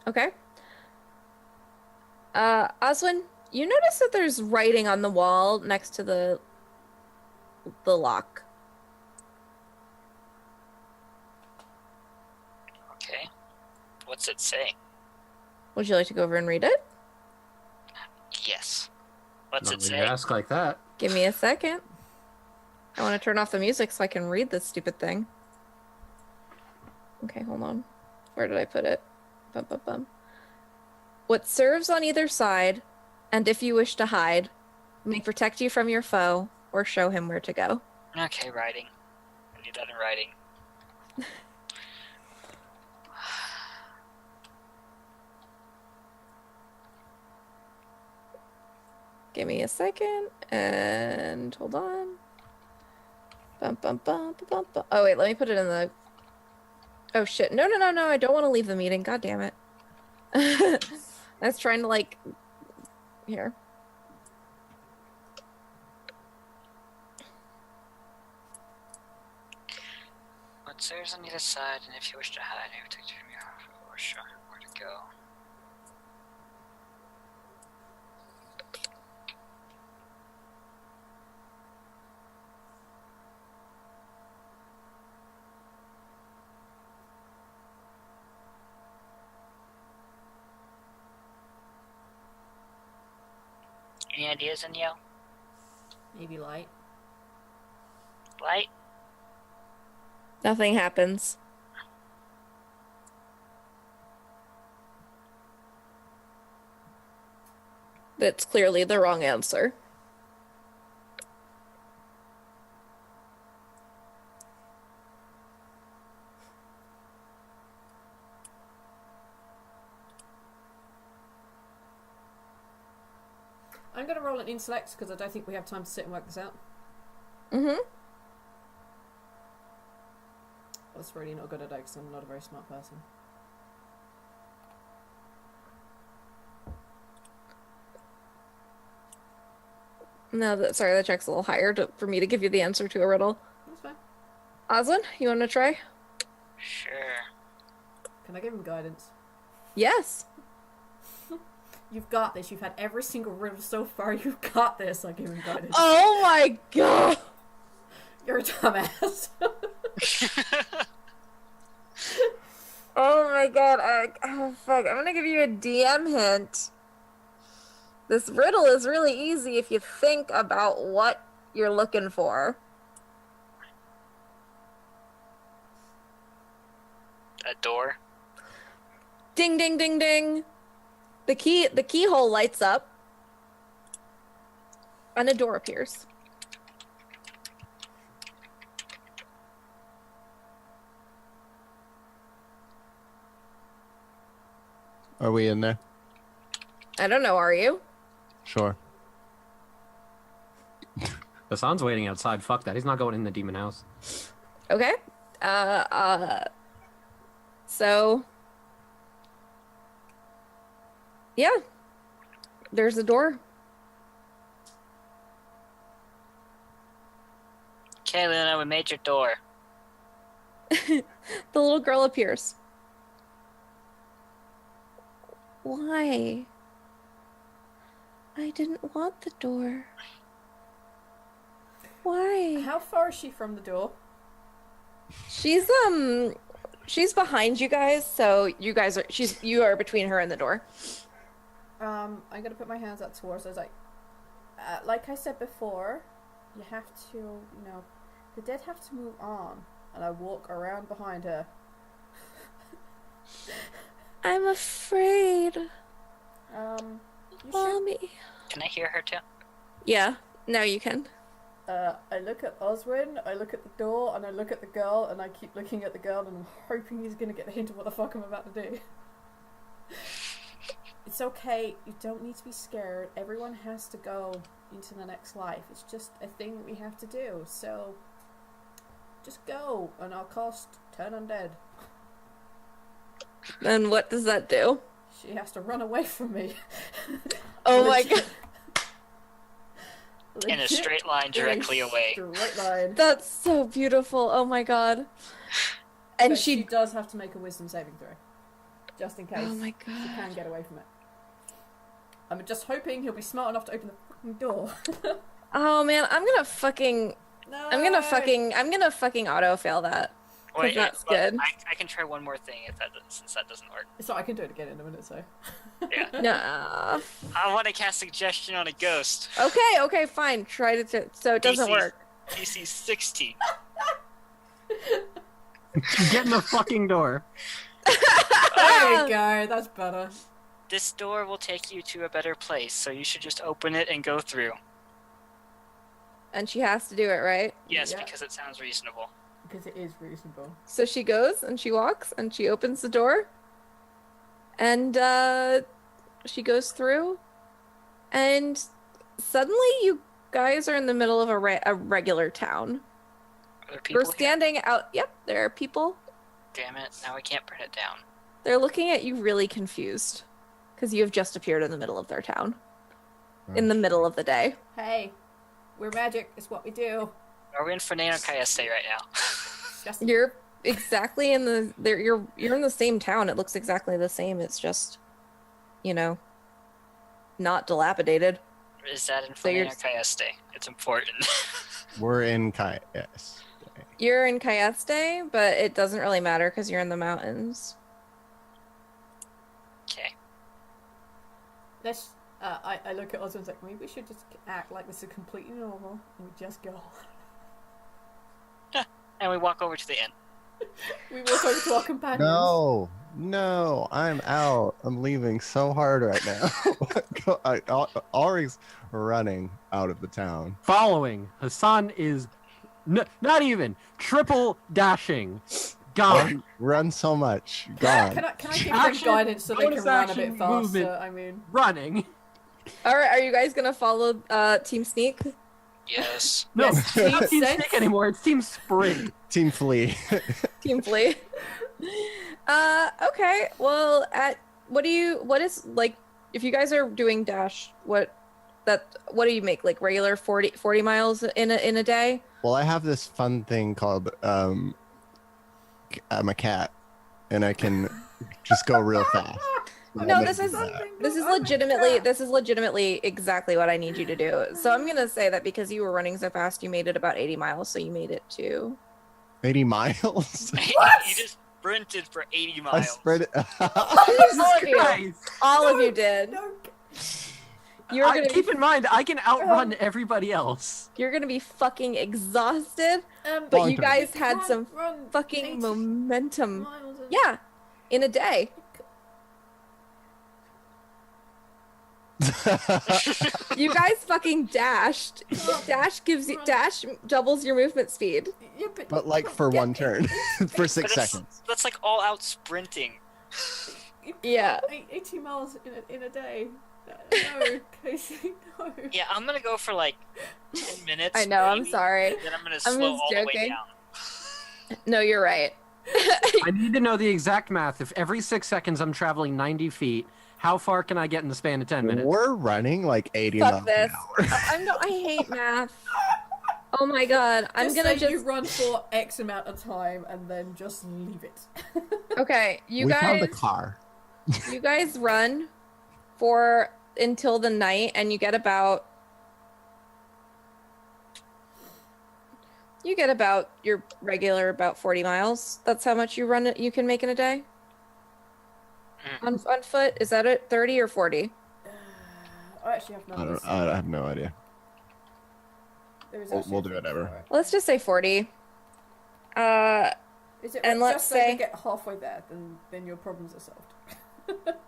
Okay. Oswin, you notice that there's writing on the wall next to the lock. Okay. What's it say? Would you like to go over and read it? Yes. What's Not it when say? you ask like that. Give me a second. I want to turn off the music so I can read this stupid thing. Okay, hold on. Where did I put it? Bum, bum, bum. What serves on either side, and if you wish to hide, may protect you from your foe or show him where to go. Okay, writing. I need that in writing. Give me a second, and hold on. Bum, bum, bum, bum, bum. Oh, wait, let me put it in the... Oh, shit. No, I don't want to leave the meeting. God damn it. I was trying to, like... Here. What serves on either side, and if you wish to hide, I protect you from your foe or show him where to go. Any ideas, Inyo? Maybe light. Light? Nothing happens. That's clearly the wrong answer. I'm going to roll an intellect because I don't think we have time to sit and work this out. Mm-hmm. That's really not good at it because I'm not a very smart person. No, sorry, that check's a little higher for me to give you the answer to a riddle. That's fine. Oslin, you want to try? Sure. Can I give him guidance? Yes. You've got this. You've had every single riddle so far. You've got this. I give him guidance. Oh my god. You're a dumbass. Oh my god. Oh fuck. I'm gonna give you a DM hint. This riddle is really easy if you think about what you're looking for. A door? Ding ding ding ding. The keyhole lights up and a door appears. Are we in there? I don't know, are you? Sure. Hassan's waiting outside. Fuck that. He's not going in the demon house. Okay. So yeah. There's a door. Okay, Luna, we made your door. The little girl appears. Why? I didn't want the door. Why? How far is she from the door? She's behind you guys, so you are between her and the door. I'm gonna put my hands up towards her. Like I said before, you have to, the dead have to move on. And I walk around behind her. I'm afraid. Mommy. Can I hear her too? Yeah, now you can. I look at Oswin, I look at the door, and I look at the girl, and I keep looking at the girl, and I'm hoping he's gonna get the hint of what the fuck I'm about to do. It's okay. You don't need to be scared. Everyone has to go into the next life. It's just a thing that we have to do. So, just go, and I'll cast Turn Undead. And what does that do? She has to run away from me. Oh my god. In a straight line directly away. Straight line. That's so beautiful. Oh my god. And But she... she does have to make a wisdom saving throw. Just in case Oh my she god. can get away from it. I'm just hoping he'll be smart enough to open the fucking door. Oh man, I'm gonna fucking auto fail that. Wait, that's but good. I can try one more thing since that doesn't work. So I can do it again in a minute, so. Yeah. Nah. I want to cast suggestion on a ghost. Okay, fine. Try to so it doesn't work. DC 60. Get in the fucking door. There we go, that's better. This door will take you to a better place, so you should just open it and go through. And she has to do it, right? Yes, Yeah. because it sounds reasonable. Because it is reasonable. So she goes and she walks and she opens the door. And she goes through. And suddenly you guys are in the middle of a regular town. Are there people We're standing out. Yep, there are people. here? Damn it, now I can't print it down. They're looking at you really confused. Because you have just appeared in the middle of their town. In the middle of the day. Hey, we're magic, it's what we do. Are we in Fernando Cayeste right now? Just You're exactly in the you're in the same town. It looks exactly the same. It's just, you know, not dilapidated. Is that in So you're- Fernando Cayeste? It's important. We're in Kai. Yes. You're in Cayeste, but it doesn't really matter because you're in the mountains. Okay. let's. I look at Oz and like, maybe we should just act like this is completely normal and we just go. And we walk over to the inn. We walk over to our companions. No, I'm out. I'm leaving so hard right now. Ari's running out of the town. Following. Hassan is not even triple dashing. Gone. Run so much. Gone. Can I give them Action, guidance so they can bonus run a action, bit faster? movement. I mean, Running. All right, are you guys gonna follow Team Sneak? Yes. No, Yes, it's not makes Team sense. Sneak anymore. It's Team Sprint. Team Flee. Team Flee. Okay. Well, what is like if you guys are doing dash, what do you make, like regular 40 miles in a day? Well, I have this fun thing called I'm a cat, and I can just go real fast. No, this is legitimately exactly what I need you to do. So I'm gonna say that because you were running so fast, you made it about 80 miles, so you made it to 80 miles. You just sprinted for 80 I miles. spread it. all of you did. no. You're gonna Keep in mind, I can outrun everybody else. you're gonna be fucking exhausted, but Long you time. guys had some run fucking 80 momentum. miles and- Yeah, in a day. You guys fucking dashed. Dash doubles your movement speed. Yeah, But like for one turn, for 6 But that's- seconds. That's like all out sprinting. Yeah. 80 miles in a day. No, Casey, no. Yeah, I'm gonna go for like 10 minutes. I know, I'm maybe, sorry. and then I'm gonna I'm slow just all the way joking. down. No, you're right. I need to know the exact math. If every 6 seconds I'm traveling 90 feet, how far can I get in the span of 10 minutes? We're running like 80 Fuck miles this. an hour. I hate math. Oh my god. I'm gonna say you just run for X amount of time and then just leave it. okay. You We found guys, a car. you guys run for until the night, and you get about your regular about 40 miles. That's how much you can make in a day. On foot, is that it? 30 or 40? I actually have numbers. I have no idea. There is We'll actually a do thing whatever. for it. Let's just say 40. Is it And just let's so you say- get halfway there, then your problems are solved.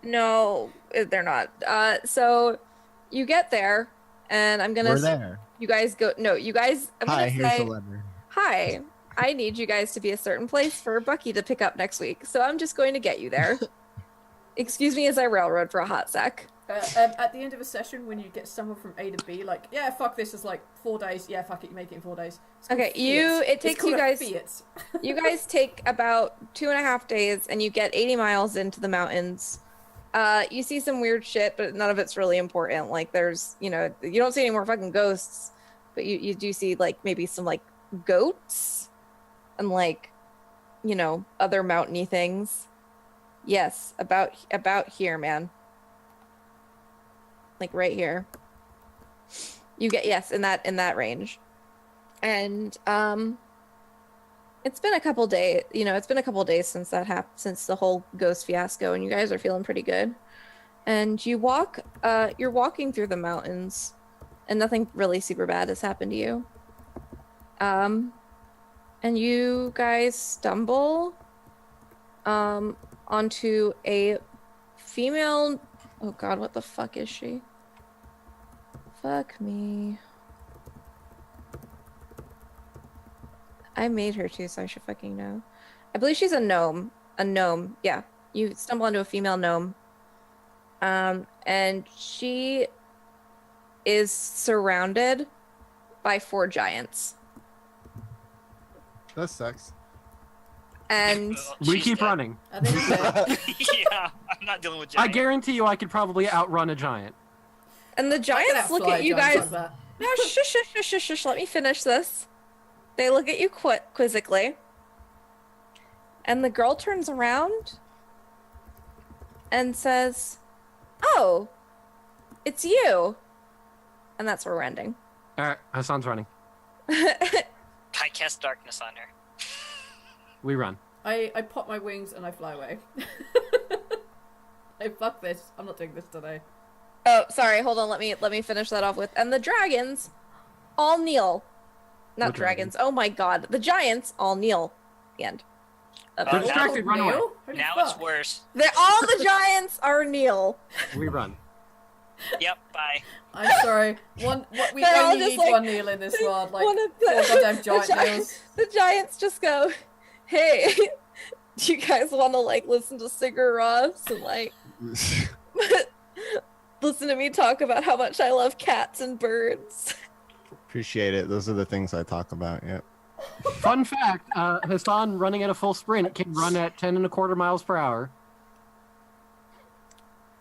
No, they're not. So you get there, and I'm gonna. We're there. You guys go. No, you guys. I'm Hi, gonna here's say, the letter. hi. I need you guys to be a certain place for Bucky to pick up next week. So I'm just going to get you there. Excuse me as I railroad for a hot sec. At the end of a session, when you get someone from A to B, like, yeah, fuck this is like 4 days. Yeah, fuck it, you make it in 4 days. Okay, it takes you guys. You guys take about 2.5 days, and you get 80 miles into the mountains. You see some weird shit, but none of it's really important. Like, there's, you don't see any more fucking ghosts, but you do see like maybe some like goats and like, other mountainy things. Yes, about here, man. Like right here. You get in that range. And it's been a couple days, since that happened, since the whole ghost fiasco, and you guys are feeling pretty good. And you're walking through the mountains, and nothing really super bad has happened to you. And you guys stumble onto a female. Oh god, what the fuck is she? Fuck me. I made her too, so I should fucking know. I believe she's a gnome. A gnome, yeah. You stumble onto a female gnome. And she is surrounded by 4 giants. That sucks. And we keep running. Yeah, I'm not dealing with giants. I guarantee you I could probably outrun a giant. And the giants look at you guys. No, shush, let me finish this. They look at you quizzically. And the girl turns around and says, "Oh, it's you." And that's where we're ending. Alright, Hassan's running. I cast darkness on her. We run. I pop my wings and I fly away. Hey, fuck this. I'm not doing this today. Oh, sorry, hold on, let me finish that off with, and the dragons all kneel. Not What dragons. Oh my god. The giants all kneel. The end. They're distracted, run away. Now it's worse. All the giants are kneel. We run. Yep, bye. I'm sorry. We They're all only just need like- one kneel in this world. Like, one of 4 goddamn giant the, kneels. the giants just go, "Hey, do you guys want to like listen to Sigur Rós and like listen to me talk about how much I love cats and birds?" Appreciate it. Those are the things I talk about. Yep. Fun fact, Hassan running at a full sprint can run at 10.25 miles per hour.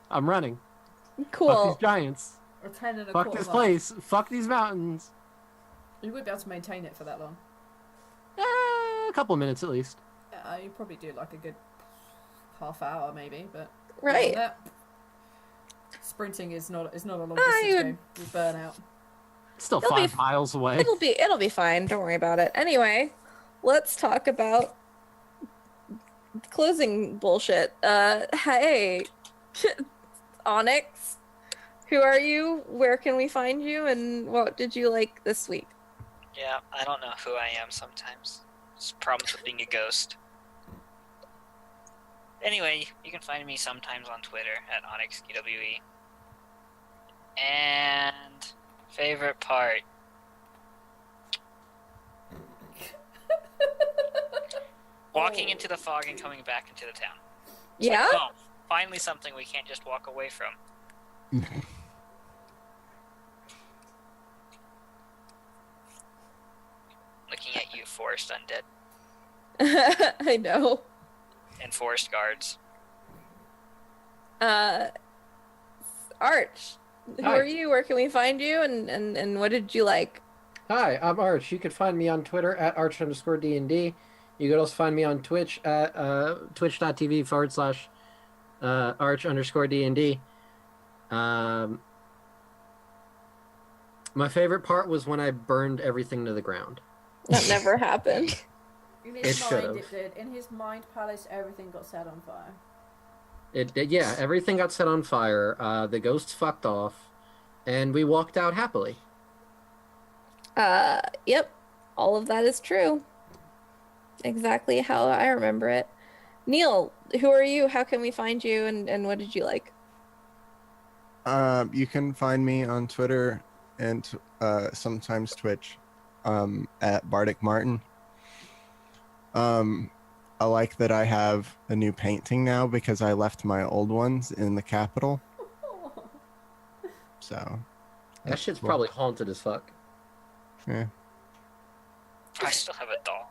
I'm running. Fuck Cool. these giants. Or 10 and a Fuck quarter this miles. place. Fuck these mountains. You would be able to maintain it for that long. A couple of minutes at least. Yeah, you probably do like a good half hour maybe, but Right. that, sprinting is not a long Ah, distance you would- game. You burn out. It's still It'll be 5 miles away. It'll be fine. Don't worry about it. Anyway, let's talk about closing bullshit. Hey, Onyx, who are you? Where can we find you? And what did you like this week? Yeah, I don't know who I am sometimes. It's problems with being a ghost. Anyway, you can find me sometimes on Twitter at OnyxQWE. And favorite part. Walking into the fog and coming back into the town. It's Yeah? like, oh, finally something we can't just walk away from. Looking at you, forest undead. I know. And forest guards. Arch, who Hi. are you? Where can we find you? And what did you like? Hi, I'm Arch. You can find me on Twitter at arch_D&D. You can also find me on Twitch at twitch.tv/arch_D&D. My favorite part was when I burned everything to the ground. That never happened. In It his mind, should've. it did. In his mind palace, everything got set on fire. Yeah, everything got set on fire. The ghosts fucked off, and we walked out happily. Yep. All of that is true. Exactly how I remember it. Neil, who are you? How can we find you? And what did you like? You can find me on Twitter and sometimes Twitch at Bardic Martin. I like that I have a new painting now because I left my old ones in the Capitol. So That shit's cool. probably haunted as fuck. Yeah. I still have a doll.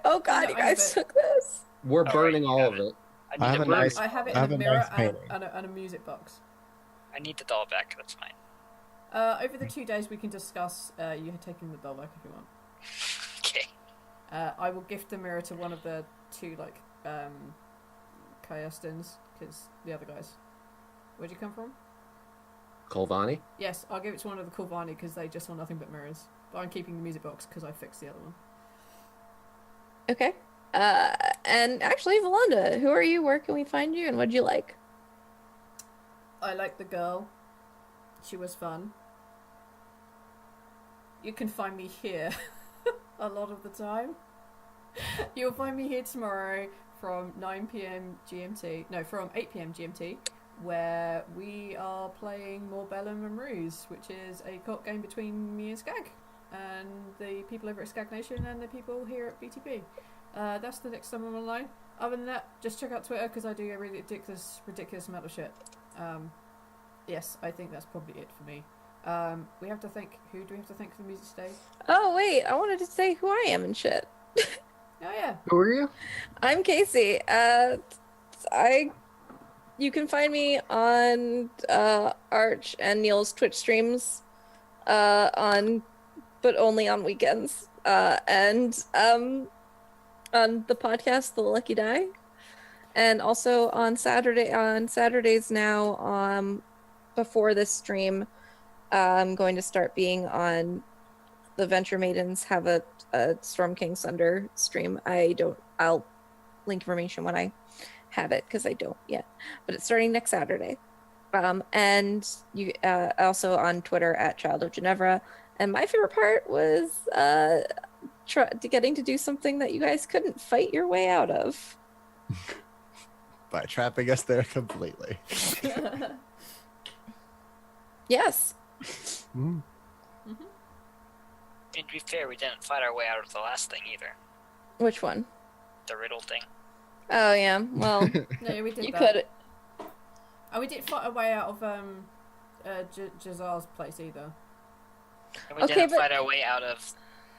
Oh god, you I have guys it. took this. We're Alright, burning you all have of it. I I need have to a burn. nice- I have it I in have a a mirror nice and painting. a music box. I need the doll back. That's mine. Over the 2 days, we can discuss you taking the doll back if you want. Okay. I will gift the mirror to one of the two, like, Kayastins, because the other guys. Where'd you come from? Kolvani? Yes, I'll give it to one of the Kulvani because they just want nothing but mirrors. But I'm keeping the music box because I fixed the other one. Okay. And actually, Valanda, who are you? Where can we find you? And what'd you like? I like the girl. She was fun. You can find me here a lot of the time. You'll find me here tomorrow from 9 p.m. GMT. No, from 8 p.m. GMT, where we are playing More Bellum and Ruse, which is a co-op game between me and Skag, and the people over at Skag Nation and the people here at BTP. That's the next time I'm online. Other than that, just check out Twitter because I do a really ridiculous amount of shit. Yes, I think that's probably it for me. We have to thank. Who do we have to thank for the music today? Oh wait, I wanted to say who I am and shit. Oh yeah. Who are you? I'm Casey. You can find me on Arch and Neil's Twitch streams, but only on weekends, and on the podcast The Lucky Die, and also on Saturdays now. Before this stream, I'm going to start being on the Venture Maidens have a Storm King Sunder stream. I'll link information when I have it because I don't yet, but it's starting next Saturday. And you also on Twitter at Child of Ginevra. And my favorite part was getting to do something that you guys couldn't fight your way out of. By trapping us there completely. Yes. Mm. And to be fair, we didn't fight our way out of the last thing either. Which one? The riddle thing. Oh yeah. Well, No, we did you that. could. And we didn't fight our way out of Jazar's place either. And we Okay, didn't but- fight our way out of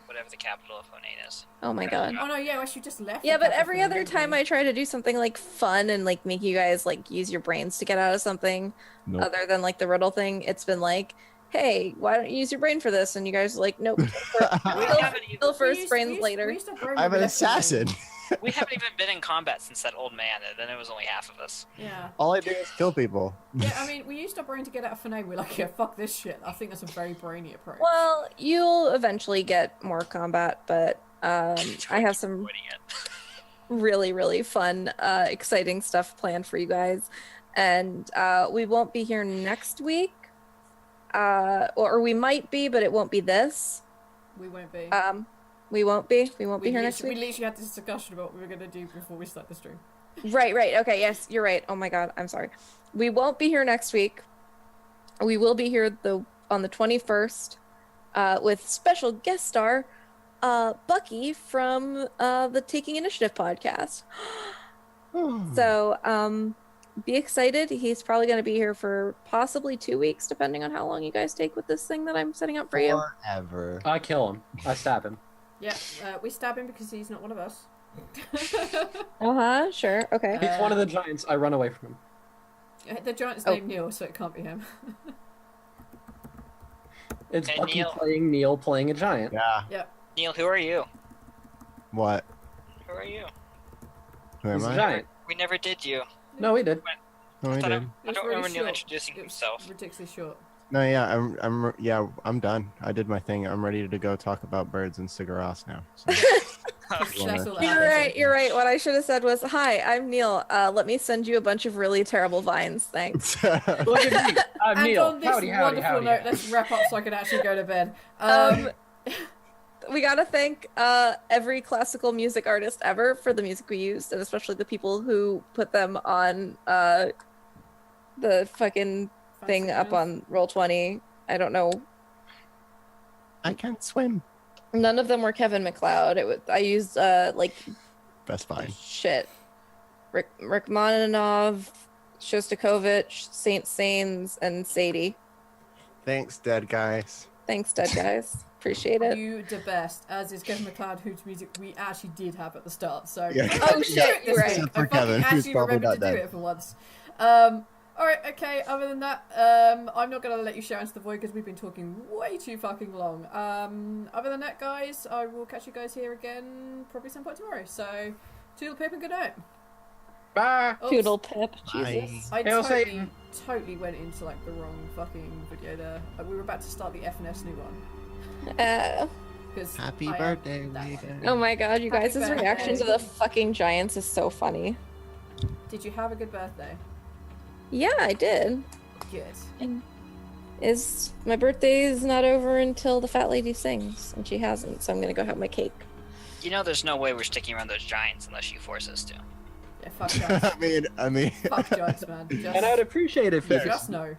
whatever the capital of Honane is. Oh my god. Oh no, yeah, well, she just left. Yeah, the but capital every thing, other didn't time we? I try to do something like fun and like make you guys like use your brains to get out of something Nope. other than like the riddle thing, it's been like, hey, why don't you use your brain for this? And you guys are like, nope. We haven't even, Still first We used- brains we used- later. we used to brain I'm when an we left the game. assassin. we haven't even been in combat since that old man, and then it was only half of us. Yeah. All I do is kill people. Yeah, I mean, we used our brain to get out of Finane. We're like, yeah, fuck this shit. I think that's a very brainy approach. Well, you'll eventually get more combat, but I have some Avoiding it. really, really fun, exciting stuff planned for you guys. And we won't be here next week. Or we might be, but it won't be this. We won't be. We won't be. We won't be here next We week. literally had this discussion about what we were going to do before we start the stream. Right. Okay, yes, you're right. Oh my god, I'm sorry. We won't be here next week. We will be here on the 21st with special guest star Bucky from the Taking Initiative podcast. So be excited. He's probably going to be here for possibly 2 weeks, depending on how long you guys take with this thing that I'm setting up for you. Forever. I kill him. I stab him. Yeah, we stab him because he's not one of us. Sure, okay. He's one of the giants. I run away from him. The giant's Oh. named Neil, so it can't be him. It's Hey, Bucky Neil. playing Neil playing a giant. Yeah. Neil, who are you? What? Who are you? Who am He's a I? giant. We never did you. No, we did. No, I thought did. I It's don't really remember Neil short. introducing It was himself. ridiculously short. No, yeah, I'm done. I did my thing. I'm ready to go talk about birds and cigarettes now. So. That's all that You're happens. right. You're right. What I should have said was, "Hi, I'm Neil. Let me send you a bunch of really terrible vines. Thanks." Look at me. I'm And Neil. on this Howdy, howdy, wonderful howdy. note, let's wrap up so I can actually go to bed. We gotta thank every classical music artist ever for the music we used, and especially the people who put them on the fucking thing up on Roll20. I don't know. I can't swim. None of them were Kevin MacLeod. I used like That's fine. Shit. Rachmaninoff, Shostakovich, Saint Sains, and Sadie. Thanks, dead guys. Thanks, dead guys. Appreciate it. You the best, as is Kevin MacLeod, whose music we actually did have at the start. So Yeah. Oh, shit, you're right. Except for I fucking Kevin, who's actually probably remembered not to do dead. it for once. Alright, okay, other than that, I'm not going to let you shout into the void because we've been talking way too fucking long. Other than that, guys, I will catch you guys here again probably some point tomorrow. So, toodle pip and good night. Bye. Oops, Toodle pip. Bye. Jesus. I Hail totally, Satan. totally went into like the wrong fucking video there. We were about to start the FNS new one. Because Happy I am birthday, that Rita. one. Oh my god, you Happy guys' reaction to birthday. the fucking giants is so funny. Did you have a good birthday? Yeah, I did. Good. My birthday is not over until the fat lady sings, and she hasn't, so I'm gonna go have my cake. You know, there's no way we're sticking around those giants unless you force us to. Yeah, fuck giants. I mean, Fuck giants, man. Just, And I'd appreciate it if you just no.